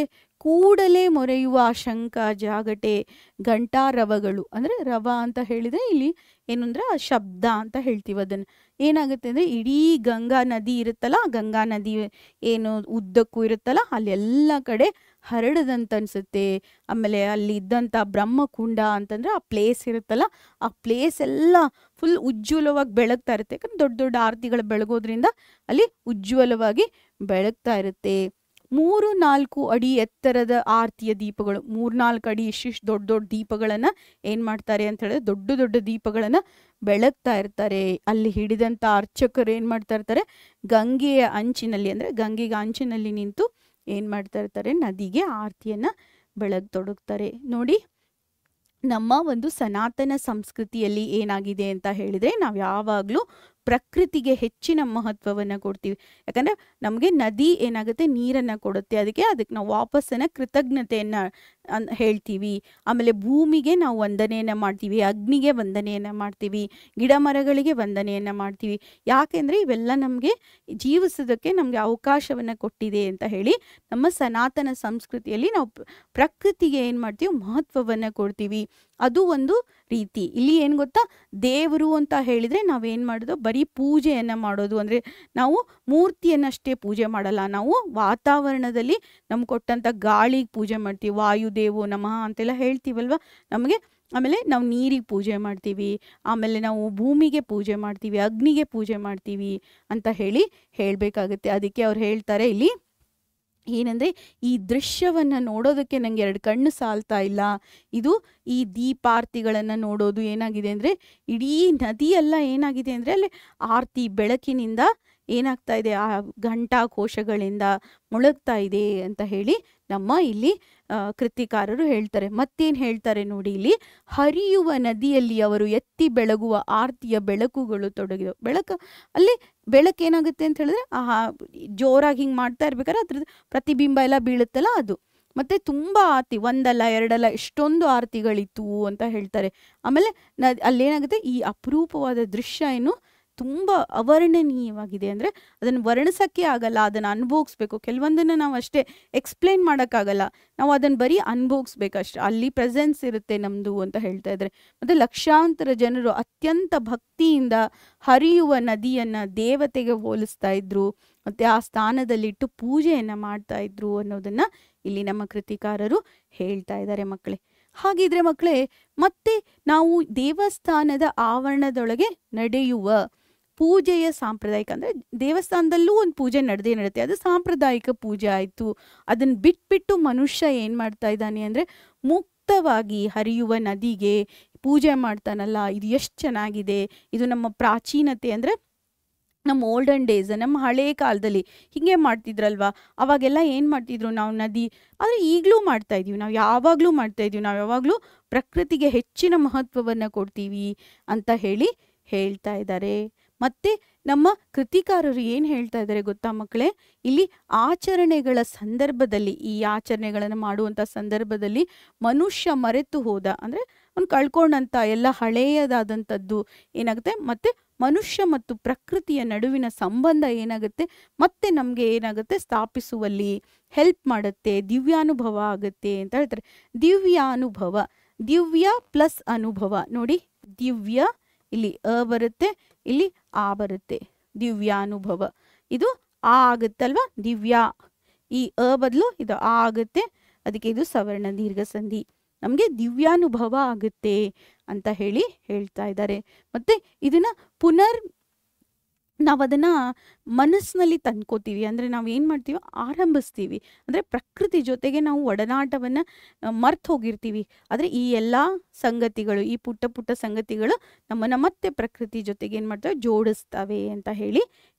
ಕೂಡಲೇ ಮೊರೆಯುವ ಶಂಖ ಜಾಗಟೆ ಘಂಟಾರವಗಳು, ಅಂದರೆ ರವ ಅಂತ ಹೇಳಿದರೆ ಇಲ್ಲಿ ಏನು ಅಂದರೆ ಆ ಶಬ್ದ ಅಂತ ಹೇಳ್ತೀವಿ. ಅದನ್ನು ಏನಾಗುತ್ತೆ ಅಂದರೆ, ಇಡೀ ಗಂಗಾ ನದಿ ಇರುತ್ತಲ್ಲ, ಗಂಗಾ ನದಿ ಏನು ಉದ್ದಕ್ಕೂ ಇರುತ್ತಲ್ಲ, ಅಲ್ಲಿ ಎಲ್ಲ ಕಡೆ ಹರಡದಂತ ಅನಿಸುತ್ತೆ. ಆಮೇಲೆ ಅಲ್ಲಿ ಇದ್ದಂಥ ಬ್ರಹ್ಮಕುಂಡ ಅಂತಂದರೆ ಆ ಪ್ಲೇಸ್ ಇರುತ್ತಲ್ಲ, ಆ ಪ್ಲೇಸ್ ಎಲ್ಲ ಫುಲ್ ಉಜ್ವಲವಾಗಿ ಬೆಳಗ್ತಾ ಇರುತ್ತೆ. ಯಾಕಂದ್ರೆ ದೊಡ್ಡ ದೊಡ್ಡ ಆರತಿಗಳು ಬೆಳಗೋದ್ರಿಂದ ಅಲ್ಲಿ ಉಜ್ವಲವಾಗಿ ಬೆಳಗ್ತಾ ಇರುತ್ತೆ. 3-4 ಅಡಿ ಎತ್ತರದ ಆರತಿಯ ದೀಪಗಳು, 3-4 ಅಡಿ ಇಷ್ಟಿಷ್ಟು ದೊಡ್ಡ ದೊಡ್ಡ ದೀಪಗಳನ್ನು ಏನು ಮಾಡ್ತಾರೆ ಅಂತ ಹೇಳಿದ್ರೆ, ದೊಡ್ಡ ದೊಡ್ಡ ದೀಪಗಳನ್ನು ಬೆಳಗ್ತಾ ಇರ್ತಾರೆ. ಅಲ್ಲಿ ಹಿಡಿದಂಥ ಅರ್ಚಕರು ಏನು ಮಾಡ್ತಾ ಇರ್ತಾರೆ, ಗಂಗೆಯ ಅಂಚಿನಲ್ಲಿ, ಅಂದರೆ ಗಂಗೆಗೆ ಅಂಚಿನಲ್ಲಿ ನಿಂತು ಏನು ಮಾಡ್ತಾ ಇರ್ತಾರೆ, ನದಿಗೆ ಆರತಿಯನ್ನು ಬೆಳಗ್ತೊಡಗ್ತಾರೆ. ನೋಡಿ, ನಮ್ಮ ಒಂದು ಸನಾತನ ಸಂಸ್ಕೃತಿಯಲ್ಲಿ ಏನಾಗಿದೆ ಅಂತ ಹೇಳಿದರೆ, ನಾವು ಯಾವಾಗಲೂ ಪ್ರಕೃತಿಗೆ ಹೆಚ್ಚಿನ ಮಹತ್ವವನ್ನು ಕೊಡ್ತೀವಿ. ಯಾಕಂದರೆ ನಮಗೆ ನದಿ ಏನಾಗುತ್ತೆ, ನೀರನ್ನು ಕೊಡುತ್ತೆ. ಅದಕ್ಕೆ ನಾವು ವಾಪಸ್ಸನ್ನು ಕೃತಜ್ಞತೆಯನ್ನು ಹೇಳ್ತೀವಿ. ಆಮೇಲೆ ಭೂಮಿಗೆ ನಾವು ವಂದನೆಯನ್ನು ಮಾಡ್ತೀವಿ, ಅಗ್ನಿಗೆ ವಂದನೆಯನ್ನು ಮಾಡ್ತೀವಿ, ಗಿಡ ಮರಗಳಿಗೆ ವಂದನೆಯನ್ನು ಮಾಡ್ತೀವಿ. ಯಾಕೆಂದರೆ ಇವೆಲ್ಲ ನಮಗೆ ಜೀವಿಸೋದಕ್ಕೆ ನಮಗೆ ಅವಕಾಶವನ್ನು ಕೊಟ್ಟಿದೆ ಅಂತ ಹೇಳಿ ನಮ್ಮ ಸನಾತನ ಸಂಸ್ಕೃತಿಯಲ್ಲಿ ನಾವು ಪ್ರಕೃತಿಗೆ ಏನು ಮಾಡ್ತೀವಿ, ಮಹತ್ವವನ್ನು ಕೊಡ್ತೀವಿ. ಅದು ಒಂದು ರೀತಿ. ಇಲ್ಲಿ ಏನು ಗೊತ್ತಾ, ದೇವರು ಅಂತ ಹೇಳಿದರೆ ನಾವೇನು ಮಾಡೋದು, ಬರೀ ಪೂಜೆಯನ್ನು ಮಾಡೋದು. ಅಂದರೆ ನಾವು ಮೂರ್ತಿಯನ್ನಷ್ಟೇ ಪೂಜೆ ಮಾಡಲ್ಲ, ನಾವು ವಾತಾವರಣದಲ್ಲಿ ನಮ್ಗೆ ಕೊಟ್ಟಂಥ ಗಾಳಿಗೆ ಪೂಜೆ ಮಾಡ್ತೀವಿ. ವಾಯುದೇವೋ ನಮಃ ಅಂತೆಲ್ಲ ಹೇಳ್ತೀವಲ್ವ ನಮಗೆ. ಆಮೇಲೆ ನಾವು ನೀರಿಗೆ ಪೂಜೆ ಮಾಡ್ತೀವಿ, ಆಮೇಲೆ ನಾವು ಭೂಮಿಗೆ ಪೂಜೆ ಮಾಡ್ತೀವಿ, ಅಗ್ನಿಗೆ ಪೂಜೆ ಮಾಡ್ತೀವಿ ಅಂತ ಹೇಳಬೇಕಾಗುತ್ತೆ. ಅದಕ್ಕೆ ಅವ್ರು ಹೇಳ್ತಾರೆ ಇಲ್ಲಿ ಏನಂದರೆ, ಈ ದೃಶ್ಯವನ್ನು ನೋಡೋದಕ್ಕೆ ನನಗೆ 2 ಕಣ್ಣು ಸಾಲ್ತಾ ಇಲ್ಲ. ಇದು ಈ ದೀಪಾರ್ತಿಗಳನ್ನು ನೋಡೋದು ಏನಾಗಿದೆ ಅಂದರೆ, ಇಡೀ ನದಿಯೆಲ್ಲ ಏನಾಗಿದೆ ಅಂದರೆ ಅಲ್ಲಿ ಆರತಿ ಬೆಳಕಿನಿಂದ ಏನಾಗ್ತಾ ಇದೆ, ಆ ಘಂಟಾಘೋಷಗಳಿಂದ ಮುಳುಗ್ತಾ ಇದೆ ಅಂತ ಹೇಳಿ ನಮ್ಮ ಇಲ್ಲಿ ಕೃತಿಕಾರರು ಹೇಳ್ತಾರೆ. ಮತ್ತೇನು ಹೇಳ್ತಾರೆ ನೋಡಿ, ಇಲ್ಲಿ ಹರಿಯುವ ನದಿಯಲ್ಲಿ ಅವರು ಎತ್ತಿ ಬೆಳಗುವ ಆರತಿಯ ಬೆಳಕುಗಳು ತೊಡಗಿದವು. ಅಲ್ಲಿ ಬೆಳಕೇನಾಗುತ್ತೆ ಅಂತ ಹೇಳಿದ್ರೆ, ಜೋರಾಗಿ ಹಿಂಗೆ ಮಾಡ್ತಾ ಇರ್ಬೇಕಾದ್ರೆ ಅದ್ರದ್ದು ಪ್ರತಿಬಿಂಬ ಎಲ್ಲ ಬೀಳುತ್ತಲ್ಲ ಅದು. ಮತ್ತು ತುಂಬ ಆರತಿ, 1 ಅಲ್ಲ 2 ಅಲ್ಲ, ಎಷ್ಟೊಂದು ಆರತಿಗಳಿತ್ತು ಅಂತ ಹೇಳ್ತಾರೆ. ಆಮೇಲೆ ಅಲ್ಲೇನಾಗುತ್ತೆ, ಈ ಅಪರೂಪವಾದ ದೃಶ್ಯ ಏನು ತುಂಬ ಅವರ್ಣನೀಯವಾಗಿದೆ. ಅಂದರೆ ಅದನ್ನು ವರ್ಣಿಸೋಕ್ಕೆ ಆಗಲ್ಲ, ಅದನ್ನು ಅನುಭವಿಸ್ಬೇಕು. ಕೆಲವೊಂದನ್ನು ನಾವು ಅಷ್ಟೇ ಎಕ್ಸ್ಪ್ಲೇನ್ ಮಾಡೋಕ್ಕಾಗಲ್ಲ, ನಾವು ಅದನ್ನು ಬರೀ ಅನುಭವಿಸ್ಬೇಕಷ್ಟೆ. ಅಲ್ಲಿ ಪ್ರೆಸೆನ್ಸ್ ಇರುತ್ತೆ ನಮ್ಮದು ಅಂತ ಹೇಳ್ತಾ ಇದ್ದಾರೆ. ಮತ್ತು ಲಕ್ಷಾಂತರ ಜನರು ಅತ್ಯಂತ ಭಕ್ತಿಯಿಂದ ಹರಿಯುವ ನದಿಯನ್ನು ದೇವತೆಗೆ ಹೋಲಿಸ್ತಾ ಇದ್ರು, ಮತ್ತು ಆ ಸ್ಥಾನದಲ್ಲಿಟ್ಟು ಪೂಜೆಯನ್ನು ಮಾಡ್ತಾ ಇದ್ರು ಅನ್ನೋದನ್ನು ಇಲ್ಲಿ ನಮ್ಮ ಕೃತಿಕಾರರು ಹೇಳ್ತಾ ಇದ್ದಾರೆ ಮಕ್ಕಳೇ. ಹಾಗಿದ್ರೆ ಮಕ್ಕಳೇ, ಮತ್ತೆ ನಾವು ದೇವಸ್ಥಾನದ ಆವರಣದೊಳಗೆ ನಡೆಯುವ ಪೂಜೆಯ ಸಾಂಪ್ರದಾಯಿಕ, ಅಂದರೆ ದೇವಸ್ಥಾನದಲ್ಲೂ ಒಂದು ಪೂಜೆ ನಡೆಯುತ್ತೆ, ಅದು ಸಾಂಪ್ರದಾಯಿಕ ಪೂಜೆ ಆಯಿತು. ಅದನ್ನು ಬಿಟ್ಬಿಟ್ಟು ಮನುಷ್ಯ ಏನು ಮಾಡ್ತಾ ಇದ್ದಾನೆ ಅಂದರೆ, ಮುಕ್ತವಾಗಿ ಹರಿಯುವ ನದಿಗೆ ಪೂಜೆ ಮಾಡ್ತಾನಲ್ಲ, ಇದು ಎಷ್ಟು ಚೆನ್ನಾಗಿದೆ. ಇದು ನಮ್ಮ ಪ್ರಾಚೀನತೆ, ಅಂದರೆ ನಮ್ಮ ಓಲ್ಡನ್ ಡೇಸ್, ನಮ್ಮ ಹಳೇ ಕಾಲದಲ್ಲಿ ಹೀಗೆ ಮಾಡ್ತಿದ್ರಲ್ವ. ಅವಾಗೆಲ್ಲ ಏನು ಮಾಡ್ತಿದ್ರು, ನಾವು ನದಿ, ಆದರೆ ಈಗಲೂ ಮಾಡ್ತಾಯಿದ್ದೀವಿ, ನಾವು ಯಾವಾಗಲೂ ಮಾಡ್ತಾಯಿದ್ದೀವಿ. ನಾವು ಯಾವಾಗಲೂ ಪ್ರಕೃತಿಗೆ ಹೆಚ್ಚಿನ ಮಹತ್ವವನ್ನು ಕೊಡ್ತೀವಿ ಅಂತ ಹೇಳ್ತಾ ಇದ್ದಾರೆ. ಮತ್ತು ನಮ್ಮ ಕೃತಿಕಾರರು ಏನು ಹೇಳ್ತಾ ಇದ್ದಾರೆ ಗೊತ್ತಾ ಮಕ್ಕಳೇ, ಇಲ್ಲಿ ಆಚರಣೆಗಳ ಸಂದರ್ಭದಲ್ಲಿ, ಈ ಆಚರಣೆಗಳನ್ನು ಮಾಡುವಂಥ ಸಂದರ್ಭದಲ್ಲಿ ಮನುಷ್ಯ ಮರೆತು ಹೋದ, ಅಂದರೆ ಅವ್ನು ಕಳ್ಕೊಂಡಂಥ ಎಲ್ಲ ಹಳೆಯದಾದಂಥದ್ದು ಏನಾಗುತ್ತೆ, ಮತ್ತು ಮನುಷ್ಯ ಮತ್ತು ಪ್ರಕೃತಿಯ ನಡುವಿನ ಸಂಬಂಧ ಏನಾಗುತ್ತೆ, ಮತ್ತೆ ನಮಗೆ ಏನಾಗುತ್ತೆ ಸ್ಥಾಪಿಸುವಲ್ಲಿ ಹೆಲ್ಪ್ ಮಾಡುತ್ತೆ, ದಿವ್ಯಾನುಭವ ಆಗುತ್ತೆ ಅಂತ ಹೇಳ್ತಾರೆ. ದಿವ್ಯಾನುಭವ, ದಿವ್ಯ ಪ್ಲಸ್ ಅನುಭವ ನೋಡಿ, ದಿವ್ಯ ಇಲ್ಲಿ ಅ ಬರುತ್ತೆ, ಇಲ್ಲಿ ಆ ಬರುತ್ತೆ, ದಿವ್ಯಾನುಭವ. ಇದು ಆ ಆಗುತ್ತಲ್ವಾ, ದಿವ್ಯ, ಈ ಅ ಬದಲು ಇದು ಆ ಆಗುತ್ತೆ, ಅದಕ್ಕೆ ಇದು ಸವರ್ಣ ದೀರ್ಘ ಸಂಧಿ, ನಮಗೆ ದಿವ್ಯಾನುಭವ ಆಗುತ್ತೆ ಅಂತ ಹೇಳ್ತಾ ಇದ್ದಾರೆ. ಮತ್ತೆ ಇದನ್ನ ನಾವು ಅದನ್ನ ಮನಸ್ಸಿನಲ್ಲಿ ತಂದ್ಕೋತೀವಿ, ಅಂದರೆ ನಾವು ಏನು ಮಾಡ್ತೀವಿ, ಆರಂಭಿಸ್ತೀವಿ, ಅಂದರೆ ಪ್ರಕೃತಿ ಜೊತೆಗೆ ನಾವು ಒಡನಾಟವನ್ನು ಮರ್ತು ಹೋಗಿರ್ತೀವಿ. ಆದರೆ ಈ ಎಲ್ಲ ಸಂಗತಿಗಳು, ಈ ಪುಟ್ಟ ಪುಟ್ಟ ಸಂಗತಿಗಳು ನಮ್ಮನ್ನು ಮತ್ತೆ ಪ್ರಕೃತಿ ಜೊತೆಗೆ ಏನು ಮಾಡ್ತವೆ, ಜೋಡಿಸ್ತವೆ ಅಂತ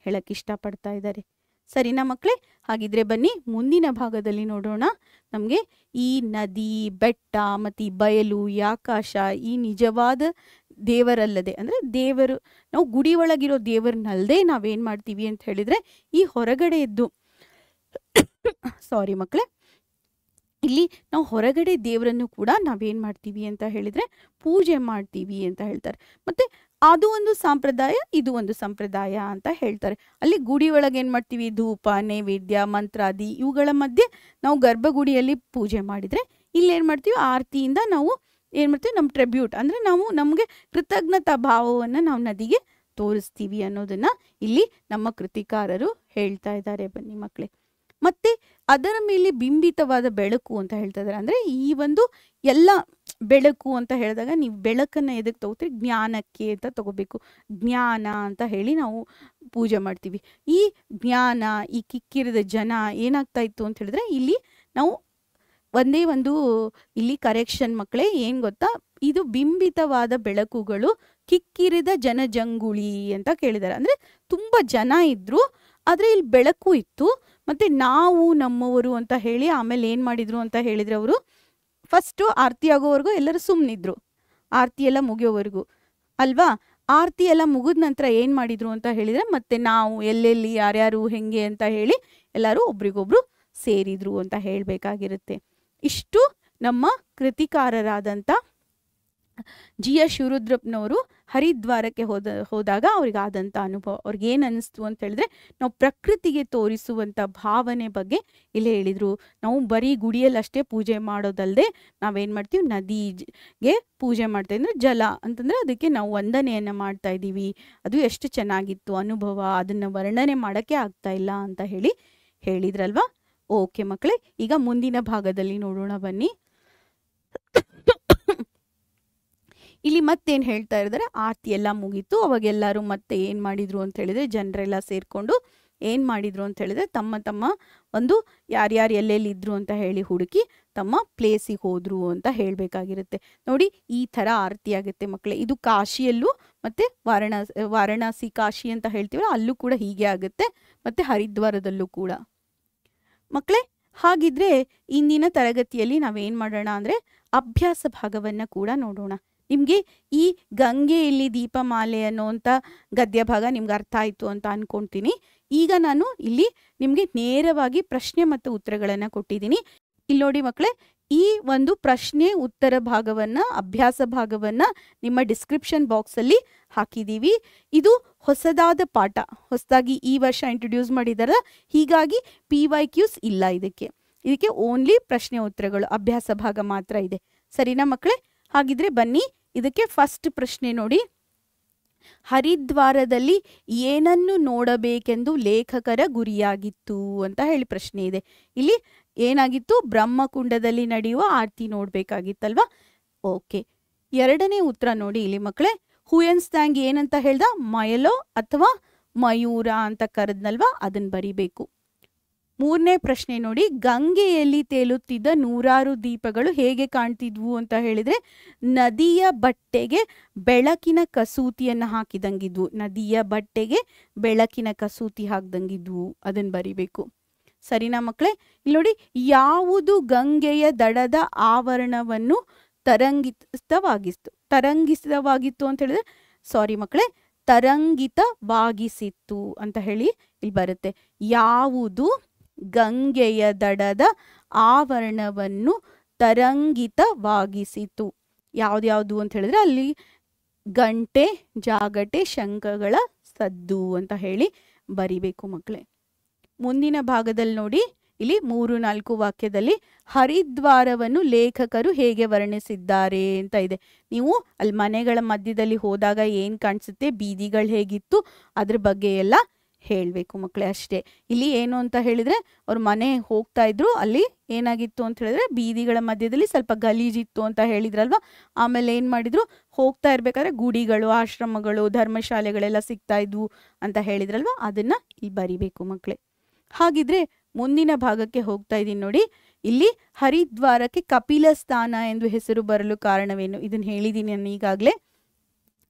ಹೇಳಕ್ಕೆ ಇಷ್ಟಪಡ್ತಾ ಇದ್ದಾರೆ. ಸರಿನಾ ಮಕ್ಕಳೇ? ಹಾಗಿದ್ರೆ ಬನ್ನಿ ಮುಂದಿನ ಭಾಗದಲ್ಲಿ ನೋಡೋಣ. ನಮಗೆ ಈ ನದಿ, ಬೆಟ್ಟ ಮತ್ತು ಈ ಬಯಲು, ಈ ಆಕಾಶ, ಈ ನಿಜವಾದ ದೇವರಲ್ಲದೆ, ಅಂದರೆ ದೇವರು, ನಾವು ಗುಡಿ ಒಳಗಿರೋ ದೇವರನ್ನಲ್ಲದೆ ನಾವೇನು ಮಾಡ್ತೀವಿ ಅಂತ ಹೇಳಿದರೆ, ಈ ಹೊರಗಡೆ ಎದ್ದು ಸಾರಿ ಮಕ್ಕಳೇ, ಇಲ್ಲಿ ನಾವು ಹೊರಗಡೆ ದೇವರನ್ನು ಕೂಡ ನಾವೇನು ಮಾಡ್ತೀವಿ ಅಂತ ಹೇಳಿದರೆ ಪೂಜೆ ಮಾಡ್ತೀವಿ ಅಂತ ಹೇಳ್ತಾರೆ. ಮತ್ತು ಅದು ಒಂದು ಸಂಪ್ರದಾಯ, ಇದು ಒಂದು ಸಂಪ್ರದಾಯ ಅಂತ ಹೇಳ್ತಾರೆ. ಅಲ್ಲಿ ಗುಡಿ ಒಳಗೆ ಏನು ಮಾಡ್ತೀವಿ, ಧೂಪ, ನೈವೇದ್ಯ, ಮಂತ್ರಾದಿ ಇವುಗಳ ಮಧ್ಯೆ ನಾವು ಗರ್ಭಗುಡಿಯಲ್ಲಿ ಪೂಜೆ ಮಾಡಿದರೆ, ಇಲ್ಲೇನು ಮಾಡ್ತೀವಿ, ಆರತಿಯಿಂದ ನಾವು ಏನು ಮಾಡ್ತೀವಿ, ನಮ್ಮ ಟ್ರಿಬ್ಯೂಟ್, ಅಂದರೆ ನಾವು ನಮಗೆ ಕೃತಜ್ಞತಾ ಭಾವವನ್ನು ನಾವು ನದಿಗೆ ತೋರಿಸ್ತೀವಿ ಅನ್ನೋದನ್ನು ಇಲ್ಲಿ ನಮ್ಮ ಕೃತಿಕಾರರು ಹೇಳ್ತಾ ಇದ್ದಾರೆ. ಬನ್ನಿ ಮಕ್ಕಳೇ, ಮತ್ತು ಅದರ ಮೇಲೆ ಬಿಂಬಿತವಾದ ಬೆಳಕು ಅಂತ ಹೇಳ್ತಾ ಇದ್ದಾರೆ. ಅಂದರೆ ಈ ಒಂದು ಎಲ್ಲ ಬೆಳಕು ಅಂತ ಹೇಳಿದಾಗ ನೀವು ಬೆಳಕನ್ನು ಎದಕ್ಕೆ ತಗೋತೀರಿ, ಜ್ಞಾನಕ್ಕೆ ಅಂತ ತಗೋಬೇಕು. ಜ್ಞಾನ ಅಂತ ಹೇಳಿ ನಾವು ಪೂಜೆ ಮಾಡ್ತೀವಿ. ಈ ಜ್ಞಾನ, ಈ ಕಿಕ್ಕಿರಿದ ಜನ ಏನಾಗ್ತಾ ಇತ್ತು ಅಂತ ಹೇಳಿದ್ರೆ, ಇಲ್ಲಿ ನಾವು ಒಂದೇ ಒಂದು ಇಲ್ಲಿ ಕರೆಕ್ಷನ್ ಮಕ್ಕಳೇ, ಏನು ಗೊತ್ತಾ, ಇದು ಬಿಂಬಿತವಾದ ಬೆಳಕುಗಳು ಕಿಕ್ಕಿರಿದ ಜನಜಂಗುಳಿ ಅಂತ ಕೇಳಿದ್ದಾರೆ. ಅಂದರೆ ತುಂಬ ಜನ ಇದ್ರು, ಆದರೆ ಇಲ್ಲಿ ಬೆಳಕು ಇತ್ತು, ಮತ್ತು ನಾವು ನಮ್ಮವರು ಅಂತ ಹೇಳಿ ಆಮೇಲೆ ಏನು ಮಾಡಿದ್ರು ಅಂತ ಹೇಳಿದರೆ, ಅವರು ಫಸ್ಟು ಆರತಿ ಆಗೋವರೆಗೂ ಎಲ್ಲರೂ ಸುಮ್ಮನಿದ್ರು, ಆರತಿ ಎಲ್ಲ ಮುಗಿಯೋವರೆಗೂ ಅಲ್ವಾ. ಆರತಿ ಎಲ್ಲ ಮುಗಿದ ನಂತರ ಏನು ಮಾಡಿದ್ರು ಅಂತ ಹೇಳಿದರೆ, ಮತ್ತೆ ನಾವು ಎಲ್ಲೆಲ್ಲಿ ಯಾರ್ಯಾರು ಹೆಂಗೆ ಅಂತ ಹೇಳಿ ಎಲ್ಲರೂ ಒಬ್ರಿಗೊಬ್ರು ಸೇರಿದ್ರು ಅಂತ ಹೇಳಬೇಕಾಗಿರುತ್ತೆ. ಇಷ್ಟು ನಮ್ಮ ಕೃತಿಕಾರರಾದಂಥ ಜಿ ಎಸ್ ಶಿವರುದ್ರಪ್ಪನವರು ಹರಿದ್ವಾರಕ್ಕೆ ಹೋದಾಗ ಅವ್ರಿಗಾದಂಥ ಅನುಭವ, ಅವ್ರಿಗೇನು ಅನ್ನಿಸ್ತು ಅಂತ ಹೇಳಿದ್ರೆ, ನಾವು ಪ್ರಕೃತಿಗೆ ತೋರಿಸುವಂಥ ಭಾವನೆ ಬಗ್ಗೆ ಇಲ್ಲಿ ಹೇಳಿದರು. ನಾವು ಬರೀ ಗುಡಿಯಲ್ಲಿ ಅಷ್ಟೇ ಪೂಜೆ ಮಾಡೋದಲ್ಲದೆ ನಾವೇನು ಮಾಡ್ತೀವಿ, ನದಿಗೆ ಪೂಜೆ ಮಾಡ್ತಾ ಅಂದರೆ ಜಲ ಅಂತಂದರೆ ಅದಕ್ಕೆ ನಾವು ವಂದನೆಯನ್ನು ಮಾಡ್ತಾ ಇದ್ದೀವಿ. ಅದು ಎಷ್ಟು ಚೆನ್ನಾಗಿತ್ತು ಅನುಭವ, ಅದನ್ನು ವರ್ಣನೆ ಮಾಡೋಕ್ಕೆ ಆಗ್ತಾ ಇಲ್ಲ ಅಂತ ಹೇಳಿದ್ರಲ್ವಾ. ಓಕೆ ಮಕ್ಕಳೇ, ಈಗ ಮುಂದಿನ ಭಾಗದಲ್ಲಿ ನೋಡೋಣ ಬನ್ನಿ. ಇಲ್ಲಿ ಮತ್ತೇನು ಹೇಳ್ತಾ ಇದ್ದಾರೆ, ಆರತಿ ಎಲ್ಲ ಮುಗೀತು, ಅವಾಗೆಲ್ಲರೂ ಮತ್ತೆ ಏನು ಮಾಡಿದರು ಅಂತ ಹೇಳಿದರೆ, ಜನರೆಲ್ಲ ಸೇರಿಕೊಂಡು ಏನು ಮಾಡಿದರು ಅಂತ ಹೇಳಿದರೆ, ತಮ್ಮ ಒಂದು ಯಾರ್ಯಾರು ಎಲ್ಲೆಲ್ಲಿ ಇದ್ರು ಅಂತ ಹೇಳಿ ಹುಡುಕಿ ತಮ್ಮ ಪ್ಲೇಸಿಗೆ ಹೋದರು ಅಂತ ಹೇಳಬೇಕಾಗಿರುತ್ತೆ. ನೋಡಿ, ಈ ಥರ ಆರತಿ ಆಗುತ್ತೆ ಮಕ್ಕಳೇ. ಇದು ಕಾಶಿಯಲ್ಲೂ ಮತ್ತು ವಾರಣಾಸಿ ಕಾಶಿ ಅಂತ ಹೇಳ್ತೀವಲ್ಲ, ಅಲ್ಲೂ ಕೂಡ ಹೀಗೆ ಆಗುತ್ತೆ, ಮತ್ತು ಹರಿದ್ವಾರದಲ್ಲೂ ಕೂಡ ಮಕ್ಕಳೇ. ಹಾಗಿದ್ರೆ ಇಂದಿನ ತರಗತಿಯಲ್ಲಿ ನಾವೇನು ಮಾಡೋಣ ಅಂದರೆ, ಅಭ್ಯಾಸ ಭಾಗವನ್ನು ಕೂಡ ನೋಡೋಣ. ನಿಮಗೆ ಈ ಗಂಗೆಯಲ್ಲಿ ದೀಪಮಾಲೆ ಅನ್ನೋಂಥ ಗದ್ಯ ಭಾಗ ನಿಮ್ಗೆ ಅರ್ಥ ಆಯಿತು ಅಂತ ಅಂದ್ಕೊಳ್ತೀನಿ. ಈಗ ನಾನು ಇಲ್ಲಿ ನಿಮಗೆ ನೇರವಾಗಿ ಪ್ರಶ್ನೆ ಮತ್ತು ಉತ್ತರಗಳನ್ನು ಕೊಟ್ಟಿದ್ದೀನಿ. ಇಲ್ಲಿ ನೋಡಿ ಮಕ್ಕಳೇ, ಈ ಒಂದು ಪ್ರಶ್ನೆ ಉತ್ತರ ಭಾಗವನ್ನು, ಅಭ್ಯಾಸ ಭಾಗವನ್ನು ನಿಮ್ಮ ಡಿಸ್ಕ್ರಿಪ್ಷನ್ ಬಾಕ್ಸಲ್ಲಿ ಹಾಕಿದ್ದೀವಿ. ಇದು ಹೊಸದಾದ ಪಾಠ, ಹೊಸದಾಗಿ ಈ ವರ್ಷ ಇಂಟ್ರೊಡ್ಯೂಸ್ ಮಾಡಿದಾರ, ಹೀಗಾಗಿ PYQs ಇಲ್ಲ. ಇದಕ್ಕೆ ಓನ್ಲಿ ಪ್ರಶ್ನೆ ಉತ್ತರಗಳು, ಅಭ್ಯಾಸ ಭಾಗ ಮಾತ್ರ ಇದೆ. ಸರಿನಾ ಮಕ್ಕಳೇ? ಹಾಗಿದ್ರೆ ಬನ್ನಿ, ಇದಕ್ಕೆ ಫಸ್ಟ್ ಪ್ರಶ್ನೆ ನೋಡಿ. ಹರಿದ್ವಾರದಲ್ಲಿ ಏನನ್ನು ನೋಡಬೇಕೆಂದು ಲೇಖಕರ ಗುರಿಯಾಗಿತ್ತು ಅಂತ ಹೇಳಿ ಪ್ರಶ್ನೆ ಇದೆ. ಇಲ್ಲಿ ಏನಾಗಿತ್ತು, ಬ್ರಹ್ಮಕುಂಡದಲ್ಲಿ ನಡೆಯುವ ಆರತಿ ನೋಡ್ಬೇಕಾಗಿತ್ತಲ್ವಾ. ಓಕೆ, ಎರಡನೇ ಉತ್ತರ ನೋಡಿ ಇಲ್ಲಿ ಮಕ್ಕಳೇ. ಹುಯೆನ್ಸಾಂಗ್ ಏನಂತ ಹೇಳ್ದ, ಮಯಲೋ ಅಥವಾ ಮಯೂರ ಅಂತ ಕರೆದ್ನಲ್ವಾ, ಅದನ್ನ ಬರಿಬೇಕು. ಮೂರನೇ ಪ್ರಶ್ನೆ ನೋಡಿ, ಗಂಗೆಯಲ್ಲಿ ತೇಲುತ್ತಿದ್ದ 100 ದೀಪಗಳು ಹೇಗೆ ಕಾಣ್ತಿದ್ವು ಅಂತ ಹೇಳಿದ್ರೆ, ನದಿಯ ಬಟ್ಟೆಗೆ ಬೆಳಕಿನ ಕಸೂತಿಯನ್ನು ಹಾಕಿದಂಗಿದ್ವು. ನದಿಯ ಬಟ್ಟೆಗೆ ಬೆಳಕಿನ ಕಸೂತಿ ಹಾಕಿದಂಗಿದ್ವು, ಅದನ್ನು ಬರಿಬೇಕು. ಸರಿನಾ ಮಕ್ಕಳೇ? ಇಲ್ಲಿ ನೋಡಿ, ಯಾವುದು ಗಂಗೆಯ ದಡದ ಆವರಣವನ್ನು ತರಂಗಿತವಾಗಿತ್ತು ಅಂತ ಹೇಳಿದ್ರೆ, ಸಾರಿ ಮಕ್ಕಳೇ, ತರಂಗಿತವಾಗಿಸಿತ್ತು ಅಂತ ಹೇಳಿ ಇಲ್ಲಿ ಬರುತ್ತೆ. ಯಾವುದು ಗಂಗೆಯ ದಡದ ಆವರಣವನ್ನು ತರಂಗಿತವಾಗಿಸಿತು. ಯಾವ್ದ್ಯಾವುದು ಅಂತ ಹೇಳಿದ್ರೆ ಅಲ್ಲಿ ಗಂಟೆ, ಜಾಗಟೆ, ಶಂಖಗಳ ಸದ್ದು ಅಂತ ಹೇಳಿ ಬರಿಬೇಕು ಮಕ್ಕಳೇ. ಮುಂದಿನ ಭಾಗದಲ್ಲಿ ನೋಡಿ, ಇಲ್ಲಿ 3-4 ವಾಕ್ಯದಲ್ಲಿ ಹರಿದ್ವಾರವನ್ನು ಲೇಖಕರು ಹೇಗೆ ವರ್ಣಿಸಿದ್ದಾರೆ ಅಂತ ಇದೆ. ನೀವು ಅಲ್ಲಿ ಮನೆಗಳ ಮಧ್ಯದಲ್ಲಿ ಹೋದಾಗ ಏನು ಕಾಣಿಸುತ್ತೆ, ಬೀದಿಗಳು ಹೇಗಿತ್ತು, ಅದ್ರ ಬಗ್ಗೆ ಎಲ್ಲ ಹೇಳಬೇಕು ಮಕ್ಕಳೇ ಅಷ್ಟೇ. ಇಲ್ಲಿ ಏನು ಅಂತ ಹೇಳಿದ್ರೆ ಅವ್ರ ಮನೆ ಹೋಗ್ತಾ ಇದ್ರು, ಅಲ್ಲಿ ಏನಾಗಿತ್ತು ಅಂತ ಹೇಳಿದ್ರೆ ಬೀದಿಗಳ ಮಧ್ಯದಲ್ಲಿ ಸ್ವಲ್ಪ ಗಲೀಜಿತ್ತು ಅಂತ ಹೇಳಿದ್ರಲ್ವ. ಆಮೇಲೆ ಏನು ಮಾಡಿದ್ರು, ಹೋಗ್ತಾ ಇರ್ಬೇಕಾದ್ರೆ ಗುಡಿಗಳು, ಆಶ್ರಮಗಳು, ಧರ್ಮಶಾಲೆಗಳೆಲ್ಲ ಸಿಗ್ತಾ ಇದ್ವು ಅಂತ ಹೇಳಿದ್ರಲ್ವ. ಅದನ್ನ ಇಲ್ಲಿ ಬರಿಬೇಕು ಮಕ್ಕಳೇ. ಹಾಗಿದ್ರೆ ಮುಂದಿನ ಭಾಗಕ್ಕೆ ಹೋಗ್ತಾ ಇದ್ದೀನಿ ನೋಡಿ. ಇಲ್ಲಿ ಹರಿದ್ವಾರಕ್ಕೆ ಕಪಿಲ ಸ್ಥಾನ ಎಂದು ಹೆಸರು ಬರಲು ಕಾರಣವೇನು? ಇದನ್ನ ಹೇಳಿದ್ದೀನಿ ನಾನು ಈಗಾಗಲೇ.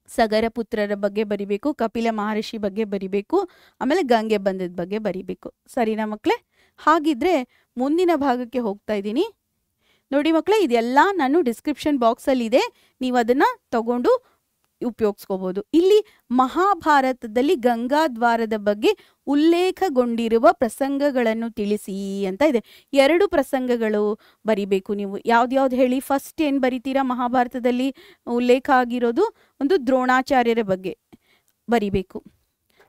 ಸಗರ ಪುತ್ರರ ಬಗ್ಗೆ ಬರಿಬೇಕು, ಕಪಿಲ ಮಹರ್ಷಿ ಬಗ್ಗೆ ಬರಿಬೇಕು, ಆಮೇಲೆ ಗಂಗೆ ಬಂದದ ಬಗ್ಗೆ ಬರಿಬೇಕು. ಸರಿನಾ ಮಕ್ಕಳೇ? ಹಾಗಿದ್ರೆ ಮುಂದಿನ ಭಾಗಕ್ಕೆ ಹೋಗ್ತಾ ಇದ್ದೀನಿ ನೋಡಿ ಮಕ್ಕಳೇ. ಇದೆಲ್ಲ ನಾನು ಡಿಸ್ಕ್ರಿಪ್ಷನ್ ಬಾಕ್ಸಲ್ಲಿ ಇದೆ, ನೀವು ಅದನ್ನ ತಗೊಂಡು ಉಪಯೋಗಿಸ್ಕೋಬಹುದು. ಇಲ್ಲಿ ಮಹಾಭಾರತದಲ್ಲಿ ಗಂಗಾದ್ವಾರದ ಬಗ್ಗೆ ಉಲ್ಲೇಖಗೊಂಡಿರುವ ಪ್ರಸಂಗಗಳನ್ನು ತಿಳಿಸಿ ಅಂತ ಇದೆ. 2 ಪ್ರಸಂಗಗಳು ಬರಿಬೇಕು ನೀವು. ಯಾವ್ದ್ಯಾವ್ದು ಹೇಳಿ? ಫಸ್ಟ್ ಏನು ಬರಿತೀರಾ? ಮಹಾಭಾರತದಲ್ಲಿ ಉಲ್ಲೇಖ ಆಗಿರೋದು ಒಂದು ದ್ರೋಣಾಚಾರ್ಯರ ಬಗ್ಗೆ ಬರಿಬೇಕು.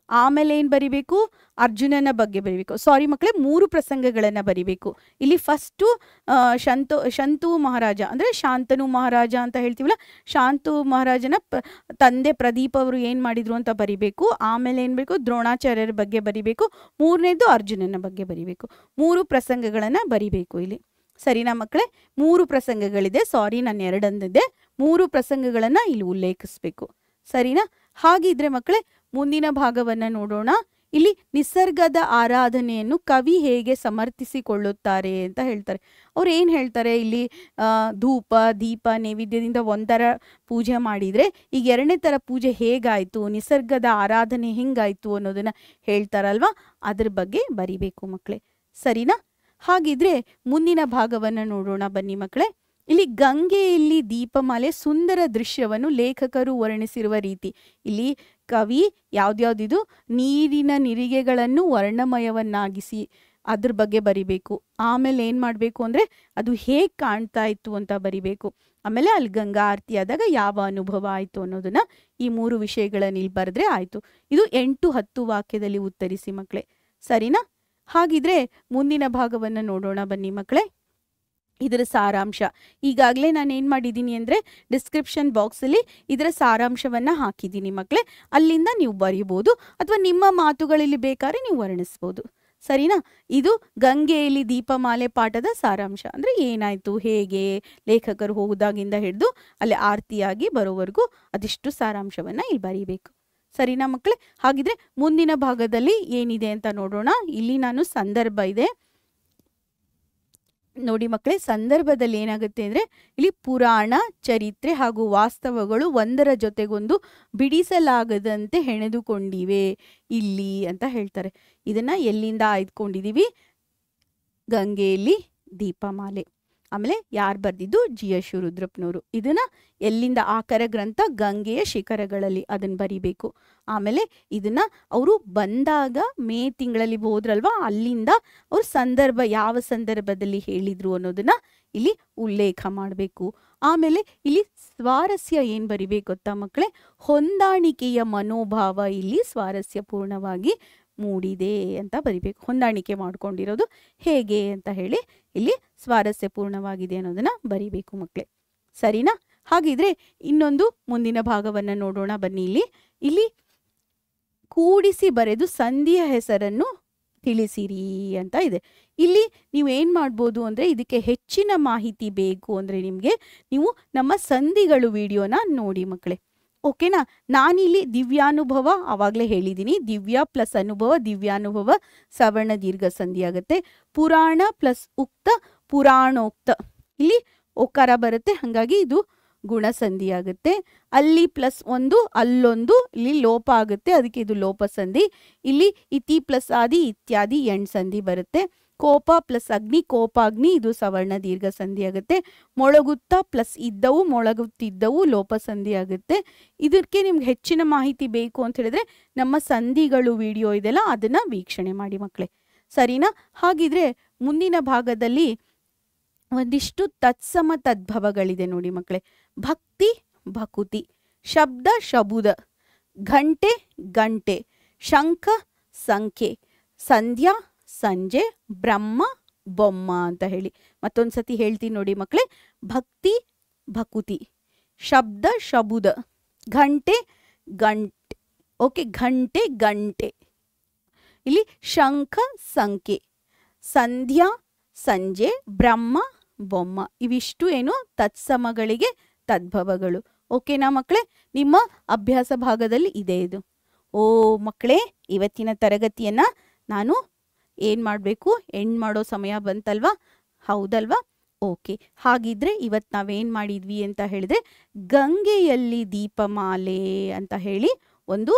ಆಮೇಲೆ ಏನು ಬರಿಬೇಕು? ಅರ್ಜುನನ ಬಗ್ಗೆ ಬರಿಬೇಕು. ಸಾರಿ ಮಕ್ಕಳೇ, 3 ಪ್ರಸಂಗಗಳನ್ನು ಬರಿಬೇಕು. ಇಲ್ಲಿ ಫಸ್ಟು ಶಂತು ಮಹಾರಾಜ ಅಂದರೆ ಶಾಂತನು ಮಹಾರಾಜ ಅಂತ ಹೇಳ್ತೀವಲ್ಲ, ಶಾಂತು ಮಹಾರಾಜನ ತಂದೆ ಪ್ರದೀಪ್ ಅವರು ಏನು ಮಾಡಿದ್ರು ಅಂತ ಬರಿಬೇಕು. ಆಮೇಲೆ ಏನು ಬೇಕು? ದ್ರೋಣಾಚಾರ್ಯರ ಬಗ್ಗೆ ಬರಿಬೇಕು. 3ನೇದು ಅರ್ಜುನನ ಬಗ್ಗೆ ಬರಿಬೇಕು. 3 ಪ್ರಸಂಗಗಳನ್ನು ಬರಿಬೇಕು ಇಲ್ಲಿ. ಸರಿನಾ ಮಕ್ಕಳೇ? 3 ಪ್ರಸಂಗಗಳಿದೆ. ಸಾರಿ, ನಾನು 2 ಅಂದಿದ್ದೆ. 3 ಪ್ರಸಂಗಗಳನ್ನು ಇಲ್ಲಿ ಉಲ್ಲೇಖಿಸಬೇಕು. ಸರಿನಾ? ಹಾಗಿದ್ರೆ ಮಕ್ಕಳೇ ಮುಂದಿನ ಭಾಗವನ್ನು ನೋಡೋಣ. ಇಲ್ಲಿ ನಿಸರ್ಗದ ಆರಾಧನೆಯನ್ನು ಕವಿ ಹೇಗೆ ಸಮರ್ಥಿಸಿಕೊಳ್ಳುತ್ತಾರೆ ಅಂತ ಹೇಳ್ತಾರೆ. ಅವ್ರು ಏನು ಹೇಳ್ತಾರೆ ಇಲ್ಲಿ? ಧೂಪ, ದೀಪ, ನೈವೇದ್ಯದಿಂದ ಒಂಥರ ಪೂಜೆ ಮಾಡಿದರೆ ಈಗ 2ನೇ ಥರ ಪೂಜೆ ಹೇಗಾಯಿತು, ನಿಸರ್ಗದ ಆರಾಧನೆ ಹೆಂಗಾಯಿತು ಅನ್ನೋದನ್ನ ಹೇಳ್ತಾರಲ್ವ. ಅದ್ರ ಬಗ್ಗೆ ಬರಿಬೇಕು ಮಕ್ಕಳೇ. ಸರಿನಾ? ಹಾಗಿದ್ರೆ ಮುಂದಿನ ಭಾಗವನ್ನು ನೋಡೋಣ ಬನ್ನಿ ಮಕ್ಕಳೇ. ಇಲ್ಲಿ ಗಂಗೆಯಲ್ಲಿ ದೀಪಮಾಲೆ ಸುಂದರ ದೃಶ್ಯವನ್ನು ಲೇಖಕರು ವರ್ಣಿಸಿರುವ ರೀತಿ. ಇಲ್ಲಿ ಕವಿ ಯಾವ್ದ್ಯಾವ್ದಿದು ನೀರಿನ ನಿರಿಗೆಗಳನ್ನು ವರ್ಣಮಯವನ್ನಾಗಿಸಿ ಅದ್ರ ಬಗ್ಗೆ ಬರಿಬೇಕು. ಆಮೇಲೆ ಏನು ಮಾಡಬೇಕು ಅಂದರೆ ಅದು ಹೇಗೆ ಕಾಣ್ತಾ ಇತ್ತು ಅಂತ ಬರಿಬೇಕು. ಆಮೇಲೆ ಅಲ್ಲಿ ಗಂಗಾ ಆರತಿ ಆದಾಗ ಯಾವ ಅನುಭವ ಆಯಿತು ಅನ್ನೋದನ್ನ ಈ 3 ವಿಷಯಗಳನ್ನ ಇಲ್ಲಿ ಬರೆದ್ರೆ ಆಯಿತು. ಇದು 8-10 ವಾಕ್ಯದಲ್ಲಿ ಉತ್ತರಿಸಿ ಮಕ್ಕಳೇ. ಸರಿನಾ? ಹಾಗಿದ್ರೆ ಮುಂದಿನ ಭಾಗವನ್ನು ನೋಡೋಣ ಬನ್ನಿ ಮಕ್ಕಳೇ. ಇದರ ಸಾರಾಂಶ ಈಗಾಗಲೇ ನಾನು ಏನು ಮಾಡಿದ್ದೀನಿ ಅಂದರೆ ಡಿಸ್ಕ್ರಿಪ್ಷನ್ ಬಾಕ್ಸಲ್ಲಿ ಇದರ ಸಾರಾಂಶವನ್ನು ಹಾಕಿದ್ದೀನಿ ಮಕ್ಕಳೇ. ಅಲ್ಲಿಂದ ನೀವು ಬರಿಬೋದು ಅಥವಾ ನಿಮ್ಮ ಮಾತುಗಳಲ್ಲಿ ಬೇಕಾದ್ರೆ ನೀವು ವರ್ಣಿಸ್ಬೋದು. ಸರಿನಾ? ಇದು ಗಂಗೆಯಲ್ಲಿ ದೀಪಮಾಲೆ ಪಾಠದ ಸಾರಾಂಶ. ಅಂದರೆ ಏನಾಯಿತು, ಹೇಗೆ ಲೇಖಕರು ಹೋದಾಗಿಂದ ಹಿಡಿದು ಅಲ್ಲಿ ಆರತಿಯಾಗಿ ಬರೋವರೆಗೂ ಅದಿಷ್ಟು ಸಾರಾಂಶವನ್ನು ಇಲ್ಲಿ ಬರೀಬೇಕು. ಸರಿನಾ ಮಕ್ಕಳೇ? ಹಾಗಿದ್ರೆ ಮುಂದಿನ ಭಾಗದಲ್ಲಿ ಏನಿದೆ ಅಂತ ನೋಡೋಣ. ಇಲ್ಲಿ ನಾನು ಸಂದರ್ಭ ಇದೆ ನೋಡಿ ಮಕ್ಕಳೇ. ಸಂದರ್ಭದಲ್ಲಿ ಏನಾಗುತ್ತೆ ಅಂದರೆ ಇಲ್ಲಿ ಪುರಾಣ, ಚರಿತ್ರೆ ಹಾಗೂ ವಾಸ್ತವಗಳು ಒಂದರ ಜೊತೆಗೊಂದು ಬಿಡಿಸಲಾಗದಂತೆ ಹೆಣೆದುಕೊಂಡಿವೆ ಇಲ್ಲಿ ಅಂತ ಹೇಳ್ತಾರೆ. ಇದನ್ನ ಎಲ್ಲಿಂದ ಆಯ್ದುಕೊಂಡಿದೀವಿ? ಗಂಗೆಯಲ್ಲಿ ದೀಪಮಾಲೆ. ಆಮೇಲೆ ಯಾರು ಬರೆದಿದ್ದು? GS ಶಿವರುದ್ರಪ್ಪನವರು. ಇದನ್ನ ಎಲ್ಲಿಂದ? ಆಕರ ಗ್ರಂಥ ಗಂಗೆಯ ಶಿಖರಗಳಲ್ಲಿ, ಅದನ್ನು ಬರಿಬೇಕು. ಆಮೇಲೆ ಇದನ್ನ ಅವರು ಬಂದಾಗ ಮೇ ತಿಂಗಳಲ್ಲಿ ಹೋದ್ರಲ್ವಾ, ಅಲ್ಲಿಂದ ಅವ್ರ ಸಂದರ್ಭ ಯಾವ ಸಂದರ್ಭದಲ್ಲಿ ಹೇಳಿದ್ರು ಅನ್ನೋದನ್ನ ಇಲ್ಲಿ ಉಲ್ಲೇಖ ಮಾಡಬೇಕು. ಆಮೇಲೆ ಇಲ್ಲಿ ಸ್ವಾರಸ್ಯ ಏನು ಬರಿಬೇಕು ಗೊತ್ತಾ ಮಕ್ಕಳೇ? ಹೊಂದಾಣಿಕೆಯ ಮನೋಭಾವ ಇಲ್ಲಿ ಸ್ವಾರಸ್ಯಪೂರ್ಣವಾಗಿ ಮೂಡಿದೆ ಅಂತ ಬರಿಬೇಕು. ಹೊಂದಾಣಿಕೆ ಮಾಡ್ಕೊಂಡಿರೋದು ಹೇಗೆ ಅಂತ ಹೇಳಿ ಇಲ್ಲಿ ಸ್ವಾರಸ್ಯಪೂರ್ಣವಾಗಿದೆ ಅನ್ನೋದನ್ನ ಬರಿಬೇಕು ಮಕ್ಕಳೇ. ಸರಿನಾ? ಹಾಗಿದ್ರೆ ಇನ್ನೊಂದು ಮುಂದಿನ ಭಾಗವನ್ನು ನೋಡೋಣ ಬನ್ನಿ. ಇಲ್ಲಿ ಕೂಡಿಸಿ ಬರೆದು ಸಂಧಿಯ ಹೆಸರನ್ನು ತಿಳಿಸಿರಿ ಅಂತ ಇದೆ. ಇಲ್ಲಿ ನೀವು ಏನು ಮಾಡ್ಬೋದು ಅಂದರೆ ಇದಕ್ಕೆ ಹೆಚ್ಚಿನ ಮಾಹಿತಿ ಬೇಕು ಅಂದರೆ ನಿಮಗೆ ನೀವು ನಮ್ಮ ಸಂಧಿಗಳು ವಿಡಿಯೋನ ನೋಡಿ ಮಕ್ಕಳೇ. ಓಕೆನಾ? ನಾನಿಲ್ಲಿ ದಿವ್ಯಾನುಭವ ಆವಾಗಲೇ ಹೇಳಿದ್ದೀನಿ. ದಿವ್ಯ ಪ್ಲಸ್ ಅನುಭವ, ದಿವ್ಯಾನುಭವ ಸವರ್ಣ ದೀರ್ಘ ಸಂಧಿ ಆಗುತ್ತೆ. ಪುರಾಣ ಪ್ಲಸ್ ಉಕ್ತ, ಪುರಾಣೋಕ್ತ. ಇಲ್ಲಿ ಒಕಾರ ಬರುತ್ತೆ, ಹಾಗಾಗಿ ಇದು ಗುಣಸಂಧಿ ಆಗುತ್ತೆ. ಅಲ್ಲಿ ಪ್ಲಸ್ ಒಂದು, ಅಲ್ಲೊಂದು, ಇಲ್ಲಿ ಲೋಪ ಆಗುತ್ತೆ, ಅದಕ್ಕೆ ಇದು ಲೋಪ ಸಂಧಿ. ಇಲ್ಲಿ ಇತಿ ಪ್ಲಸ್ ಆದಿ ಇತ್ಯಾದಿ ಎಂಡ್ ಸಂಧಿ ಬರುತ್ತೆ. ಕೋಪ ಪ್ಲಸ್ ಅಗ್ನಿ, ಕೋಪ ಅಗ್ನಿ, ಇದು ಸವರ್ಣ ದೀರ್ಘ ಸಂಧಿ ಆಗುತ್ತೆ. ಮೊಳಗುತ್ತ ಪ್ಲಸ್ ಇದ್ದವು, ಮೊಳಗುತ್ತಿದ್ದವು ಲೋಪ ಸಂಧಿ ಆಗುತ್ತೆ. ಇದಕ್ಕೆ ನಿಮ್ಗೆ ಹೆಚ್ಚಿನ ಮಾಹಿತಿ ಬೇಕು ಅಂತ ಹೇಳಿದ್ರೆ ನಮ್ಮ ಸಂಧಿಗಳು ವಿಡಿಯೋ ಇದೆಲ್ಲ ಅದನ್ನ ವೀಕ್ಷಣೆ ಮಾಡಿ ಮಕ್ಕಳೇ, ಸರಿನಾ? ಹಾಗಿದ್ರೆ ಮುಂದಿನ ಭಾಗದಲ್ಲಿ ಒಂದಿಷ್ಟು ತತ್ಸಮ ತದ್ಭವಗಳಿದೆ ನೋಡಿ ಮಕ್ಕಳೇ. ಭಕ್ತಿ ಭಕುತಿ, ಶಬ್ದ ಶಬುದ, ಘಂಟೆ ಗಂಟೆ, ಶಂಖ ಸಂಖ್ಯೆ, ಸಂಧ್ಯಾ ಸಂಜೆ, ಬ್ರಹ್ಮ ಬೊಮ್ಮ ಅಂತ ಹೇಳಿ ಮತ್ತೊಂದ್ಸತಿ ಹೇಳ್ತೀನಿ ನೋಡಿ ಮಕ್ಕಳೇ. ಭಕ್ತಿ ಭಕುತಿ, ಶಬ್ದ ಶಬುದ, ಘಂಟೆ ಗಂಟೆ, ಓಕೆ, ಘಂಟೆ ಗಂಟೆ, ಇಲ್ಲಿ ಶಂಖ ಸಂಖ್ಯೆ, ಸಂಧ್ಯಾ ಸಂಜೆ, ಬ್ರಹ್ಮ ಬೊಮ್ಮ, ಇವಿಷ್ಟು ಏನು ತತ್ಸಮಗಳಿಗೆ ತದ್ಭವಗಳು. ಓಕೆನಾ ಮಕ್ಕಳೇ? ನಿಮ್ಮ ಅಭ್ಯಾಸ ಭಾಗದಲ್ಲಿ ಇದೆ ಇದು. ಓ ಮಕ್ಕಳೇ, ಇವತ್ತಿನ ತರಗತಿಯನ್ನ ನಾನು ಏನು ಮಾಡಬೇಕು, ಎಂಡ್ ಮಾಡೋ ಸಮಯ ಬಂತಲ್ವಾ? ಹೌದಲ್ವಾ? ಓಕೆ, ಹಾಗಿದ್ರೆ ಇವತ್ತು ನಾವೇನು ಮಾಡಿದ್ವಿ ಅಂತ ಹೇಳಿದ್ರೆ ಗಂಗೆಯಲ್ಲಿ ದೀಪಮಾಲೆ ಅಂತ ಹೇಳಿ ಒಂದು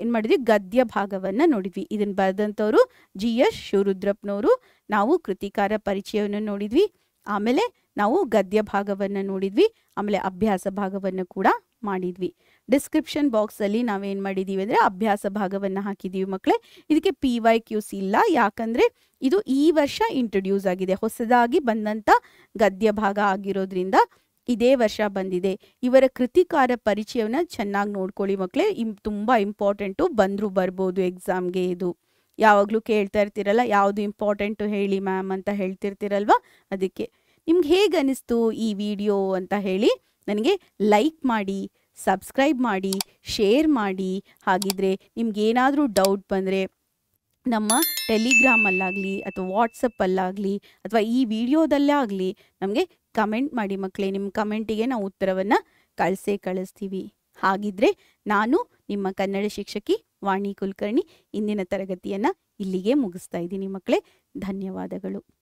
ಏನು ಮಾಡಿದ್ವಿ, ಗದ್ಯ ಭಾಗವನ್ನು ನೋಡಿದ್ವಿ. ಇದನ್ನು ಬರೆದಂಥವ್ರು GS ಶಿವರುದ್ರಪ್ಪನವರು. ನಾವು ಕೃತಿಕಾರ ಪರಿಚಯವನ್ನು ನೋಡಿದ್ವಿ, ಆಮೇಲೆ ನಾವು ಗದ್ಯ ಭಾಗವನ್ನು ನೋಡಿದ್ವಿ, ಆಮೇಲೆ ಅಭ್ಯಾಸ ಭಾಗವನ್ನು ಕೂಡ ಮಾಡಿದ್ವಿ. ಡಿಸ್ಕ್ರಿಪ್ಷನ್ ಬಾಕ್ಸಲ್ಲಿ ನಾವೇನು ಮಾಡಿದ್ದೀವಿ ಅಂದರೆ ಅಭ್ಯಾಸ ಭಾಗವನ್ನು ಹಾಕಿದ್ದೀವಿ ಮಕ್ಕಳೇ. ಇದಕ್ಕೆ PYQs ಇಲ್ಲ, ಯಾಕಂದರೆ ಇದು ಈ ವರ್ಷ ಇಂಟ್ರೊಡ್ಯೂಸ್ ಆಗಿದೆ, ಹೊಸದಾಗಿ ಬಂದಂಥ ಗದ್ಯ ಭಾಗ ಆಗಿರೋದ್ರಿಂದ ಇದೇ ವರ್ಷ ಬಂದಿದೆ. ಇವರ ಕೃತಿಕಾರ ಪರಿಚಯವನ್ನು ಚೆನ್ನಾಗಿ ನೋಡ್ಕೊಳ್ಳಿ ಮಕ್ಕಳೇ, ತುಂಬ ಇಂಪಾರ್ಟೆಂಟು, ಬಂದರೂ ಬರ್ಬೋದು ಎಕ್ಸಾಮ್ಗೆ. ಇದು ಯಾವಾಗಲೂ ಕೇಳ್ತಾ ಇರ್ತೀರಲ್ಲ, ಯಾವುದು ಇಂಪಾರ್ಟೆಂಟು ಹೇಳಿ ಮ್ಯಾಮ್ ಅಂತ ಹೇಳ್ತಿರ್ತೀರಲ್ವ, ಅದಕ್ಕೆ ನಿಮ್ಗೆ ಹೇಗೆ ಅನಿಸ್ತು ಈ ವಿಡಿಯೋ ಅಂತ ಹೇಳಿ ನನಗೆ ಲೈಕ್ ಮಾಡಿ, ಸಬ್ಸ್ಕ್ರೈಬ್ ಮಾಡಿ, ಶೇರ್ ಮಾಡಿ. ಹಾಗಿದ್ರೆ ನಿಮ್ಗೇನಾದರೂ ಡೌಟ್ ಬಂದರೆ ನಮ್ಮ ಟೆಲಿಗ್ರಾಮಲ್ಲಾಗಲಿ ಅಥವಾ ವಾಟ್ಸಪ್ಪಲ್ಲಾಗಲಿ ಅಥವಾ ಈ ವಿಡಿಯೋದಲ್ಲೇ ಆಗಲಿ ನಮಗೆ ಕಮೆಂಟ್ ಮಾಡಿ ಮಕ್ಕಳೇ. ನಿಮ್ಮ ಕಮೆಂಟಿಗೆ ನಾವು ಉತ್ತರವನ್ನು ಕಳಿಸ್ತೀವಿ. ಹಾಗಿದ್ರೆ ನಾನು ನಿಮ್ಮ ಕನ್ನಡ ಶಿಕ್ಷಕಿ ವಾಣಿ ಕುಲಕರ್ಣಿ ಇಂದಿನ ತರಗತಿಯನ್ನು ಇಲ್ಲಿಗೆ ಮುಗಿಸ್ತಾ ಇದ್ದೀನಿ ಮಕ್ಕಳೇ. ಧನ್ಯವಾದಗಳು.